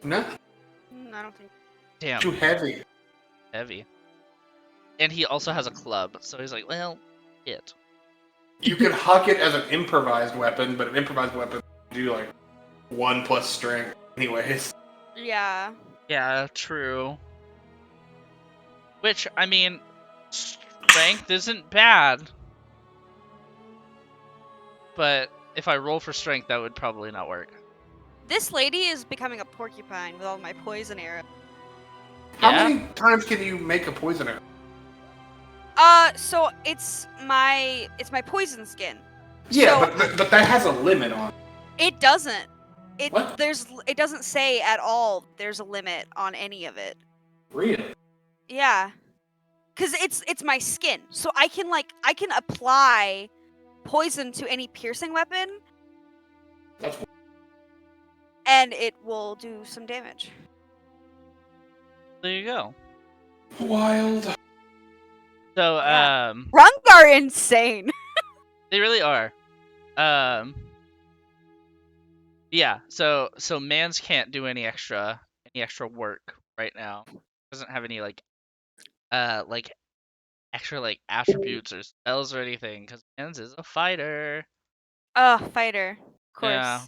No? I don't think... Damn. Too heavy. Heavy. And he also has a club, so he's like, well, shit. You can huck it as an improvised weapon, but an improvised weapon do, 1 plus strength anyways. Yeah. Yeah, true. Which, I mean, strength isn't bad. But if I roll for strength, that would probably not work. This lady is becoming a porcupine with all my poison arrows. How many times can you make a poison arrow? So it's my poison skin. Yeah, so, but that has a limit on it. It doesn't. What? It doesn't say at all there's a limit on any of it. Really? Yeah. Cause it's my skin. So I can apply poison to any piercing weapon. That's... And it will do some damage. There you go. Wild. So, Rung are insane. They really are. Yeah, so Mans can't do any extra work right now. Doesn't have any extra attributes or spells or anything because Mans is a fighter. Fighter. Of course. Yeah.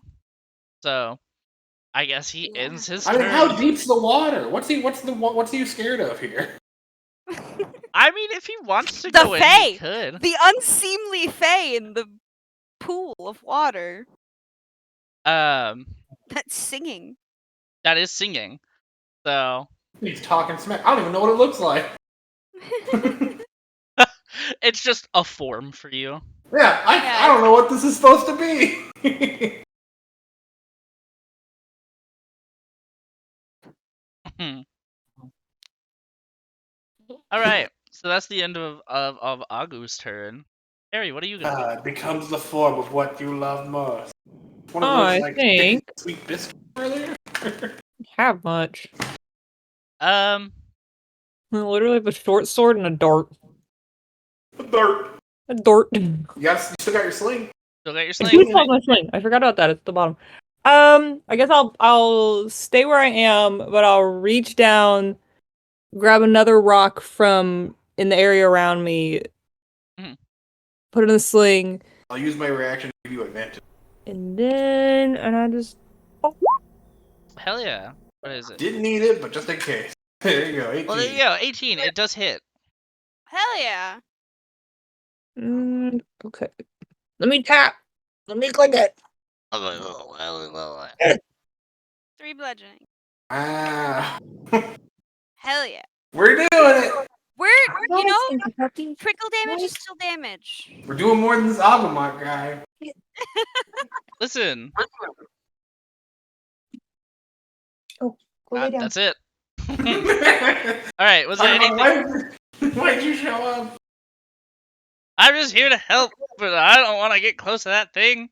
So, I guess he ends his turn. I mean, how deep's the water? What's he scared of here? I mean, if he wants to go in, he could. The unseemly fae in the pool of water. That's singing. That is singing. So. He's talking smack. I don't even know what it looks like. It's just a form for you. Yeah, I don't know what this is supposed to be. All right. So that's the end of Agu's turn. Harry, what are you gonna do? It becomes the form of what you love most. One of Oh, those I like think sweet biscuits earlier. have much. Literally have a short sword and a dart. A dart. A dart. You still got your sling. Still got your I sling. do have my sling. I forgot about that. It's at the bottom. I guess I'll stay where I am, but I'll reach down, grab another rock from in the area around me, put it in the sling. I'll use my reaction to give you advantage. And I just. Oh. Hell yeah. What is it? Didn't need it, but just in case. There you go. 18. Well, there you go. 18. It does hit. Hell yeah. Okay. Let me tap. Let me click it. 3 bludgeoning. Ah. Hell yeah. We're doing it. Critical damage is still damage. We're doing more than this Aggumak guy. Listen. Oh, go lay down. That's it. Alright, was there anything? Why'd you show up? I'm just here to help, but I don't want to get close to that thing.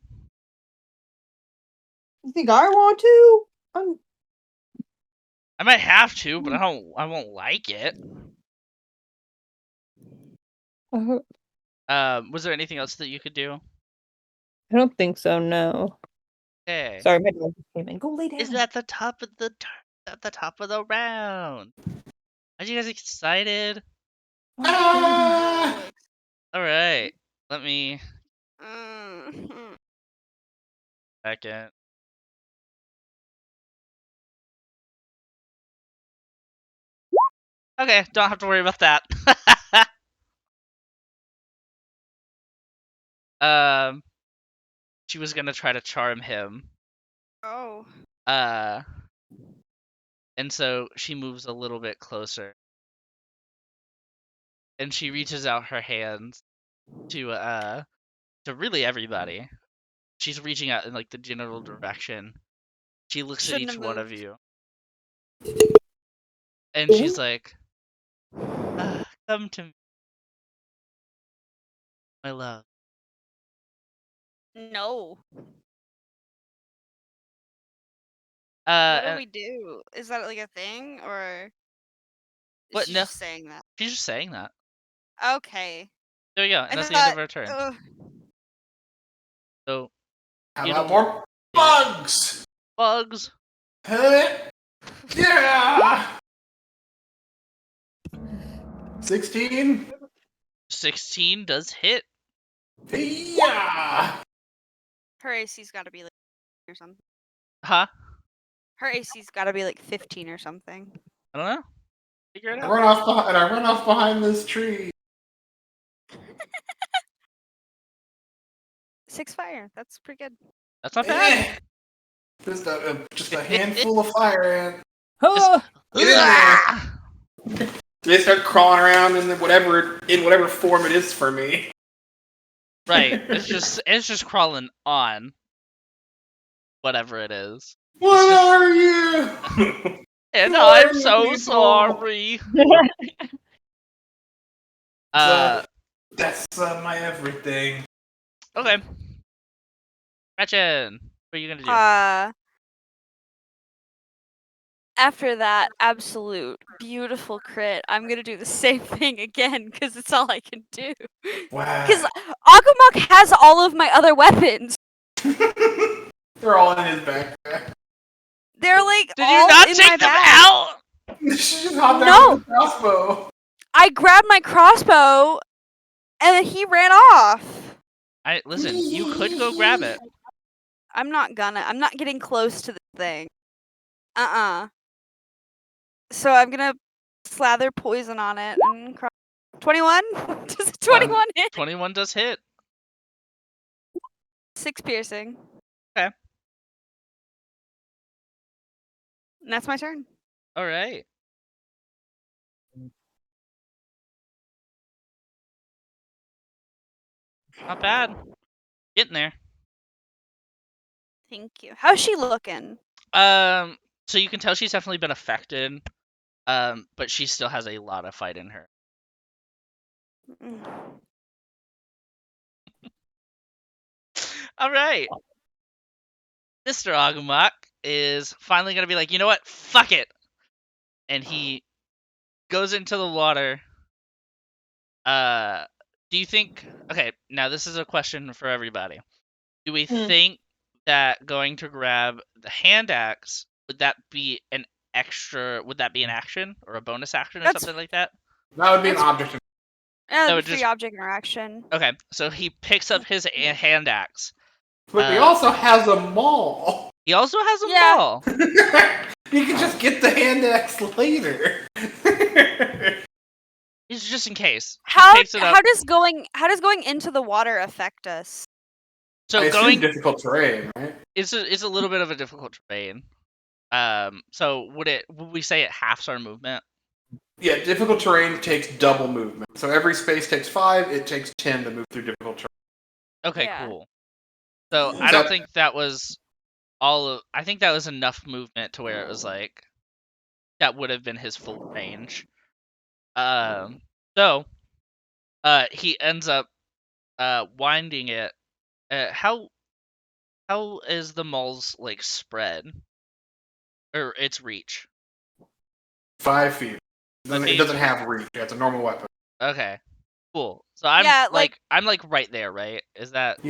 You think I want to? I might have to, but I won't like it. Was there anything else that you could do? I don't think so. No. Okay. Sorry, my dog just came in. Go lay down. Is at the top of the round? Are you guys excited? Ah! All right. Let me Mm-hmm. second. Okay, don't have to worry about that. She was gonna try to charm him. Oh. And so she moves a little bit closer. And she reaches out her hands to really everybody. She's reaching out in like the general direction. She looks at each one of you. And she's like, come to me, my love. No. What do we do? Is that like a thing, or is what? she No, just saying that? she's just saying that. Okay. There you go, and that's the end of her turn. So, how about more bugs? Bugs. Yeah. 16. 16 does hit. Yeah. Her AC's got to be like or something. Huh? Her AC's got to be like 15 or something. I don't know. Figure it out. I run off behind this tree. 6 fire. That's pretty good. That's not bad. Just a handful of fire ants. Get in there. They start crawling around in whatever form it is for me. Right. It's just crawling on whatever it is. What are you? And I'm so sorry. That's my everything. Okay. Gretchen, what are you gonna do? After that absolute beautiful crit, I'm gonna do the same thing again because it's all I can do. Wow. Because Aggumak has all of my other weapons. They're all in his backpack. They're like Did all you not in take my them bag. out? She just hopped out with the crossbow. I grabbed my crossbow, and then he ran off. Listen, you could go grab it. I'm not getting close to the thing. So I'm gonna slather poison on it and 21? Does 21 hit? 21 does hit. 6 piercing. Okay. And that's my turn. All right. Not bad. Getting there. Thank you. How's she looking? So you can tell she's definitely been affected. But she still has a lot of fight in her. All right. Mr. Aggumak is finally going to be like, you know what? Fuck it. And he goes into the water. Do you think... Okay, now this is a question for everybody. Do we think that going to grab the hand axe, would that be an action or a bonus action or something like that? That would be an object. Yeah, That that'd would be free object interaction. Okay, so he picks up his hand axe. But he also has a maul. He also has a Yeah. maul. You can just get the hand axe later. It's just in case. How He picks it up. does going into the water affect us? So I assume going difficult terrain, right? it's a little bit of a difficult terrain. So would we say it halves our movement? Yeah, difficult terrain takes double movement. So every space takes 5, it takes 10 to move through difficult terrain. Okay, Yeah. cool. So I don't think that was I think that was enough movement to where it was like that would have been his full range. So he ends up winding it. How is the maul's like spread or its reach? 5 feet. It feet. doesn't have reach. It's a normal weapon. Okay, cool. So I'm I'm like right there, right? Is that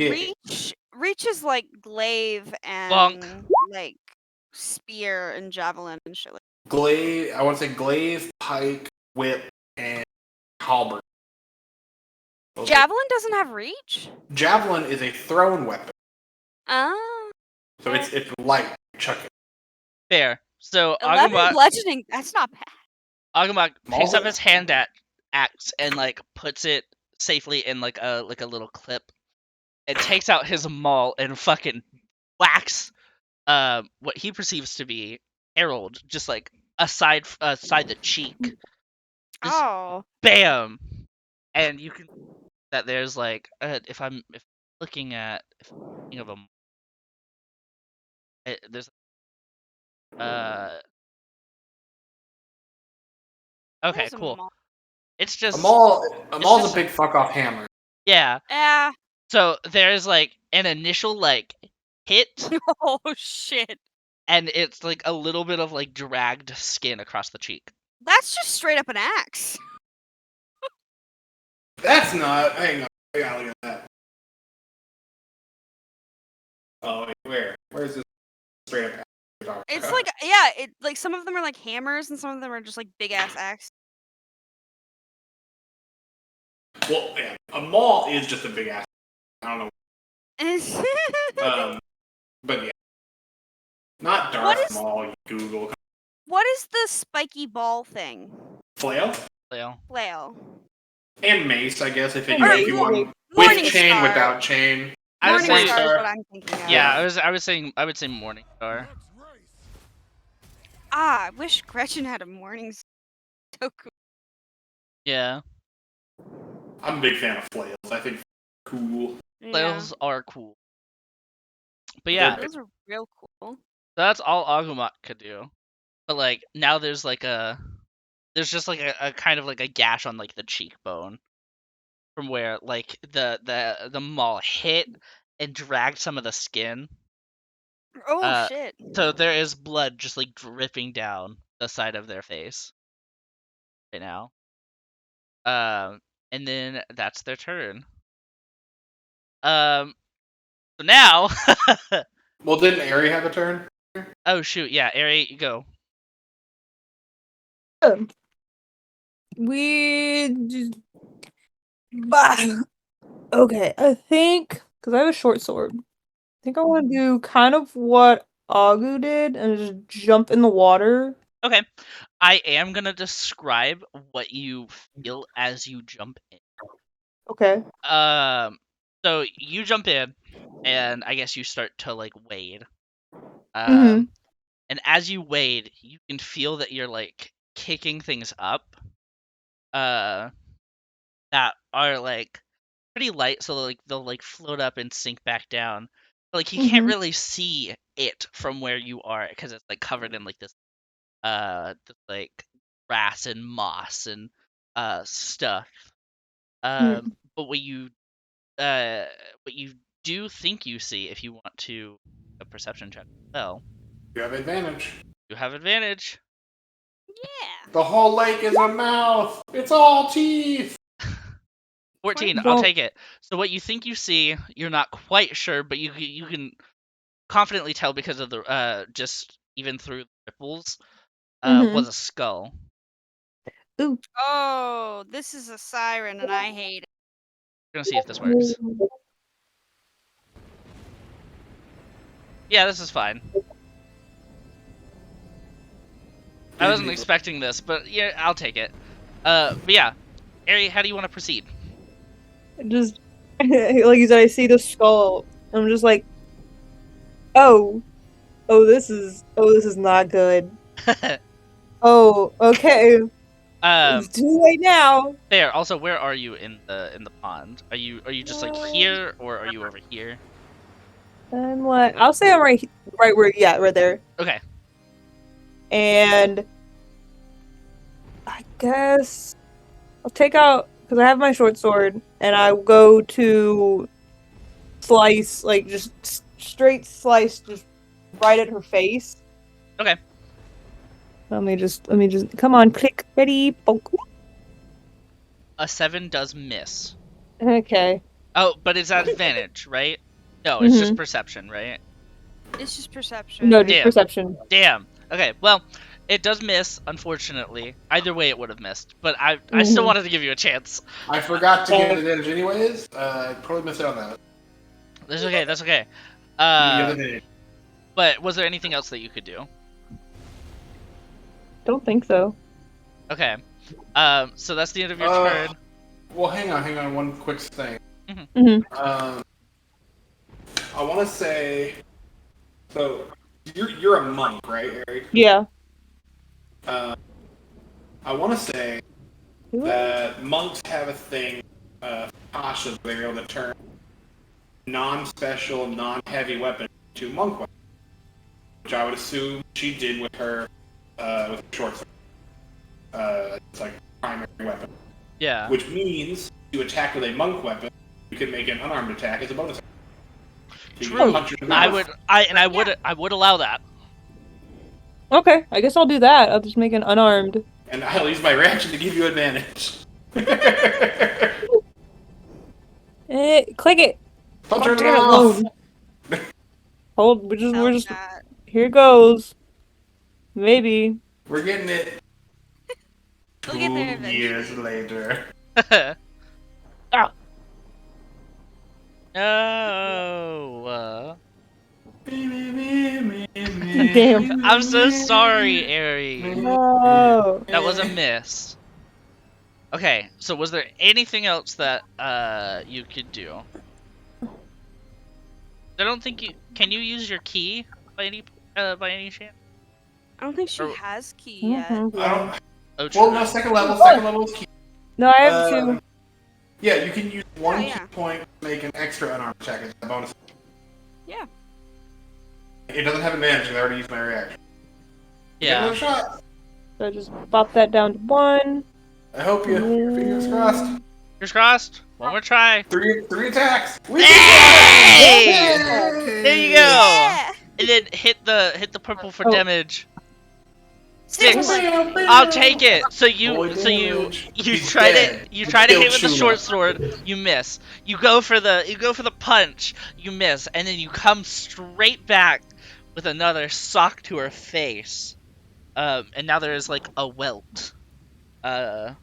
Reach is like glaive and Bonk. like spear and javelin and shit. Glaive. I want to say glaive, pike, whip, and halberd. Javelin doesn't have reach. Javelin is a thrown weapon. Oh. So it's light. Chuck it. Fair. So 11 Aggumak bludgeoning. That's not bad. Aggumak picks up his hand axe and like puts it safely in like a little clip. And takes out his maul and fucking whacks what he perceives to be Harold just like aside the cheek. Just bam. And you can see that there's like if I'm looking of a there's okay, cool. It's just a maul's a big fuck off hammer. Yeah. Yeah. So there's like an initial like hit. Oh shit. And it's like a little bit of like dragged skin across the cheek. That's just straight up an axe. That's not. Hang on. I gotta look at that. Oh, wait, where? Where's this straight up axe? It's like it like some of them are like hammers and some of them are just like big ass axes. Well, yeah, a maul is just a big ass. I don't know. But yeah, not Darth Maul. You Google. What is the spiky ball thing? Flail. Flail. And mace, I guess, if you want Morning with chain, Star. without chain. Morning Star is what I'm thinking of. Yeah, I would say Morning Star. I wish Gretchen had a morning star. So cool. Yeah. I'm a big fan of flails. I think cool. Flails are cool. But yeah, those are real cool. That's all Aggumak could do. But like now there's just like a kind of like a gash on like the cheekbone from where like the maul hit and dragged some of the skin. Oh shit. So there is blood just like dripping down the side of their face right now. And then that's their turn. So now well, didn't Erhe have a turn? Oh shoot, yeah, Erhe, you go. We just... Okay, I think because I have a short sword, I think I want to do kind of what Agu did and just jump in the water. Okay, I am gonna describe what you feel as you jump in. Okay. So you jump in, and I guess you start to like wade. Mhm. And as you wade, you can feel that you're like kicking things up. That are like pretty light, so they'll like float up and sink back down. But like you can't really see it from where you are because it's like covered in like this like grass and moss and stuff. But what you do think you see, if you want to a perception check, well, You have advantage. you have advantage. Yeah. The whole lake is a mouth. It's all teeth. 14. I'll Well- take it. So what you think you see, you're not quite sure, but you can confidently tell because of the just even through the ripples, was a skull. Ooh. Oh, this is a siren, and I hate it. We're gonna see if this works. Yeah, this is fine. I wasn't expecting this, but yeah, I'll take it. But yeah, Erhe, how do you want to proceed? Just like you said, I see the skull. I'm just like, oh, this is not good. Oh, okay. It's too late now. There. Also, where are you in the pond? Are you just like here, or are you over here? I'm like, I'll say I'm right where, yeah, right there. Okay. And I guess I'll take out, because I have my short sword, and I go to slice, like just straight slice, just right at her face. Okay. Let me just come on, click, ready, bonk. A 7 does miss. Okay. Oh, but it's at advantage, right? No, it's just perception, right? It's just perception. No, just Damn. perception. Damn. Okay, well, it does miss, unfortunately. Either way, it would have missed. But I still wanted to give you a chance. I forgot to get advantage anyways. I probably missed out on that. That's okay, that's okay. But was there anything else that you could do? Don't think so. Okay. So that's the end of your turn. Well, hang on, one quick thing. Mm-hmm. I want to say, so you're a monk, right, Eric? Yeah. I want to say that monks have a thing, cautious, they're able to turn non-special, non-heavy weapons to monk weapons, which I would assume she did with her short sword. It's like primary weapon. Yeah. Which means to attack with a monk weapon, you can make an unarmed attack as a bonus. So True. I would allow that. Okay, I guess I'll do that. I'll just make an unarmed. And I'll use my reaction to give you advantage. Click it. I'll turn it Damn it, off. load. Hold. We're just. That. Here goes. Maybe. We're getting it. We'll get there 2 eventually. years later. Ah. No. Damn. I'm so sorry, Erhe. No. That was a miss. Okay, so was there anything else that you could do? I don't think you can. You use your key by any chance? I don't think she Or- has key yet. Mhm. I don't. Oh, true. Well, no, second level is key. No, I have two. Yeah, you can use one yeah. key point to make an extra unarmed attack as a bonus. Yeah. It doesn't have advantage because I already used my reaction. Get Yeah. another shot. So I just pop that down to 1. I hope you. Fingers crossed. Fingers crossed. One more try. Three attacks. Hey! There you go. Yeah. And then hit the purple for Oh. damage. 6. I'll take it. So you He's try dead. to hit with the Chula. short sword, you miss. You go for the punch, you miss, and then you come straight back with another sock to her face. And now there is like a welt. How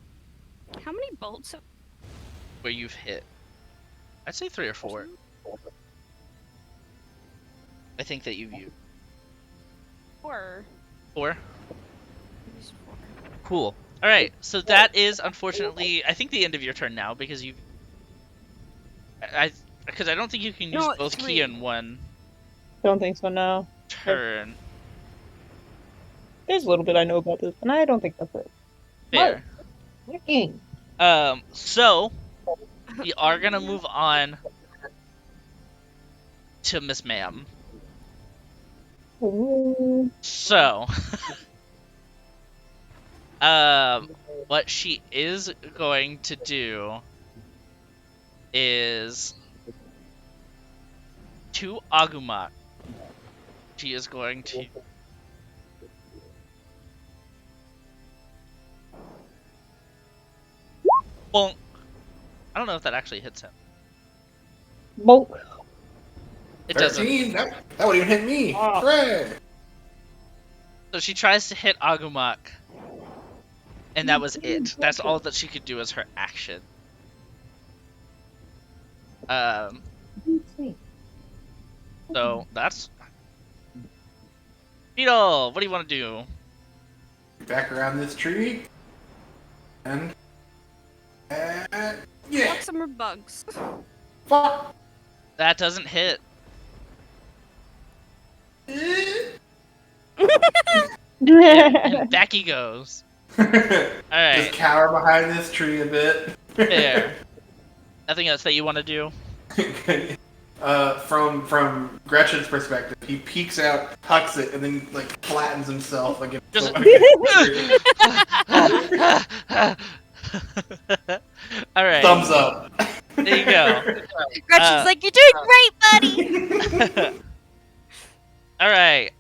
many bolts? Where you've hit. I'd say 3 or 4. I think that you've used 4. 4. Cool. All right. So that is unfortunately, I think, the end of your turn now because you. Because I don't think you can use No, both 3. key in one Don't think so, no. turn. There's a little bit I know about this, and I don't think that's it. Fair. Looking. So we are gonna move on to Miss Ma'am. So, what she is going to do is to Aggumak. She is going to bonk. I don't know if that actually hits him. Bonk. It 13? doesn't. That would even hit me. Oh. Hooray! So she tries to hit Aggumak, and that was it. That's all that she could do as her action. So that's Beadle. What do you want to do? Back around this tree. And... yeah! Fuck some more bugs. Fuck! That doesn't hit. And back he goes. Alright. Just cower behind this tree a bit. There. Nothing else that you want to do? From Gretchen's perspective, he peeks out, hucks it, and then like flattens himself against Just- Alright. Thumbs up. There you go. Gretchen's like, you're doing great, buddy. Alright.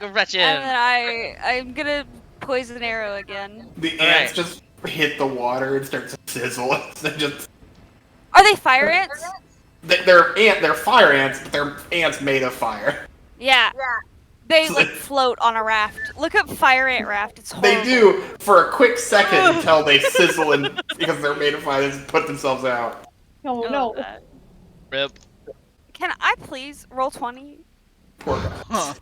And Gretchen. then I'm gonna poison arrow again. The ants just hit the water and start to sizzle. They just Are they fire ants? they're fire ants, but they're ants made of fire. Yeah. They like float on a raft. Look up fire ant raft. It's horrible. They do for a quick second until they sizzle and because they're made of fire, they just put themselves out. No, I no. love that. Rip. Can I please roll 20? Poor guy. Huh.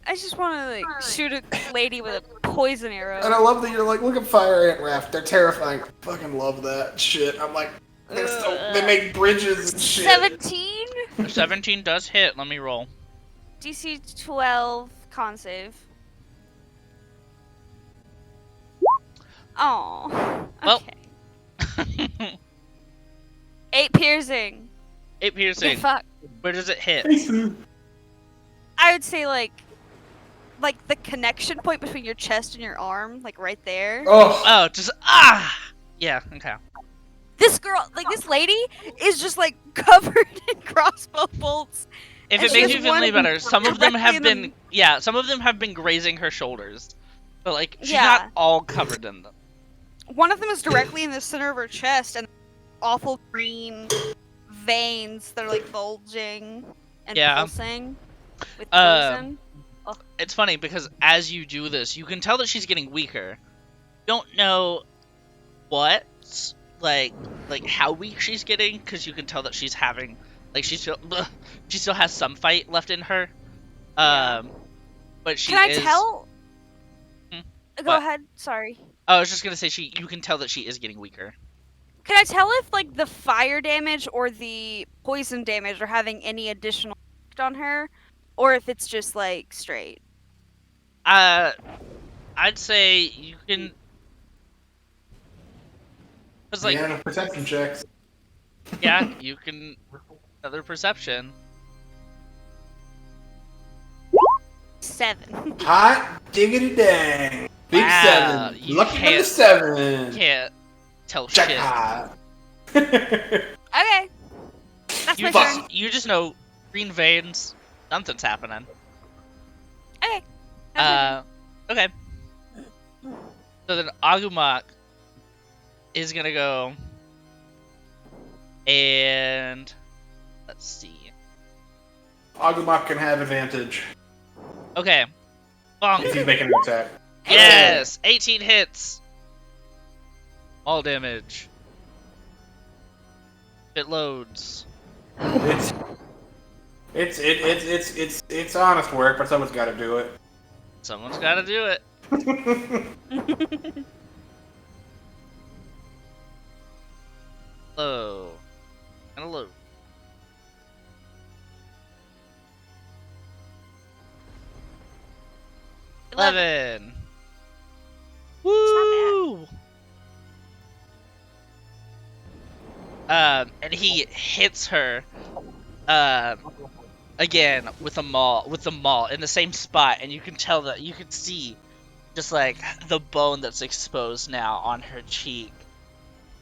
I just want to like shoot a lady with a poison arrow. And I love that you're like, look at fire ant raft. They're terrifying. I fucking love that shit. I'm like, they make bridges and shit. 17? 17 does hit. Let me roll. DC 12 con save. Oh. Well. Okay. 8 piercing. 8 piercing. Fuck. Where does it hit? I would say like the connection point between your chest and your arm, like right there. Oh, Oh, just yeah. Okay. This girl, like this lady, is just like covered in crossbow bolts. If And it she makes has you feel any one better, some of them directly have in been the- some of them have been grazing her shoulders, but like she's Yeah. not all covered in them. One of them is directly in the center of her chest, and awful green veins that are like bulging and Yeah. pulsing with poison. It's funny because as you do this, you can tell that she's getting weaker. You don't know what, like how weak she's getting, because you can tell that she's having, like she still has some fight left in her. But she Can I is. tell? Hmm? Go What? ahead. Sorry. I was just gonna say you can tell that she is getting weaker. Can I tell if like the fire damage or the poison damage are having any additional effect on her, or if it's just like straight? I'd say you can. Cause like yeah, perception checks. yeah, you can. Another perception. 7. Hot diggity dang. Big Wow, 7. you Lucky number can't- 7. Can't tell shit. Jackpot. Okay. That's my turn. You just know green veins. Something's happening. Okay. That's my turn. Okay. So then Aggumak is gonna go and let's see. Aggumak can have advantage Okay. if Bonk. he's making an attack. Yes! 18 hits! All damage. It loads. It's honest work, but someone's got to do it. Someone's gotta do it. Low. And a low. $11. Woo! And he hits her, again with the maul in the same spot, and you can tell that you can see just like the bone that's exposed now on her cheek.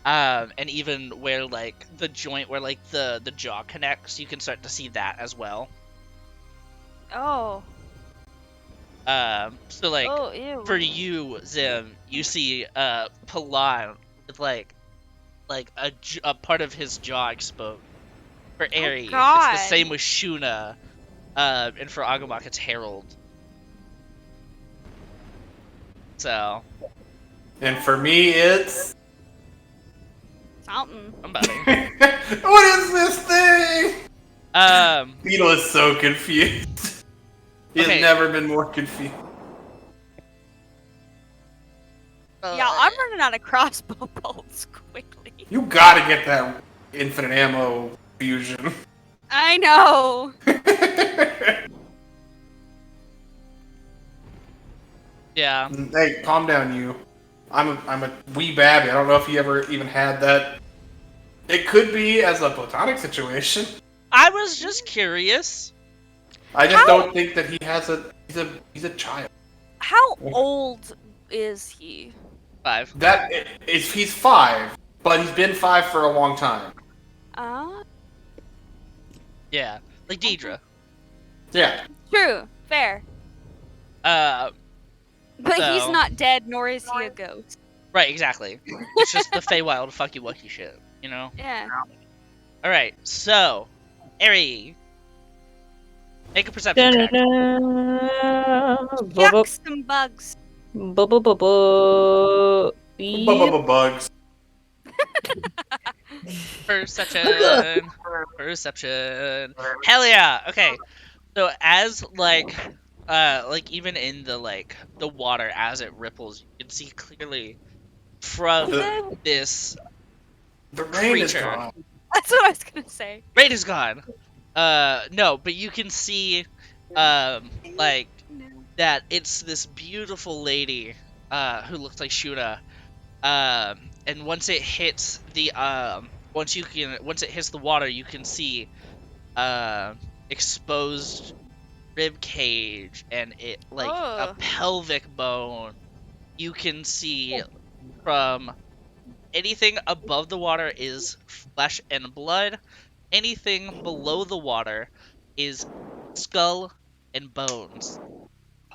And even where like the joint where like the jaw connects, you can start to see that as well. Oh. So like Oh, ew. for you, Zim, you see Palan with like a part of his jaw exposed. For Erhe, it's the same with Shuna. And for Aggumak, it's Harold. So. And for me, it's Something. Somebody. What is this thing? Beadle is so confused. He has never been more confused. Yeah, I'm running out of crossbow bolts quickly. You gotta get that infinite ammo fusion. I know. Yeah. Hey, calm down, you. I'm a wee babby. I don't know if you ever even had that. It could be as a platonic situation. I was just curious. I just don't think that he has he's a child. How old is he? 5. He's 5, but he's been 5 for a long time. Yeah, like Deidre. Yeah. True. Fair. But he's not dead, nor is he a ghost. Right, exactly. It's just the Feywild fucky wucky shit, you know? Yeah. Alright, so, Erhe. Make a perception check. Yuck, some bugs. Bugs. Perception. Perception. Hell yeah! Okay. So as like even in the water as it ripples, you can see clearly from this the rain creature. Is gone. That's what I was gonna say. Rain is gone. No, but you can see like that it's this beautiful lady who looks like Shuna. And once it hits the once it hits the water, you can see exposed rib cage and it like a pelvic bone. You can see from anything above the water is flesh and blood. Anything below the water is skull and bones.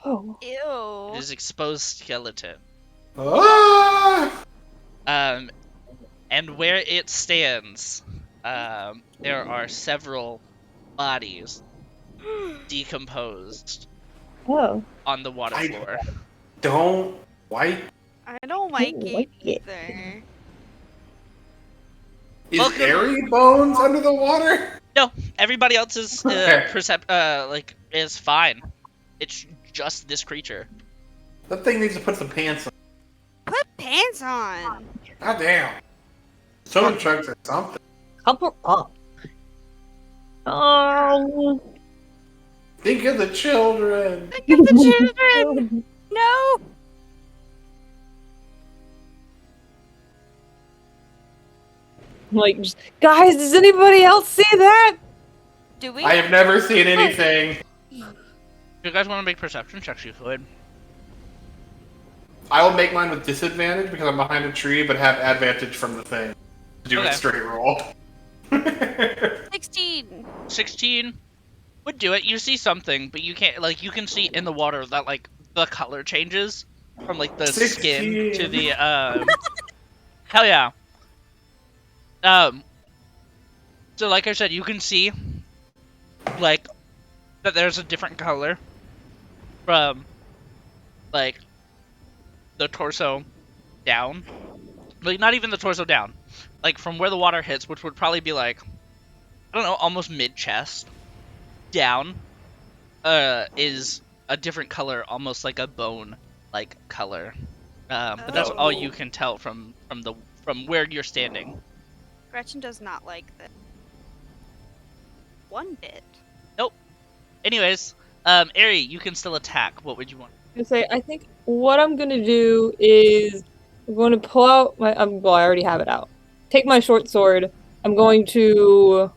Oh. Ew. It is exposed skeleton. Ah! And where it stands, there are several bodies decomposed on the water floor. Don't like. I don't like it either. Is Erhe bones under the water? No, everybody else's is fine. It's just this creature. That thing needs to put some pants on. Put pants on. God damn. Someone chugs or something. Couple up. Oh. Think of the children. Think of the children. No. Like, guys, does anybody else see that? Do we? I have never seen anything. If you guys want to make perception checks, you could. I will make mine with disadvantage because I'm behind a tree, but have advantage from the thing. To do a straight roll. 16. 16 would do it. You see something, but you can't, like, you can see in the water that, like, the color changes from, like, the 16. skin to the, hell yeah. So like I said, you can see, like, that there's a different color from, like, the torso down. Like, not even the torso down. Like, from where the water hits, which would probably be, like, I don't know, almost mid-chest, down, is a different color, almost like a bone-like color. But that's all you can tell from where you're standing. Gretchen does not like this. One bit. Nope. Anyways, Erhe, you can still attack. What would you want? I think what I'm gonna do is I'm going to pull out my. Well, I already have it out. Take my short sword. I'm going to. I'm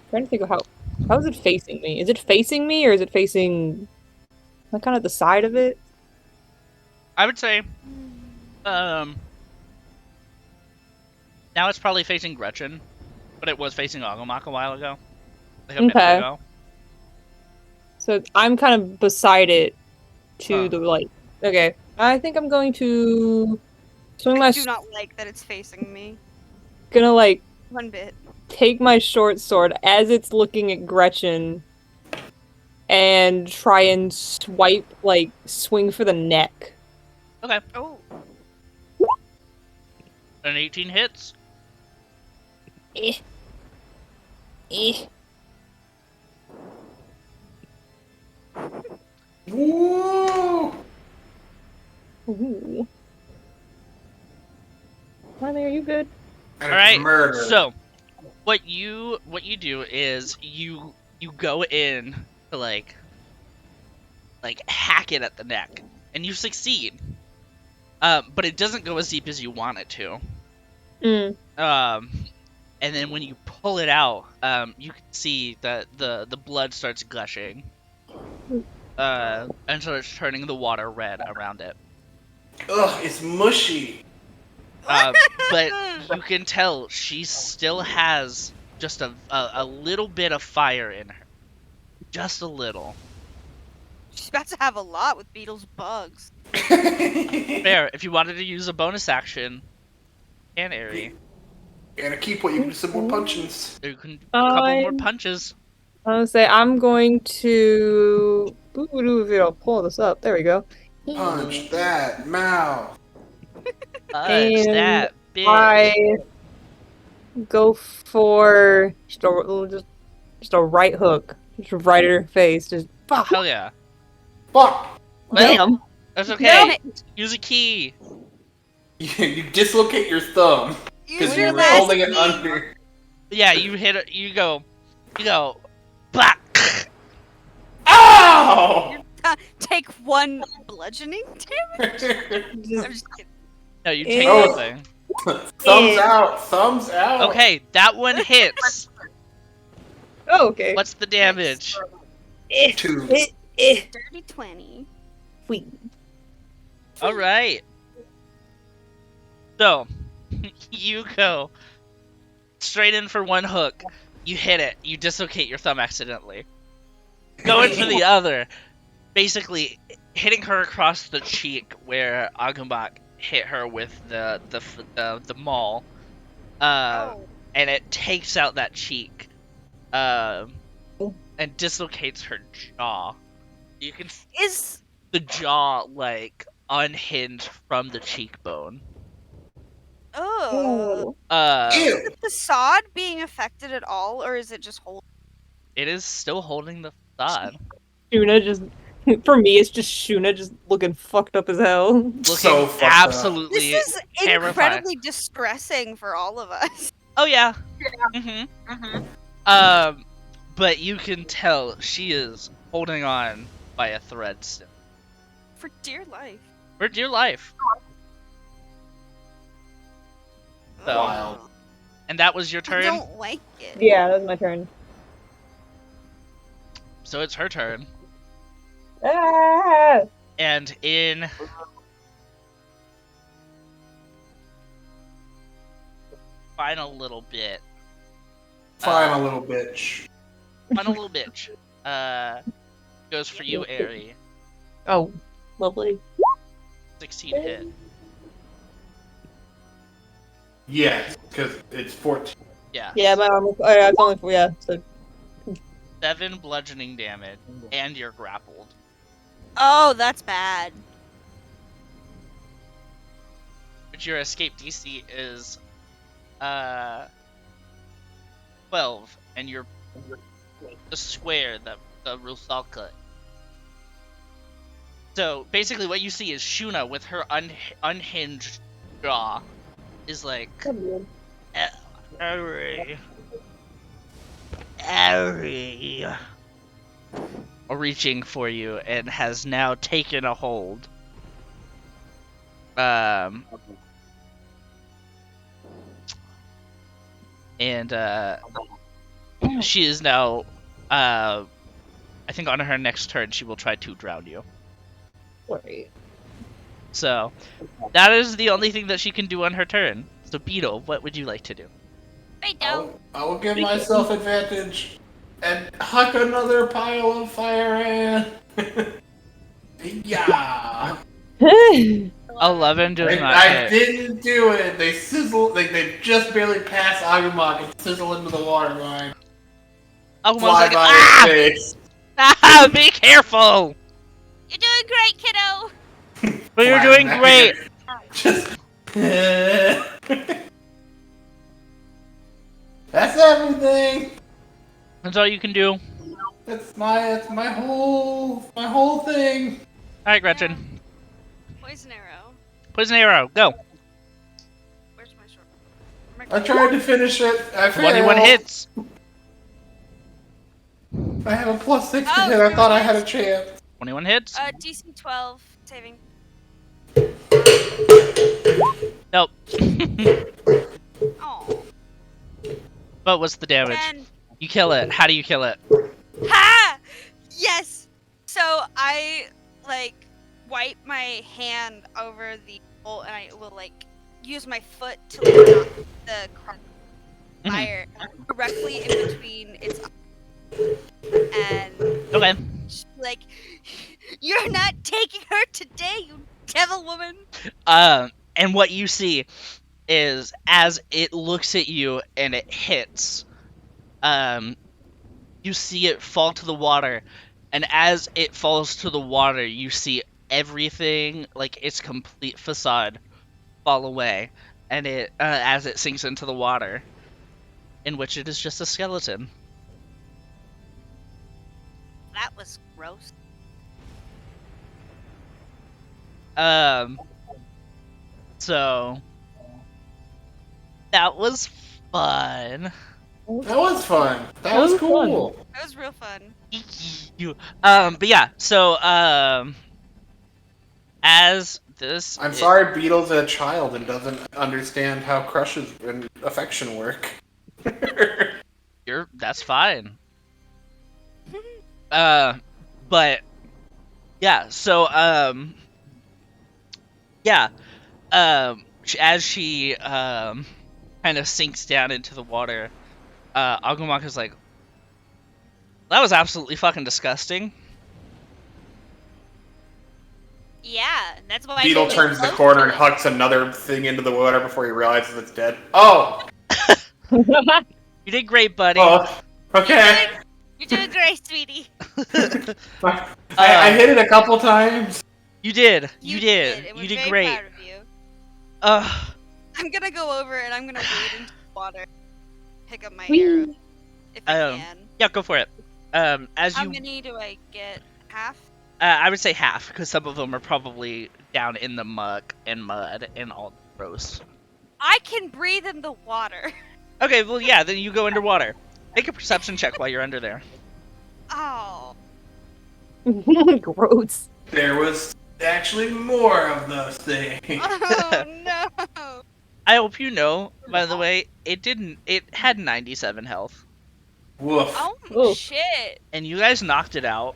trying to think of how is it facing me? Is it facing me or is it facing? Like kind of the side of it. I would say, now now it's probably facing Gretchen, but it was facing Aggumak a while ago. Like a minute ago. So I'm kind of beside it to the like. Okay, I think I'm going to swing my. I do not like that it's facing me. Gonna like One bit. take my short sword as it's looking at Gretchen and try and swing for the neck. Okay. Oh. An 18 hits. Eh. Woo! Ooh. Riley, are you good? And All right. murder. So, what you do is you go in to like hack it at the neck, and you succeed. But it doesn't go as deep as you want it to. And then when you pull it out, you can see that the blood starts gushing. And so it's turning the water red around it. Ugh, it's mushy. But you can tell she still has just a little bit of fire in her. Just a little. She's about to have a lot with Beadle's bugs. Fair. If you wanted to use a bonus action, and Erhe. And a key point, you can do some more punchings. You can do a couple more punches. I was say I'm going to. If it'll pull this up, there we go. Punch that mouth. Punch that bitch. I go for just a right hook, just right at her face, just. Hell yeah. Fuck! Damn. That's okay. No. Use a key. You dislocate your thumb because Use you your were last holding it key. under. Yeah, you hit it. You go. Blah. Ow! Take 1 bludgeoning damage? I'm just kidding. No, you take Oh. nothing. Thumbs out! Thumbs out! Okay, that one hits. Oh, okay. What's the damage? 2. Dirty 20. Sweet. All right. So, you go straight in for 1 hook. You hit it. You dislocate your thumb accidentally. Go in for the other. Basically, hitting her across the cheek where Aggumak hit her with the maul. And it takes out that cheek. And dislocates her jaw. You can Is the jaw like unhinged from the cheekbone. oh. Ew! Is the facade being affected at all, or is it just holding? It is still holding the facade. Shuna just. For me, it's just Shuna just looking fucked up as hell. Looking So fucked up. absolutely This is terrifying. incredibly distressing for all of us. Oh yeah. But you can tell she is holding on by a thread still. For dear life. For dear life. So, Wild. and that was your I turn. don't like it. Yeah, that's my turn. So it's her turn. Ah! And in final little bit. Fine, a little bitch. Final little bitch. Goes for you, Erhe. Oh, lovely. 16 hit. Yes, because it's 14. Yeah. Yeah, my armor. Oh, yeah, it's only for so. 7 bludgeoning damage, and you're grappled. Oh, that's bad. But your escape DC is 12, and you're the square that the Rusal cut. So basically, what you see is Shuna with her unhinged jaw is like, Erhe, reaching for you and has now taken a hold. And she is now, I think on her next turn she will try to drown you. Sorry. So that is the only thing that she can do on her turn. So Beadle, what would you like to do? I will give myself advantage and huck another pile of fire in. Yeah. 11 does not I hit. didn't do it. They sizzle. They just barely pass Aggumak and sizzle into the water line. Aggumak's Fly like, by ah! his face. Ah! Be careful! You're doing great, kiddo. But you're Fly doing back great. again. Just. That's everything. That's all you can do. That's my whole thing. All right, Gretchen. Poison arrow. Poison arrow, go. Where's my short? I tried to finish it. I failed. 21 hits. I have a +6 to Oh, hit. I thought I nice. had a chance. 21 hits. DC 12 saving. Nope. Oh. But what's the damage? 10. You kill it. How do you kill it? Ha! Yes. So I like wipe my hand over the hole, and I will like use my foot to like knock the fire directly in between its eyes. And Okay. she's like, "You're not taking her today, you devil woman." And what you see is as it looks at you and it hits, you see it fall to the water, and as it falls to the water, you see everything, like its complete facade, fall away, and it as it sinks into the water, in which it is just a skeleton. That was gross. So that was fun. That was fun. That was cool. That was real fun. But yeah, so as this I'm sorry Beadle's a child and doesn't understand how crushes and affection work. that's fine. But yeah, so as she kind of sinks down into the water, Aggumak is like, that was absolutely fucking disgusting. Yeah, that's why. Beadle turns the corner and hucks another thing into the water before he realizes it's dead. Oh! You did great, buddy. Oh, okay. You're doing great, sweetie. I hit it a couple times. You did. And You we're did very great. Proud of you. I'm gonna go over and I'm gonna wade into the water, pick up my arrow if I can. Yeah, go for it. As How you, many do I get? Half? I would say half, because some of them are probably down in the muck and mud and all gross. I can breathe in the water. Okay, well, yeah, then you go underwater. Make a perception check while you're under there. Oh. Gross. There was actually more of those things. Oh no. I hope you know, by the way, it had 97 health. Woof. Oh Ooh. shit. And you guys knocked it out.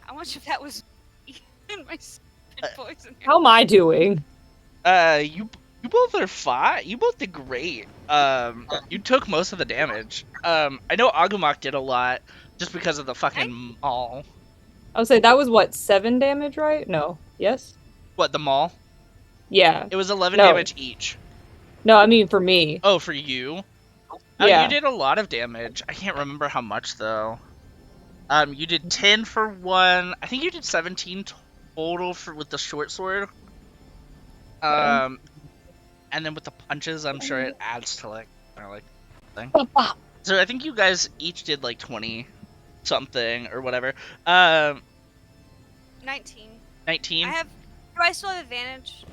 How much of that was in my stupid poison? How am I doing? You both are fine. You both did great. You took most of the damage. I know Aggumak did a lot, just because of the fucking maul. I would say that was what, 7 damage, right? No. Yes? What, the maul? Yeah. It was 11 No. damage each. No, I mean for me. Oh, for you? Yeah. You did a lot of damage. I can't remember how much, though. You did 10 for one. I think you did 17 total with the short sword. And then with the punches, I'm sure it adds to like thing. So I think you guys each did like 20 something or whatever. 19. 19. Do I still have advantage?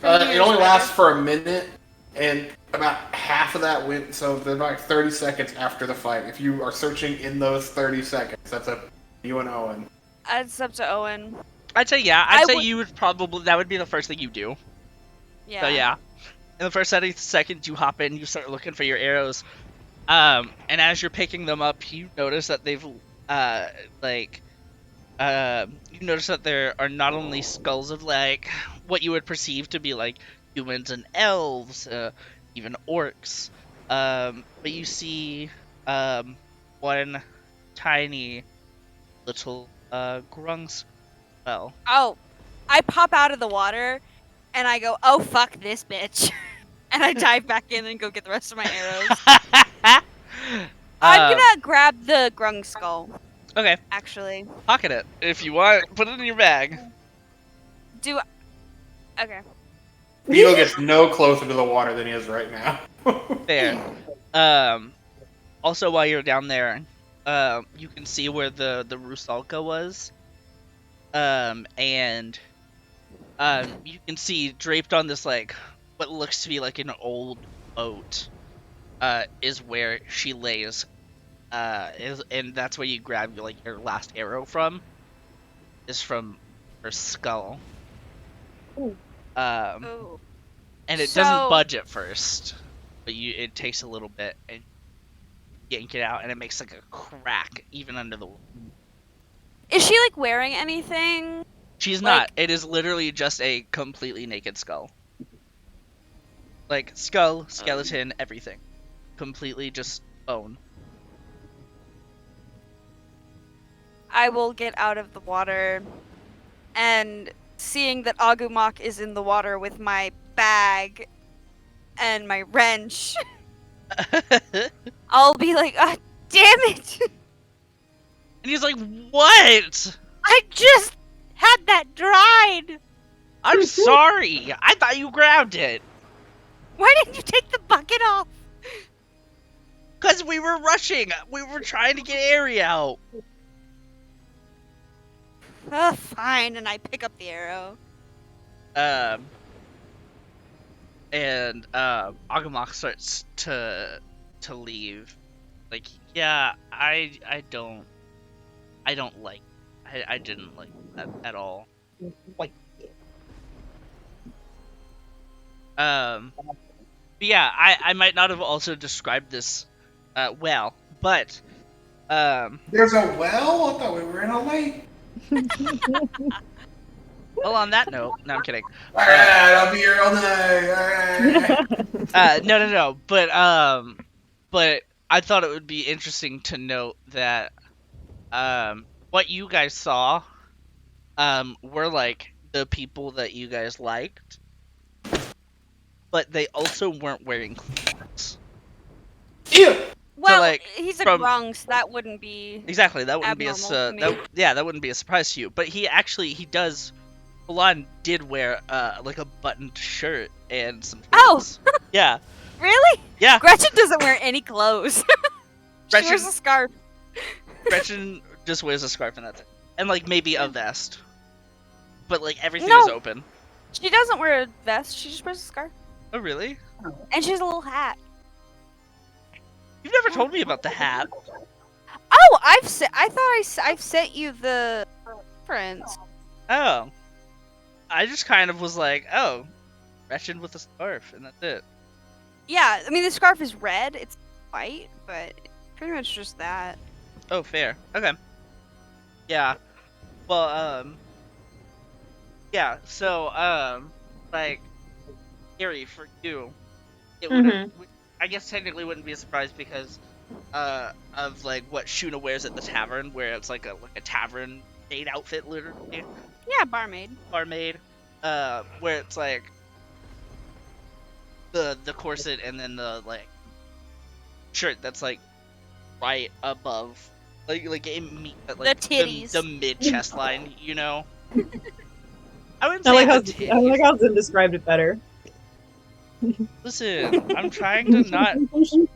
It only lasts for a minute, and about half of that went, so they're like 30 seconds after the fight. If you are searching in those 30 seconds, that's up to you and Owen. It's up to Owen. I'd say yeah. I'd say you would probably, that would be the first thing you do. Yeah. So yeah. In the first 30 seconds, you hop in, you start looking for your arrows. And as you're picking them up, you notice that they've, you notice that there are not only skulls of, like, what you would perceive to be, like, humans and elves, even orcs. But you see one tiny little grungs. Well, Oh, I pop out of the water, and I go, "Oh fuck this bitch," and I dive back in and go get the rest of my arrows. I'm gonna grab the grung skull. Okay. Actually. Pocket it if you want. Put it in your bag. Okay. Beadle gets no closer to the water than he is right now. Fair. Also, while you're down there, you can see where the Rusalka was. And you can see draped on this like what looks to be like an old boat. Is where she lays. And that's where you grab like your last arrow from. Is from her skull. Ooh. And it doesn't budge at first, but it takes a little bit and yank it out, and it makes like a crack even under the. Is she like wearing anything? She's not. It is literally just a completely naked skull. Like skull, skeleton, everything, completely just bone. I will get out of the water, and seeing that Aggumak is in the water with my bag and my wrench, I'll be like, "Ah, damn it!" And he's like, "What? I just had that dried. I'm sorry. I thought you grabbed it. Why didn't you take the bucket off?" Because we were rushing. We were trying to get Erhe out. Fine, and I pick up the arrow. And Aggumak starts to leave. Like, yeah, I didn't like that at all. Like, But yeah, I might not have also described this well, but There's a well? I thought we were in a lake. well, on that note, no, I'm kidding. Alright, I'll be here all day. Alright. No, but I thought it would be interesting to note that what you guys saw were like the people that you guys liked, but they also weren't wearing clothes. Ew! Well, So, like, he's a from- grung, so that wouldn't be Exactly, that wouldn't be abnormal to me. that wouldn't be a surprise to you. But he does. Milan did wear like a buttoned shirt and some clothes. Yeah. Really? Yeah. Gretchen doesn't wear any clothes. She wears Gretchen- a scarf. Gretchen just wears a scarf and that's it. And like maybe a vest. But like everything No. is open. She doesn't wear a vest. She just wears a scarf, Oh really? and she has a little hat. You've never told me about the hat. Oh, I've sent you the reference. Oh. I just kind of was like, oh, Gretchen with a scarf, and that's it. Yeah, I mean the scarf is red. It's white, but it's pretty much just that. Oh, fair. Okay. Yeah. Well, yeah, so, like, Erhe, for you, it would I guess technically wouldn't be a surprise because, of, like, what Shuna wears at the tavern, where it's like a tavern maid outfit, literally. Yeah, barmaid. Barmaid, where it's like, the corset and then the, like, shirt that's, like, right above, like The titties. the mid-chest line, you know? I wouldn't I say like how the titties. I like how Zin described it better. Listen, I'm trying to not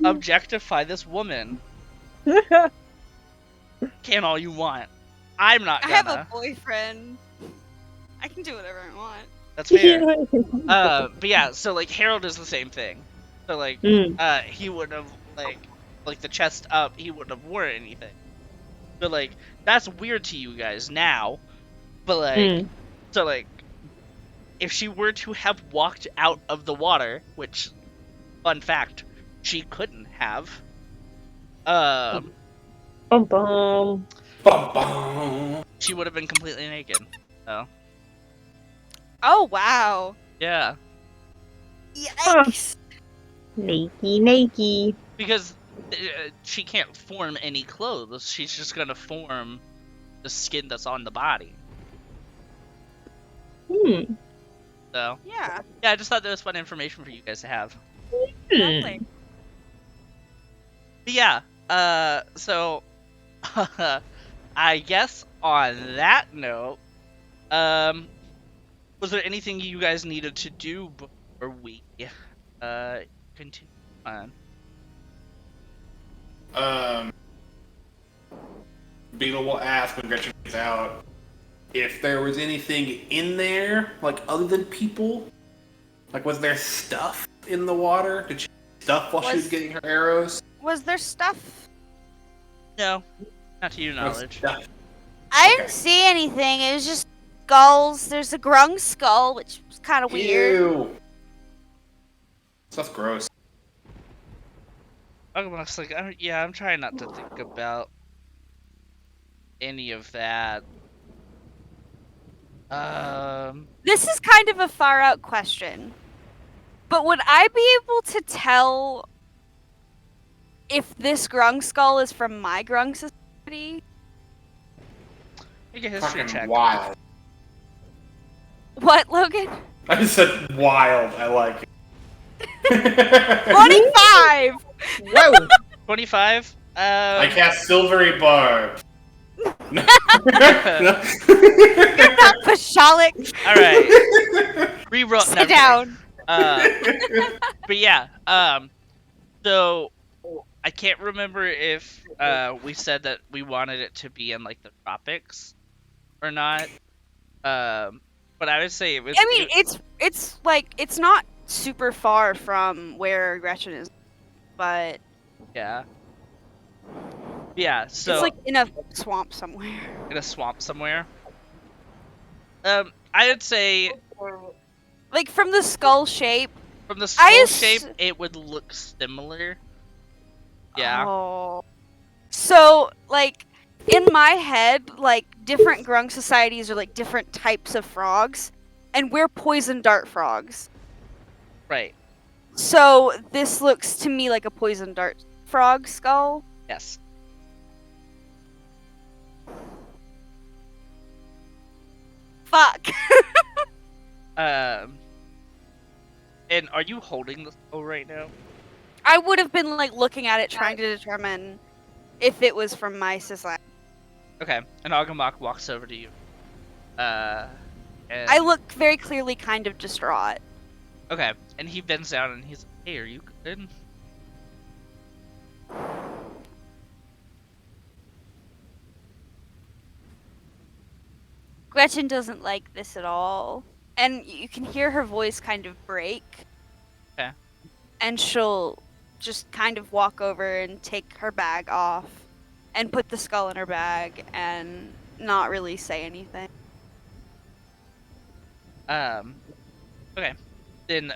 objectify this woman. Can all you want. I'm not I gonna. have a boyfriend. I can do whatever I want. That's fair. But yeah, so like Harold is the same thing. So like, he would have like the chest up, he wouldn't have worn anything. But like, that's weird to you guys now. But like, so like, if she were to have walked out of the water, which, fun fact, she couldn't have. Bum bum. Bum, bum. She would have been completely naked. So. Oh wow. Yeah. Yikes! Nakey. Because she can't form any clothes. She's just gonna form the skin that's on the body. So Yeah. I just thought that was fun information for you guys to have. Lovely. But yeah, so I guess on that note, was there anything you guys needed to do before we continue on? Beadle will ask when Gretchen is out if there was anything in there, like other than people. Like, was there stuff in the water? Did she stuff while she was getting her arrows? Was there stuff? No, not to your knowledge. I didn't see anything. It was just skulls. There's a grung skull, which was kind of weird. Ew. Stuff's gross. Aggumak's like, I'm trying not to think about any of that. This is kind of a far out question, but would I be able to tell if this grung skull is from my grung society? Make a history Fucking check. wild. What, Logan? I just said wild. I like it. 25! Whoa! 25. I cast Silvery Barb. No. Not Pashalik. All right. Reroll. Sit down. But yeah. So I can't remember if we said that we wanted it to be in like the tropics or not. But I would say it was. I mean, it's like it's not super far from where Gretchen is, but Yeah. Yeah. So it's like in a swamp somewhere. in a swamp somewhere. I would say Like from the skull shape. from the skull I shape, it would look similar. Yeah. Oh. So, like, in my head, like, different grung societies are like different types of frogs, and we're poison dart frogs. Right. So, this looks to me like a poison dart frog skull. Yes. Fuck. And are you holding the skull right now? I would have been, like, looking at it trying to determine if it was from my society. Okay. And Aggumak walks over to you. And I look very clearly kind of distraught. Okay. And he bends down and he's like, "Hey, are you good?" Gretchen doesn't like this at all. And you can hear her voice kind of break. Okay. And she'll just kind of walk over and take her bag off and put the skull in her bag and not really say anything. Okay. Then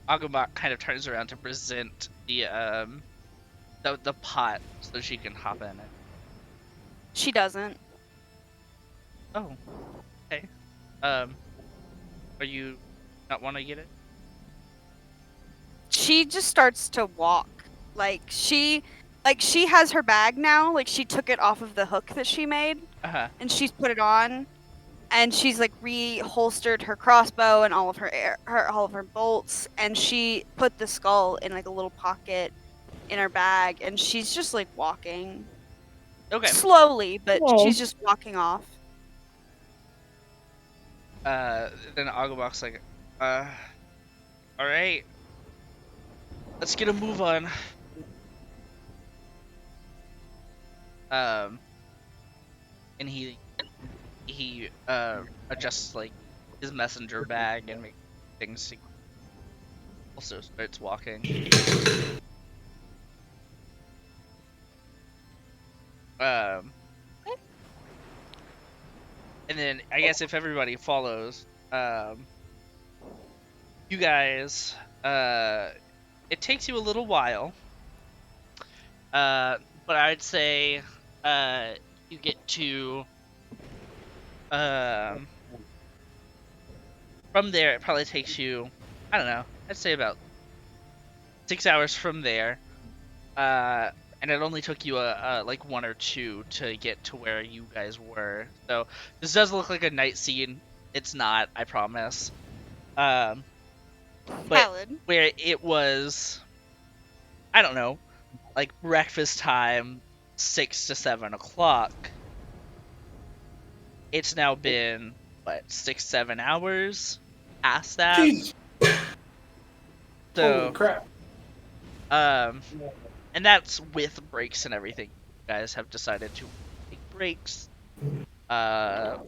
Aggumak kind of turns around to present the pot so she can hop in it. She doesn't. Oh. Okay. Are you not want to get it? She just starts to walk. She has her bag now. Like, she took it off of the hook that she made. Uh-huh. And she's put it on. And she's like reholstered her crossbow and all of her bolts, and she put the skull in like a little pocket in her bag, and she's just like walking. Okay. Slowly, but Whoa. she's just walking off. Then Aggumak's like, all right, let's get a move on. And he adjusts like his messenger bag and makes things. Also starts walking. And then I guess if everybody follows, you guys, it takes you a little while, but I'd say you get to from there. It probably takes you, I don't know. I'd say about 6 hours from there. And it only took you like 1 or 2 to get to where you guys were. So this does look like a night scene. It's not, I promise. But Valid. where it was, I don't know, like breakfast time, 6 to 7 o'clock. It's now been what, 6-7 hours past that. Jeez. So, holy crap. And that's with breaks and everything. You guys have decided to take breaks. But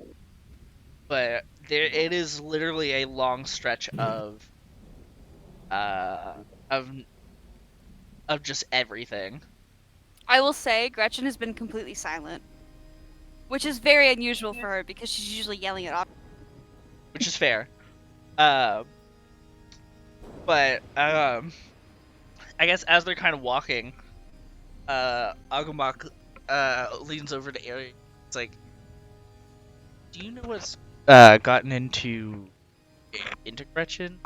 it is literally a long stretch of just everything. I will say Gretchen has been completely silent, which is very unusual for her because she's usually yelling at. Which is fair. But I guess as they're kind of walking, Aggumak leans over to Erhe. It's like, do you know what's gotten into Gretchen?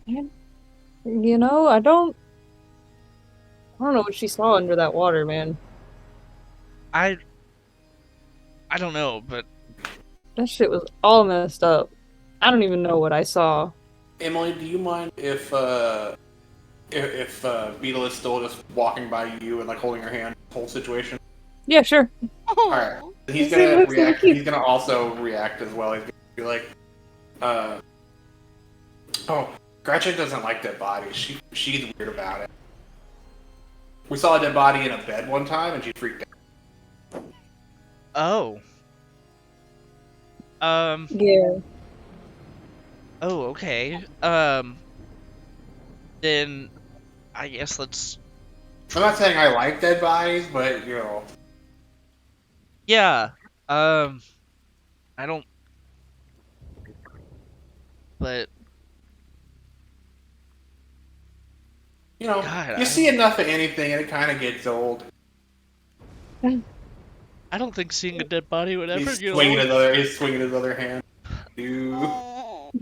You know, I don't know what she saw under that water, man. I don't know, but That shit was all messed up. I don't even know what I saw. Emily, do you mind if Beadle is still just walking by you and like holding your hand, whole situation? Yeah, sure. Oh. Alright. He's It gonna looks so react. cute. He's gonna also react as well. He's gonna be like, oh, Gretchen doesn't like dead bodies. She's weird about it. We saw a dead body in a bed one time, and she freaked out. oh. Yeah. Oh, okay. Then I guess let's. I'm not saying I like dead bodies, but you know. Yeah. I don't. But You know, God, you see enough of anything, and it kind of gets old. I don't think seeing a dead body would ever He's get swinging old. his other hand. Dude.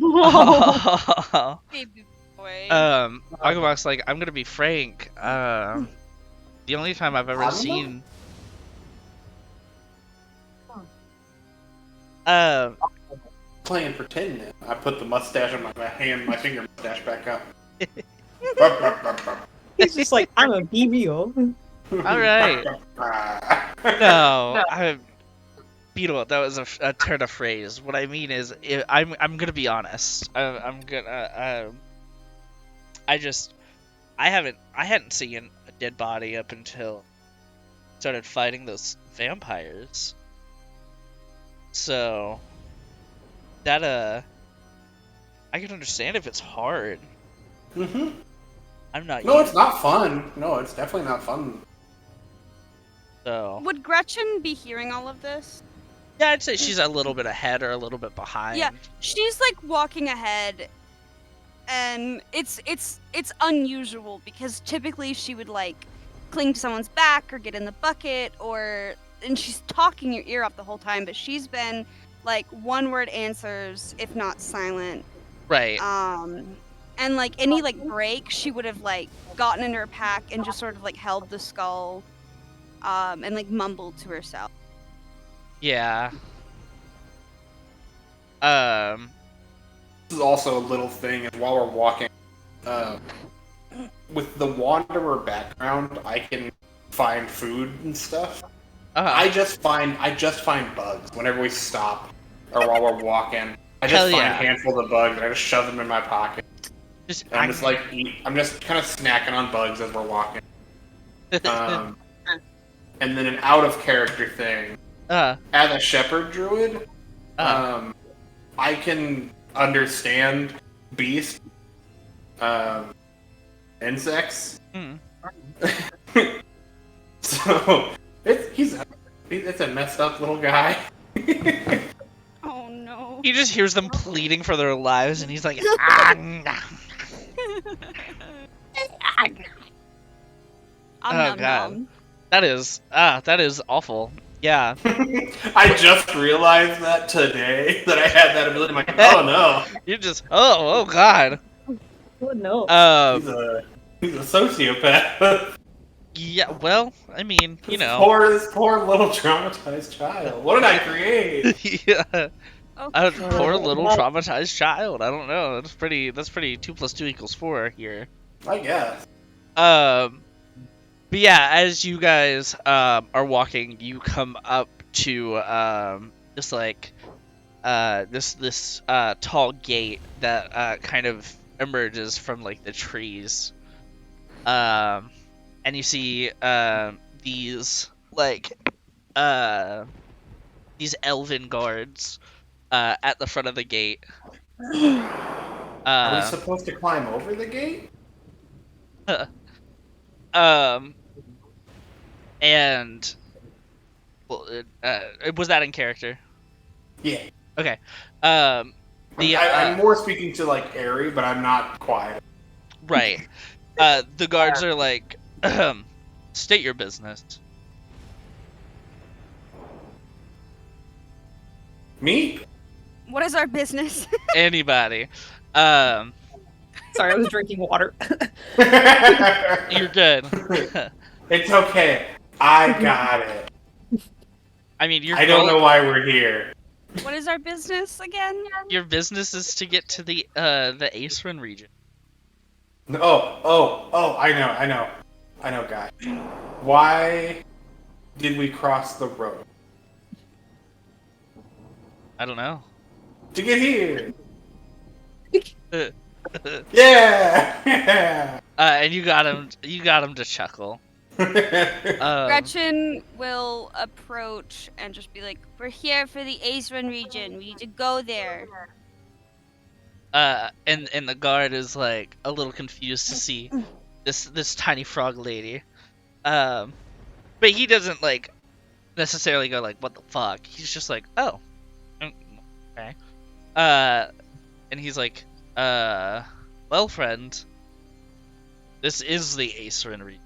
Oh, baby boy. Aggumak's like, I'm gonna be frank. The only time I've ever seen. Playing pretend now. I put the mustache on my my finger mustache back up. He's just like, I'm a BBO. All right. No, Beadle, that was a turn of phrase. What I mean is, I'm gonna be honest. I'm gonna. I hadn't seen a dead body up until I started fighting those vampires. So that I can understand if it's hard. Mm-hmm. I'm not. No, it's not fun. No, it's definitely not fun. So Would Gretchen be hearing all of this? yeah, I'd say she's a little bit ahead or a little bit behind. Yeah, she's like walking ahead, and it's unusual because typically she would like cling to someone's back or get in the bucket and she's talking your ear off the whole time, but she's been like one-word answers, if not silent. Right. And like any like break, she would have like gotten in her pack and just sort of like held the skull, and like mumbled to herself. Yeah. This is also a little thing, and while we're walking, with the Wanderer background, I can find food and stuff. I just find bugs whenever we stop or while we're walking. I just find a handful of bugs and I just shove them in my pocket. I'm just kind of snacking on bugs as we're walking. And then an out of character thing. As a shepherd druid, I can understand beast, insects. So it's a messed up little guy. Oh no. He just hears them pleading for their lives, and he's like, Oh god, that is awful. Yeah. I just realized that today that I had that ability. I'm like, oh no. You just oh god. Oh no. He's a sociopath. Yeah, well, I mean, you know. This poor little traumatized child. What did I create? Yeah. A Okay. poor little traumatized child. I don't know. That's pretty 2 + 2 = 4 here. I guess. But yeah, as you guys are walking, you come up to this like this tall gate that kind of emerges from like the trees. And you see these like these elven guards at the front of the gate. Are we supposed to climb over the gate? And well, was that in character? Yeah. Okay. I'm more speaking to like Erhe, but I'm not quiet. Right. The guards are like, state your business. Me? What is our business? Anybody. Sorry, I was drinking water. You're good. It's okay. I got it. I mean, I don't know why we're here. What is our business again? Your business is to get to the Aceryn region. I know, guy. Why did we cross the road? I don't know. To get here. Yeah. And you got him to chuckle. Gretchen will approach and just be like, "We're here for the Aceryn region. We need to go there." And the guard is like a little confused to see this tiny frog lady. But he doesn't like necessarily go like, "What the fuck?" He's just like, "Oh, okay." And he's like, "Well, friend, this is the Aceryn region.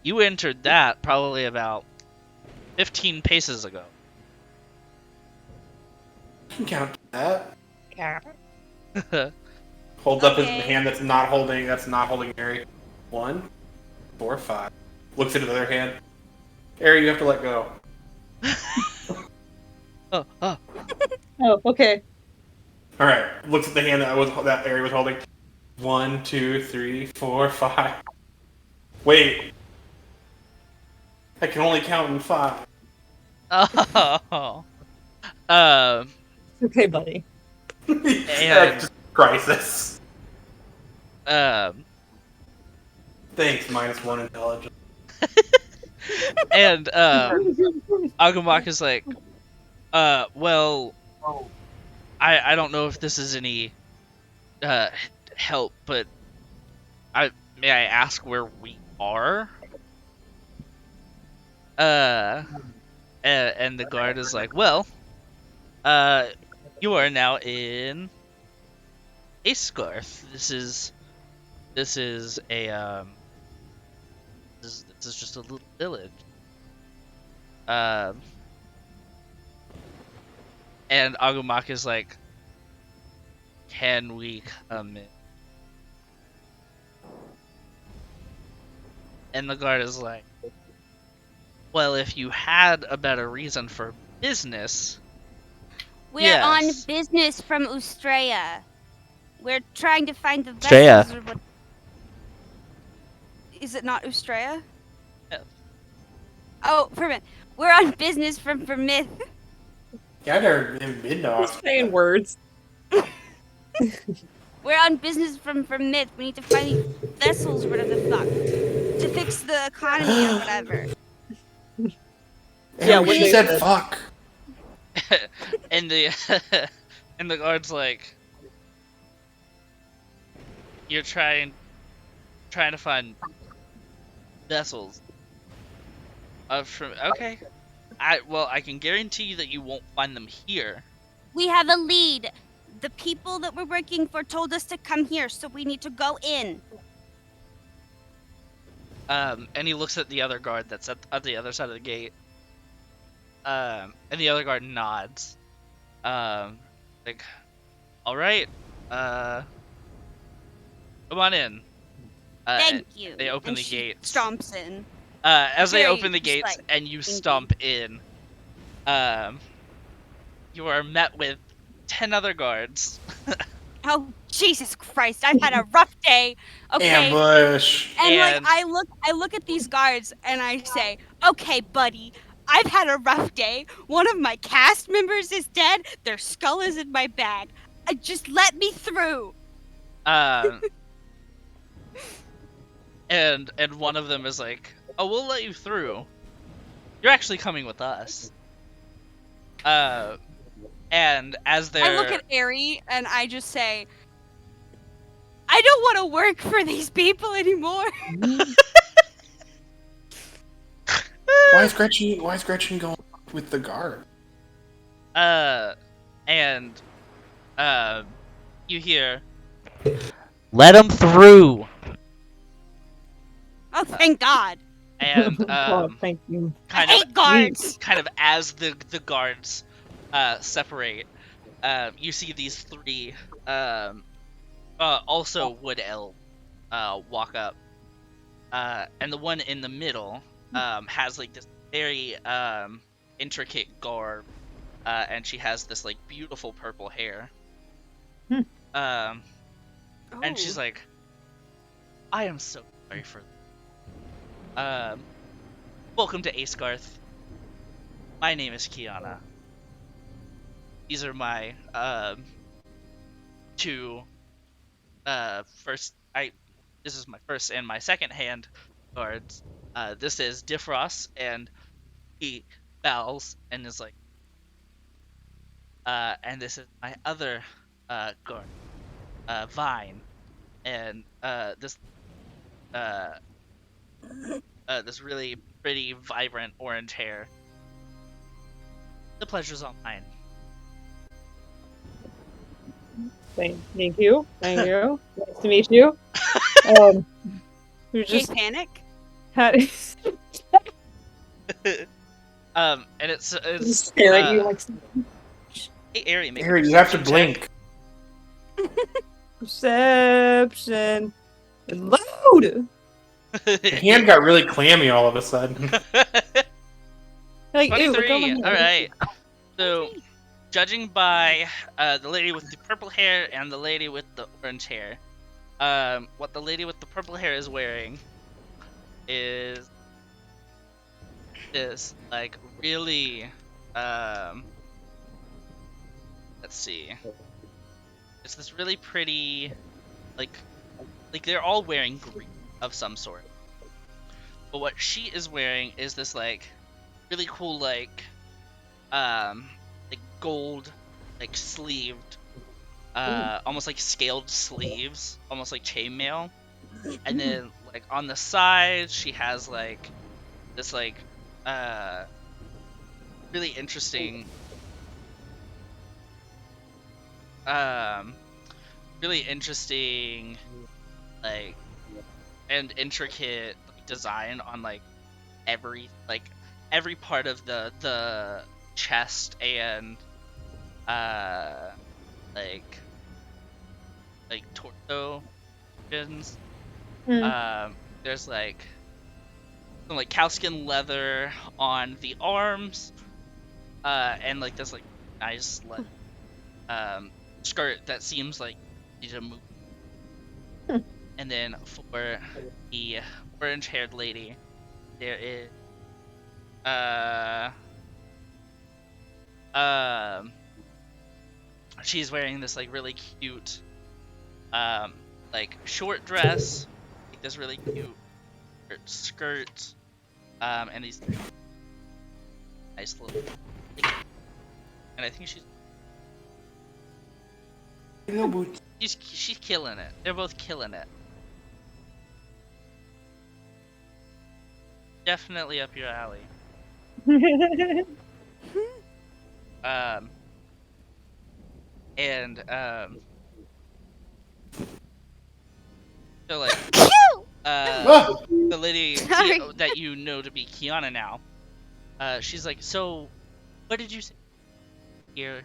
You entered that probably about 15 paces ago." I can count that. Yeah. Holds up his hand that's not holding Erhe. 1, 4, 5. Looks at his other hand. Erhe, you have to let go. Oh. Oh, okay. All right. Looks at the hand that Erhe was holding. 1, 2, 3, 4, 5. Wait. I can only count in 5. Oh. Okay, buddy. And Just crisis. um. Thanks, -1 intelligence. And Aggumak is like, well, I don't know if this is any help, but may I ask where we are? And the guard is like, well, you are now in Aesgarth. This is a this is just a little village. And Aggumak is like, can we come in? And the guard is like, well, if you had a better reason for business. We're on Yes. business from Ustrea. We're trying to find the Ustrea. vessels. Or what... Is it not Ustrea? Yes. Oh, Formyth. We're on business from Formyth. Yeah, I've never even been to Just saying words. We're on business from Formyth. We need to find these vessels or whatever the fuck. To fix the economy or whatever. Yeah, Erhe, what she they said said. fuck. And the and the guard's like, you're trying to find vessels. Okay. I can guarantee you that you won't find them here. We have a lead. The people that we're working for told us to come here, so we need to go in. And he looks at the other guard that's at the other side of the gate. And the other guard nods. Like, all right, come on in. Thank you. They open And the she gates. stomps in. As they Very open the just, gates like, and you dinky. stomp in, you are met with 10 other guards. Oh, Jesus Christ, I've had a rough day. Okay. Ambush. And like And- I look at these guards and I say, "Okay, buddy, I've had a rough day. One of my cast members is dead. Their skull is in my bag. Just let me through." And one of them is like, "Oh, we'll let you through. You're actually coming with us." And as they're I look at Erhe and I just say, "I don't want to work for these people anymore." Why is Gretchen going with the guard? and you hear, "Let him through." Oh, thank God. And Oh, thank you. kind I of hate guards. kind of as the guards separate, you see these three also wood elves walk up, and the one in the middle has like this very intricate garb, and she has this like beautiful purple hair. And she's Oh. like, "I am so sorry for welcome to Acegarth. My name is Kiana. These are my two this is my first and my second hand guards. This is Difros, and he bows and is like, and this is my other guard, Vine, and this really pretty, vibrant orange hair. The pleasure's all mine." Thank you. Thank you. Nice to meet you. You're just panic. And it's stare at you like hey, Erhe, make a Harry, you have to perception check. blink. perception. Load. The hand got really clammy all of a sudden. Like, ew, 23. look All right. So, judging by the lady with the purple hair and the lady with the orange hair, what the lady with the purple hair is wearing is this like really let's see. It's this really pretty like they're all wearing green of some sort. But what she is wearing is this like really cool like gold like sleeved almost like scaled sleeves, almost like chainmail. And then like on the sides she has like this like really interesting like and intricate design on like every part of the chest and like torso regions. There's like some like cowskin leather on the arms, and like this like nice like skirt that seems like you need to move. And then for the orange-haired lady, there is she's wearing this like really cute like short dress, like this really cute skirt, and these nice little and I think she's killing it. They're both killing it. Definitely up your alley. So like the lady Sorry. that you know to be Kiana now, she's like, "So What did you say here?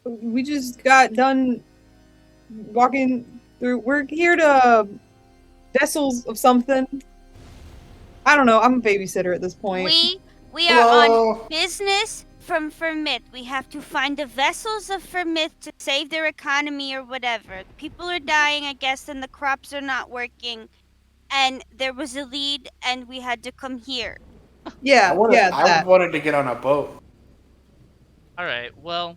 We just got done walking through. We're here to vessels of something. I don't know. I'm a babysitter at this point. We are on business from Formyth. We have to find the vessels of Formyth to save their economy or whatever. People are dying, I guess, and the crops are not working. And there was a lead, and we had to come here. Yeah, I wanted to get on a boat. All right. Well,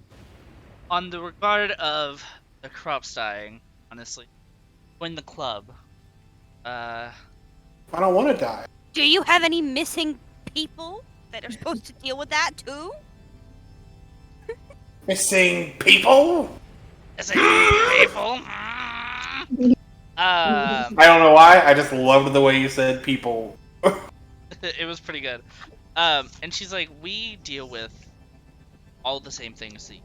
on the regard of the crops dying, honestly, join the club. I don't want to die. Do you have any missing people that are supposed to deal with that too? Missing people? Missing people? I don't know why. I just loved the way you said people. It was pretty good. And she's like, we deal with all the same things that you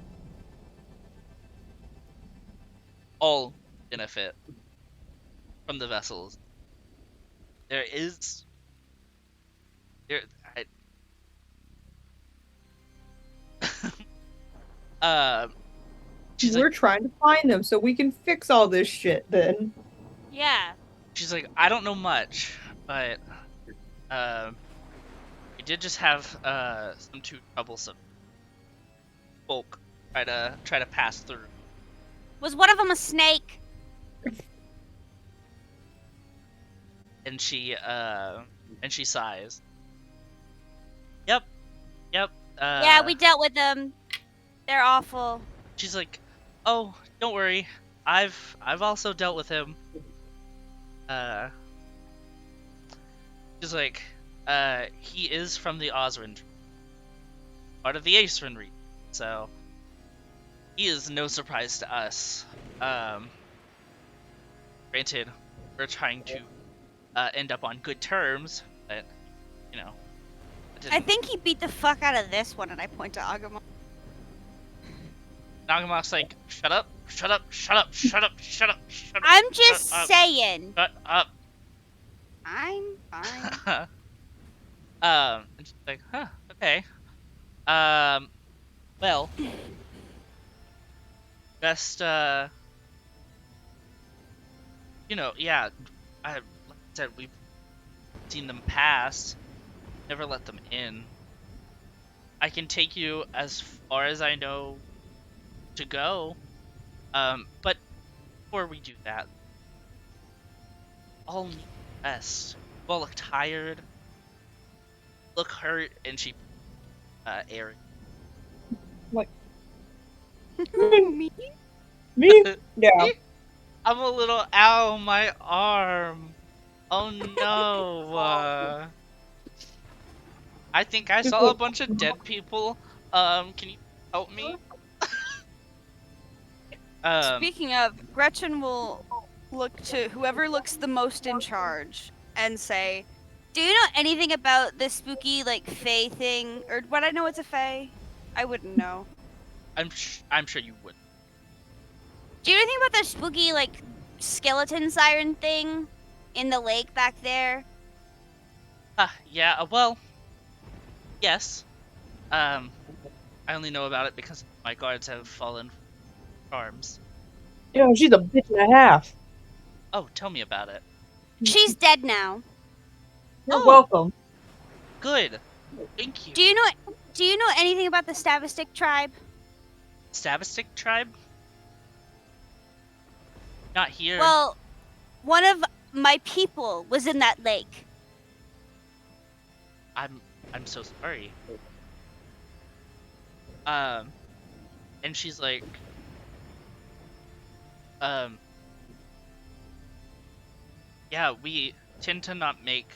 all benefit from the vessels. There is she's We're like, trying to find them so we can fix all this shit then. Yeah. she's like, I don't know much, but we did just have some too troublesome folk try to pass through. Was one of them a snake? And she sighs. Yep. Yeah, we dealt with them. They're awful. She's like, oh, don't worry. I've also dealt with him. She's like, he is from the Osrin, part of the Aesrin region, so he is no surprise to us. Granted, we're trying to end up on good terms, but you know. I think he beat the fuck out of this one, and I point to Aggumak. Aggumak's like, shut up, shut up, shut up, shut up, shut up, shut up. I'm just saying. Shut up. I'm fine. And she's like, huh, okay. Well, best, you know, yeah, like I said, we've seen them pass, never let them in. I can take you as far as I know to go, but before we do that, all need rest. You all look tired, look hurt, and she, Erhe. Me? Me? Yeah. I'm a little, ow, my arm. Oh no. I think I saw a bunch of dead people. Can you help me? Speaking of, Gretchen will look to whoever looks the most in charge and say, Do you know anything about this spooky, like, fae thing? or what I know it's a fae? I wouldn't know. I'm sure you would. Do you know anything about the spooky, like, skeleton siren thing in the lake back there? Yeah, well, yes. I only know about it because my guards have fallen charms. Yo, she's a bitch and a half. Oh, tell me about it. She's dead now. You're welcome. Good. Thank you. Do you know anything about the Stavistic tribe? Stavistic tribe? Not here. Well, one of my people was in that lake. I'm so sorry. And she's like, yeah, we tend to not make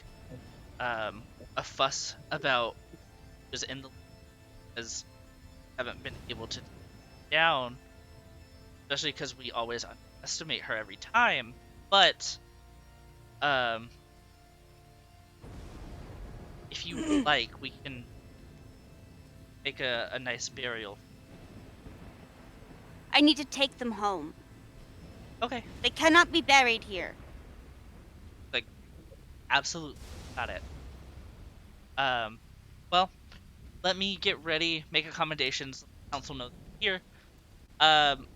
a fuss about who's in the, because haven't been able to down, especially because we always underestimate her every time. But if you like, we can make a nice burial. I need to take them home. Okay. They cannot be buried here. Absolutely, got it. well, let me get ready, make accommodations. Council knows here. And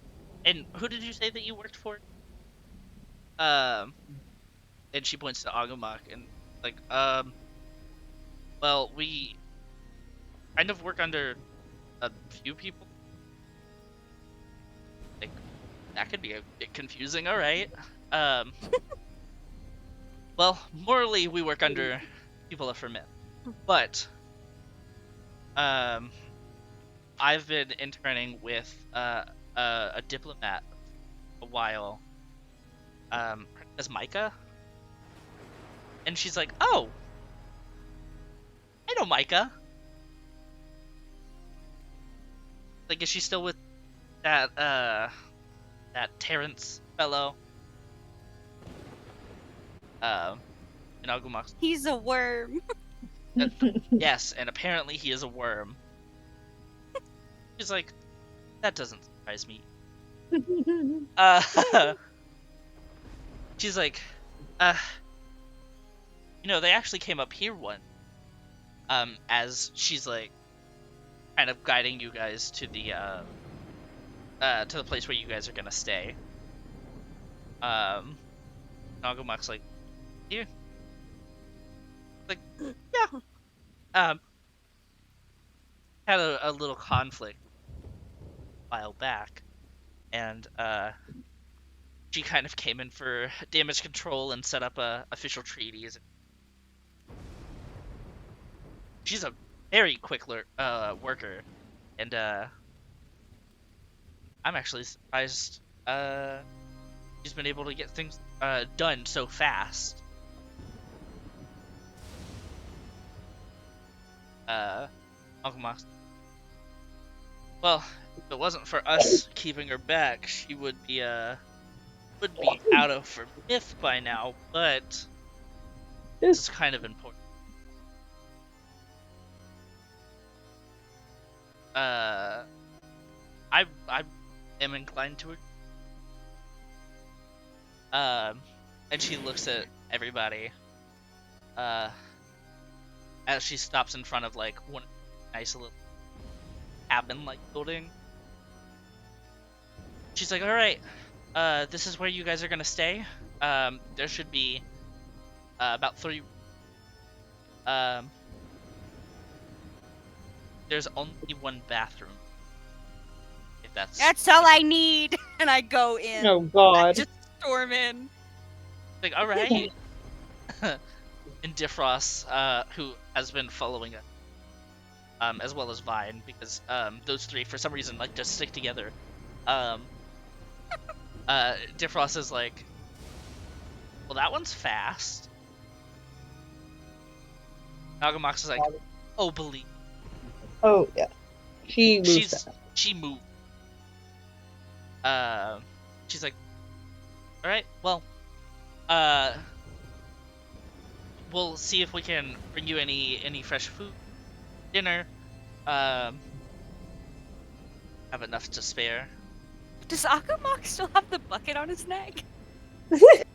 who did you say that you worked for? And she points to Aggumak and like, well, we kind of work under a few people. Like, that could be a bit confusing. All right. Well, morally, we work under people of Formyth, but I've been interning with a diplomat a while. Her name is Micah, and she's like, "Oh, I know Micah." Like, is she still with that Terrence fellow? In Aggumak's. He's a worm. Yes, and apparently he is a worm. She's like, that doesn't surprise me. She's like, they actually came up here once. As she's like, kind of guiding you guys to the place where you guys are gonna stay. Aggumak's like, here. Like, yeah. Had a little conflict a while back, and she kind of came in for damage control and set up official treaties. She's a very quick worker, and I'm actually surprised she's been able to get things done so fast. Aggumak. Well, if it wasn't for us keeping her back, she would be out of Formyth by now. But this is kind of important. I am inclined to it. And she looks at everybody. As she stops in front of like one nice little cabin-like building. She's like, "All right, this is where you guys are gonna stay. There should be about 3. There's only one bathroom. If That's all I need." And I go in. Oh God! I just storm in. Like, all right. And Difros, who has been following it, as well as Vine, because those three for some reason like just stick together. Difros is like, well, that one's fast. Aggumak is like, oh, believe. Oh yeah, she moved. She moved. She's like, all right, well, we'll see if we can bring you any fresh food, dinner. Have enough to spare. Does Aggumak still have the bucket on his neck?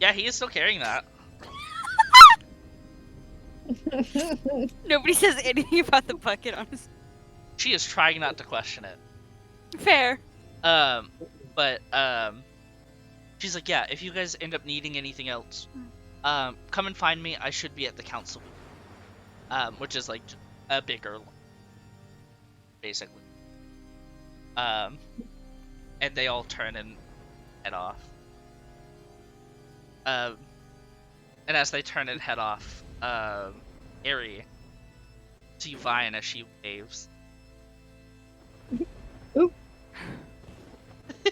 Yeah, he is still carrying that. Nobody says anything about the bucket on his. She is trying not to question it. Fair. But she's like, yeah, if you guys end up needing anything else, come and find me. I should be at the council, which is like a bigger, basically. And they all turn and head off. And as they turn and head off, Erhe, see Vine as she waves. Oop.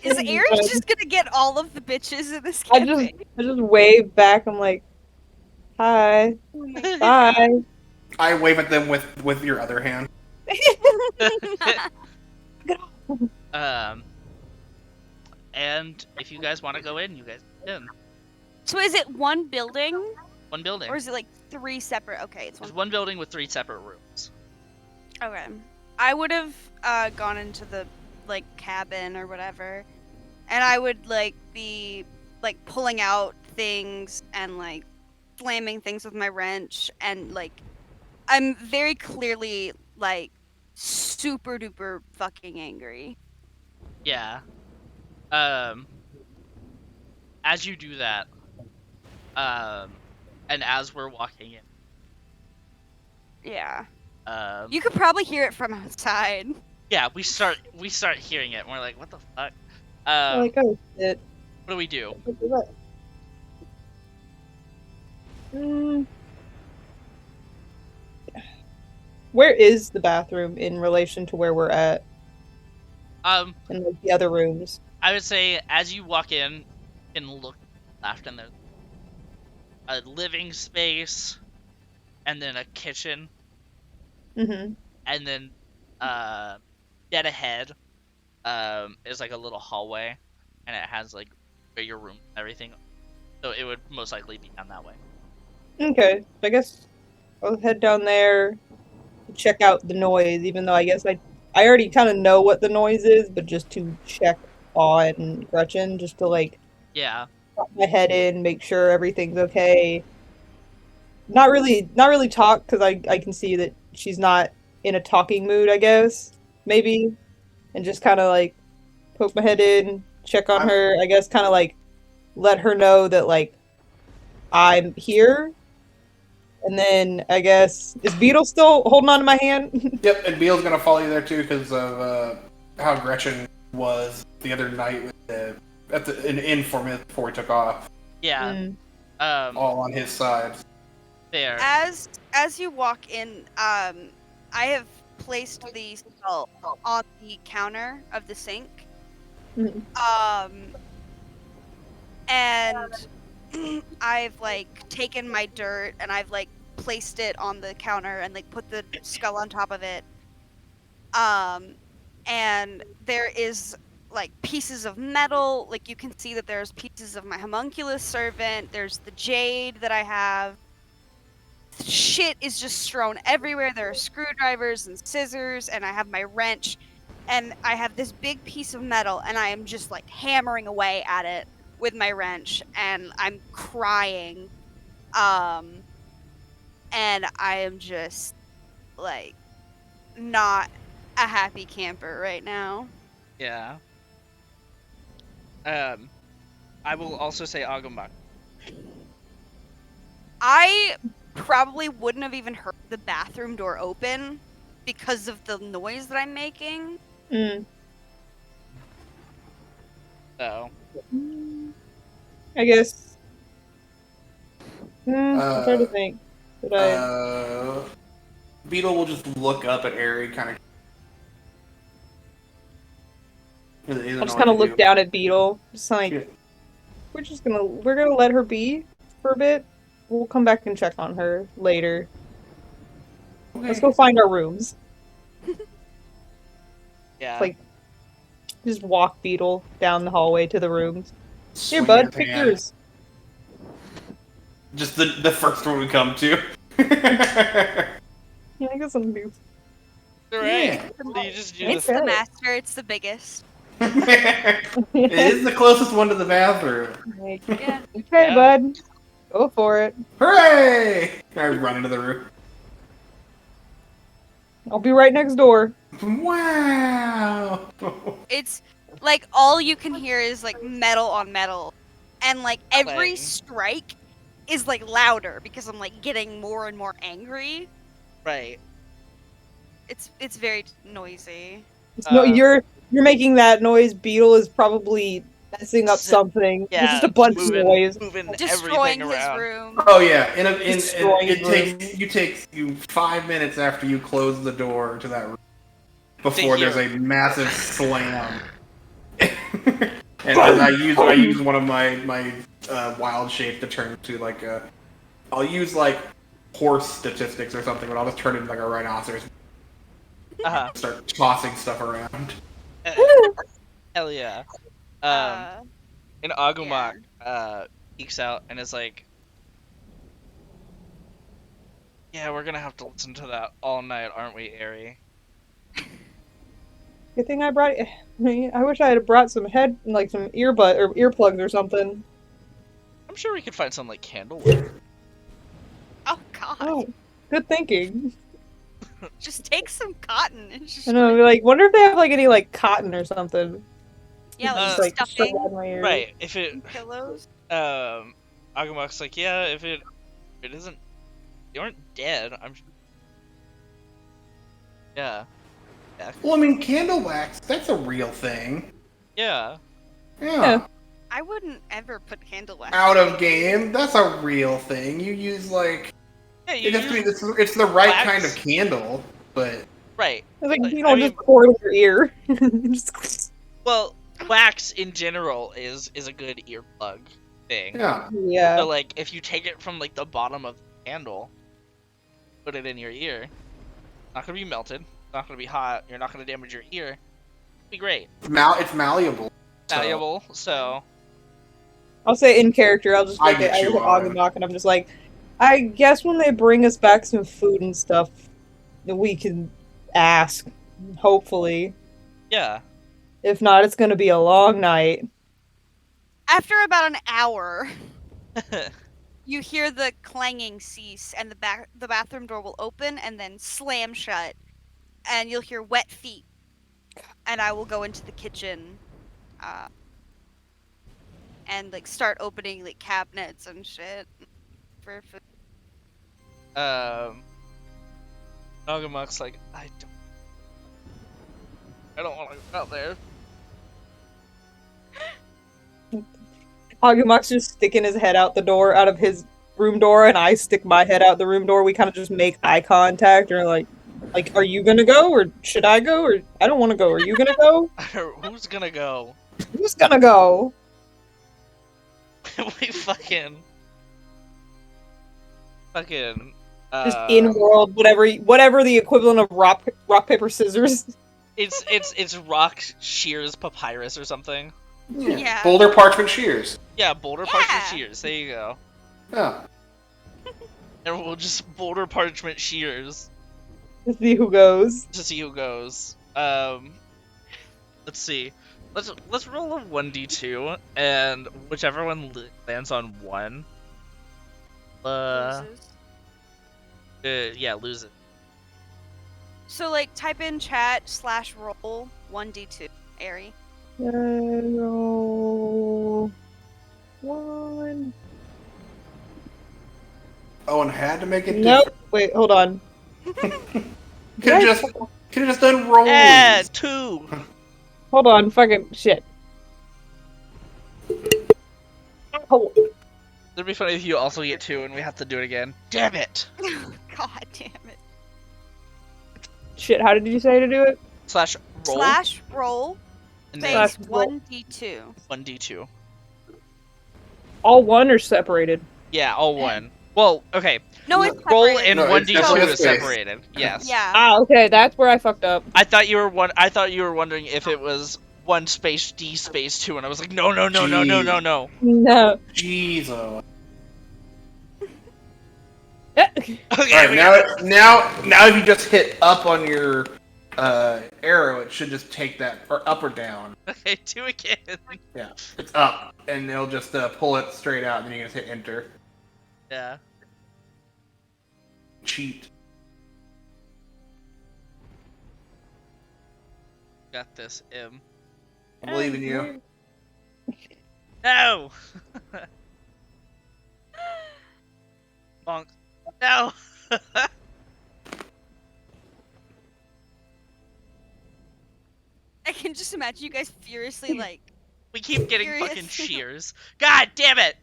Is Eirisse just gonna get all of the bitches in this cafe? I just wave back. I'm like, hi, bye. I wave at them with your other hand. And if you guys want to go in, you guys can. So is it one building? One building. Or is it like 3 separate? Okay, it's There's one building with 3 separate rooms. Okay. I would have gone into the like cabin or whatever, and I would like be like pulling out things and like slamming things with my wrench, and like I'm very clearly, like, super duper fucking angry. Yeah. As you do that, and as we're walking in, Yeah. you could probably hear it from outside. Yeah, we start hearing it, and we're like, what the fuck? Like, oh shit. What do we do? Where is the bathroom in relation to where we're at? And like the other rooms. I would say as you walk in, you can look left, and there's a living space, and then a kitchen, Mm-hmm. and then dead ahead is like a little hallway, and it has like where your room and everything. So it would most likely be down that way. Okay, I guess I'll head down there, check out the noise, even though I guess I already kind of know what the noise is, but just to check on Gretchen, just to like pop my head in, make sure everything's okay. Not really talk, because I can see that she's not in a talking mood, I guess, maybe, and just kind of like poke my head in, check on her, I guess, kind of like let her know that like I'm here. And then, I guess, is Beadle still holding on to my hand? Yep, and Beadle's gonna follow you there too because of how Gretchen was the other night with in Formyth before we took off. Yeah. All on his side. There. As you walk in, I have placed the skull on the counter of the sink. And I've like taken my dirt and I've like placed it on the counter and like put the skull on top of it. And there is like pieces of metal, like you can see that there's pieces of my homunculus servant, there's the jade that I have. Shit is just strewn everywhere. There are screwdrivers and scissors, and I have my wrench, and I have this big piece of metal, and I am just like hammering away at it with my wrench, and I'm crying. And I am just like not a happy camper right now. Yeah. I will also say Aggumak. I probably wouldn't have even heard the bathroom door open because of the noise that I'm making. So. I guess. I'm trying to think. Beadle will just look up at Erhe, kind of. I'll just kind of look down at Beadle, just like we're gonna let her be for a bit. We'll come back and check on her later. Okay. Let's go find our rooms. Yeah. Like, just walk Beadle down the hallway to the rooms. Here, bud, pick yours. Just the first one we come to. Yeah, I guess I'm new. Right. Yeah. It's the master. It's the biggest. It is the closest one to the bathroom. Yeah. Okay, bud. Go for it. Hooray! I run into the room. I'll be right next door. Wow! It's like all you can hear is like metal on metal. And like every strike is like louder because I'm like getting more and more angry. Right. It's very noisy. No, you're making that noise. Beadle is probably messing up something. Yeah, it's just a bunch of noise. Destroying his around. room. Oh yeah, it takes you 5 minutes after you close the door to that room before there's a massive slam. And I use one of my wild shape to turn to like I'll use like horse statistics or something, but I'll just turn into like a rhinoceros. Start tossing stuff around. Hell yeah. And Aggumak peeks out and is like, yeah, we're gonna have to listen to that all night, aren't we, Erhe? Good thing I brought. I wish I had brought some some earplugs or something. I'm sure we could find some like candlewood. Oh god. Oh. Good thinking. Just take some cotton and just I know, like, wonder if they have like any like cotton or something. yeah, Just, like shove stuffing, that in my ear. Right. If it pillows. Aggumak's like, yeah, if it isn't, you aren't dead. Yeah. Well, I mean, candle wax, that's a real thing. Yeah. Yeah. I wouldn't ever put candle wax. Out of game, that's a real thing. You use like Yeah, you it has to be. use It's the right wax. kind of candle, but Right. It's like, you I know, mean, just pour it in your ear. Just- well, wax in general is a good earplug thing. yeah. yeah. So like, if you take it from like the bottom of the candle, put it in your ear, not gonna be melted, not gonna be hot. You're not gonna damage your ear. It'll be great. It's malleable. Valuable. So I'll say in character, I'll just I look at get you on. Aggumak and I'm just like, I guess when they bring us back some food and stuff, we can ask. Hopefully. yeah. If not, it's gonna be a long night. After about an hour, you hear the clanging cease, and the bathroom door will open and then slam shut, and you'll hear wet feet. And I will go into the kitchen, and like start opening like cabinets and shit for food. Aggumak's like, I don't want to go out there. Aggumak's just sticking his head out the door, out of his room door, and I stick my head out the room door. We kind of just make eye contact, or like, are you gonna go, or should I go, or I don't want to go. Are you gonna go? Who's gonna go? Who's gonna go? We fucking Just in world, whatever the equivalent of rock paper scissors. It's rock shears papyrus or something. Yeah. Boulder parchment shears. Yeah, boulder parchment shears. There you go. Yeah. And we'll just boulder parchment shears To see who goes. to see who goes. Let's see. Let's roll a 1d2, and whichever one lands on 1. Yeah, lose it. So like type in chat /roll 1d2 Erhe. Roll 1. Owen had to make it Nope. different. Wait, hold on. Could have just done rolls. 2. Hold on, fucking shit. Oh, It'd be funny if you also get 2 and we have to do it again. Damn it! God damn it. shit, how did you say to do it? /roll /roll and space then roll. 1d2. 1d2. All one or separated? Yeah, all 1. Well, okay. No, it's Roll separated. and No, it's 1d2 definitely a is space. separated. Yes. Yeah. Ah, okay, that's where I fucked up. I thought you were wondering if it was 1 space D space 2, and I was like, no. No. Jeez. Okay. Alright, now if you just hit up on your arrow, it should just take that, or up or down. Okay, 2 again. Yeah, it's up, and it'll just pull it straight out, and then you can just hit enter. Yeah. Cheat. Got this, M. I believe in you. No! Bonk. No! I can just imagine you guys furiously like We keep getting Furious. fucking shears. God damn it!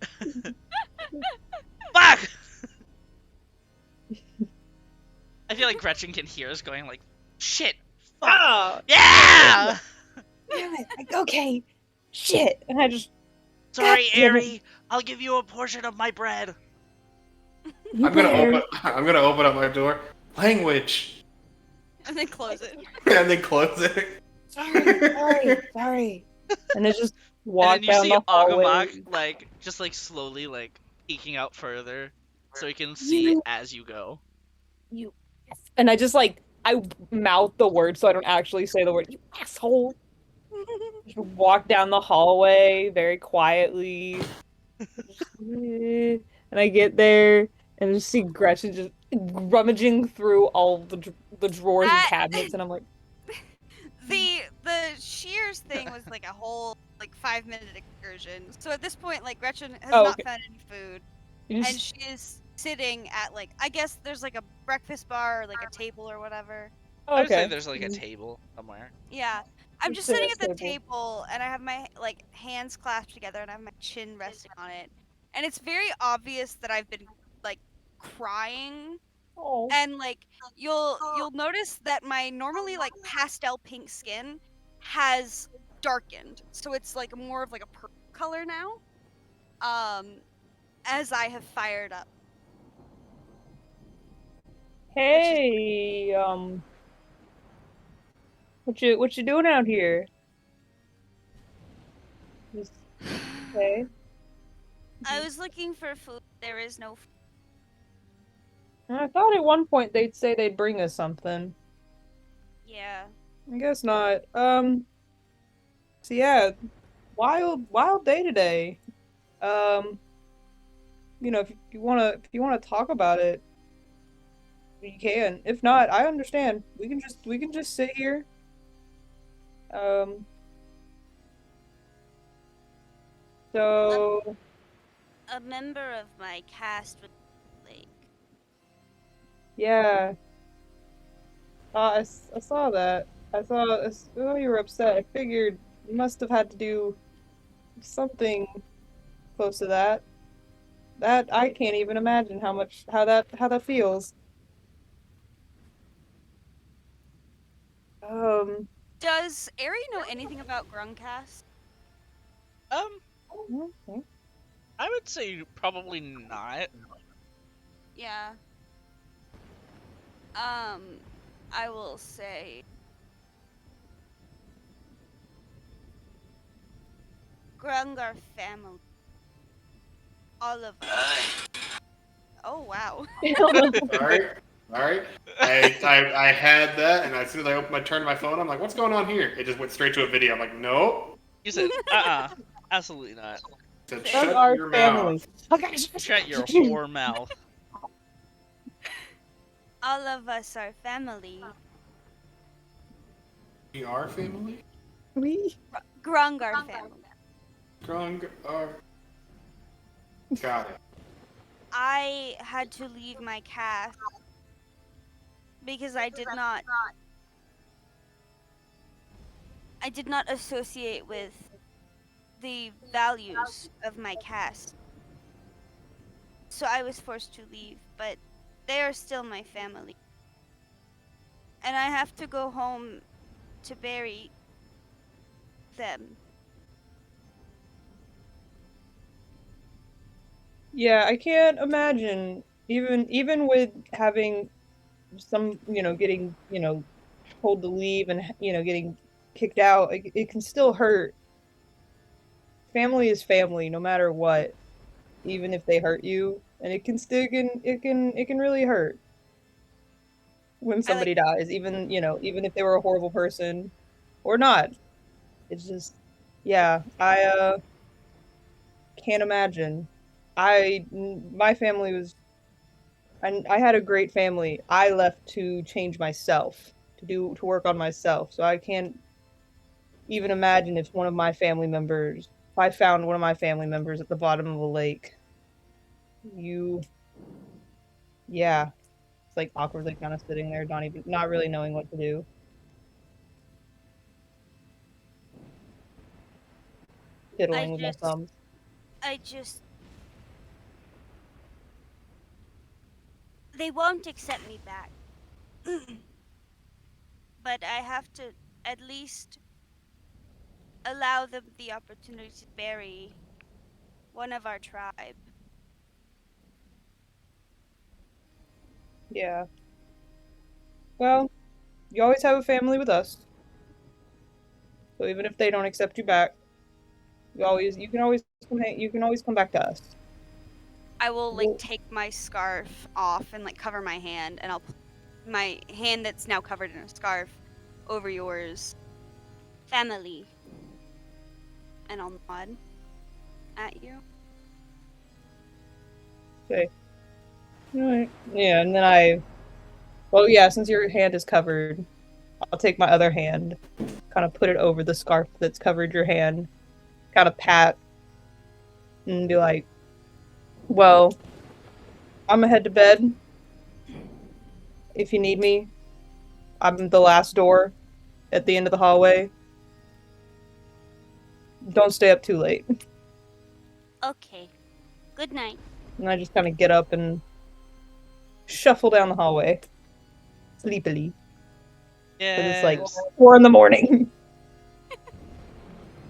Fuck! I feel like Gretchen can hear us going like, shit! Fuck! Ah! Yeah! Damn it. Okay. Shit. And I just. Sorry, God damn it. Erhe. I'll give you a portion of my bread. I'm gonna open up my door. Language. and then close it. And then close it. Sorry. And then just walk And then you down see the hallway. Aggumak, just slowly, peeking out further, so he can see You- as you go. And I just I mouth the word so I don't actually say the word. You asshole. Just walk down the hallway very quietly. And I get there and just see Gretchen just rummaging through all the drawers and cabinets, and I'm like, the shears thing was like a whole like 5-minute excursion. So at this point, like Gretchen has Oh, not okay. found any food, You and just- she is sitting at like I guess there's like a breakfast bar or like a table or whatever. I would say okay. there's like a table somewhere. Yeah, I'm Just just sit sitting at at the the table. table and I have my like hands clasped together and I have my chin resting on it, and it's very obvious that I've been like crying. Oh. And like you'll notice that my normally like pastel pink skin has darkened, so it's like more of like a purple color now. As I have fired up. Hey, what you doing out here? Just okay. I was looking for food. There is no food. I thought at one point they'd say they'd bring us something. Yeah. I guess not. So yeah, wild day today. Um, if you wanna talk about it, you can. If not, I understand. We can just sit here. Um, so A member of my cast was lake. yeah. I saw that. I saw you were upset. I figured you must have had to do something close to that. That I can't even imagine how that feels. Um, Does Ari know anything about Gruncast? okay. I would say probably not. Yeah. I will say Grungar family. all of us. Oh wow. Alright. I had that, and as soon as I turned my phone, I'm like, what's going on here? It just went straight to a video. I'm like, nope. You said, absolutely not. Said, That's shut our your family. mouth. Shut your whore mouth. All of us are family. We are family? We Grungar family. Grung are. Got it. I had to leave my cast because I did not associate with the values of my caste. So I was forced to leave, but they are still my family. And I have to go home to bury them. Yeah, I can't imagine even with having some, getting, told to leave and, getting kicked out, it can still hurt. Family is family no matter what, even if they hurt you, and it can really hurt when somebody dies, even if they were a horrible person or not. It's just yeah, I can't imagine. My family was I had a great family. I left to change myself, to work on myself. So I can't even imagine if if I found one of my family members at the bottom of a lake. You, yeah, it's like awkwardly kind of sitting there, not really knowing what to do. Fiddling with my thumbs. They won't accept me back. But I have to at least allow them the opportunity to bury one of our tribe. Yeah. Well, you always have a family with us. So even if they don't accept you back, you can always come back to us. I will like take my scarf off and like cover my hand, and I'll put my hand that's now covered in a scarf over yours. Family. And I'll nod at you. Okay. Alright. Yeah, and then well, yeah, since your hand is covered, I'll take my other hand, kind of put it over the scarf that's covered your hand, kind of pat, and be like, well, I'm gonna head to bed. If you need me, I'm the last door at the end of the hallway. Don't stay up too late. Okay. Good night. And I just kind of get up and shuffle down the hallway. Sleepily. Yeah. Because it's like 4 in the morning.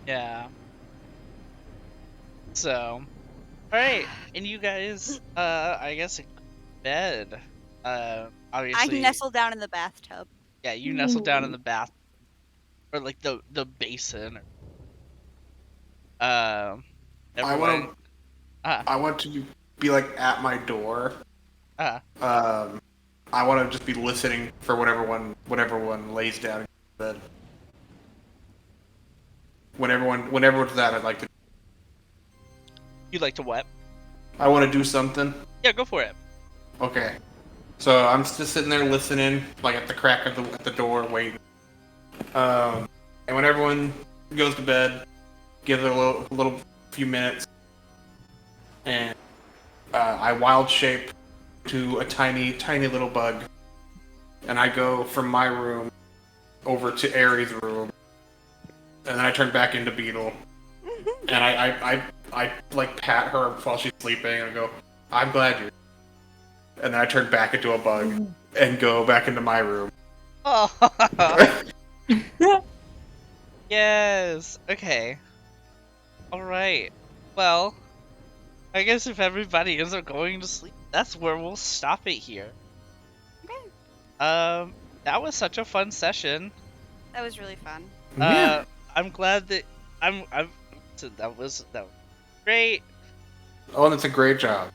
Yeah. So, alright, and you guys, I guess, bed. Obviously. I nestle down in the bathtub. Yeah, you nestle down in the bath, or like the basin. I Everyone. want to be like at my door. I want to just be listening for whenever one lays down in bed. When everyone's that, I'd like to. You'd like to what? I want to do something. Yeah, go for it. Okay. So I'm just sitting there listening, like at the crack of the door, waiting. And when everyone goes to bed, give it a little few minutes, and I wild shape to a tiny little bug, and I go from my room over to Erhe's room, and then I turn back into Beadle, and I like pat her while she's sleeping, and I go, "I'm glad you're." And then I turn back into a bug and go back into my room. Oh. Yes. Okay. All right. Well, I guess if everybody ends up going to sleep, that's where we'll stop it here. Okay. That was such a fun session. That was really fun. Yeah. I'm glad that that was great. Oh, and it's a great job.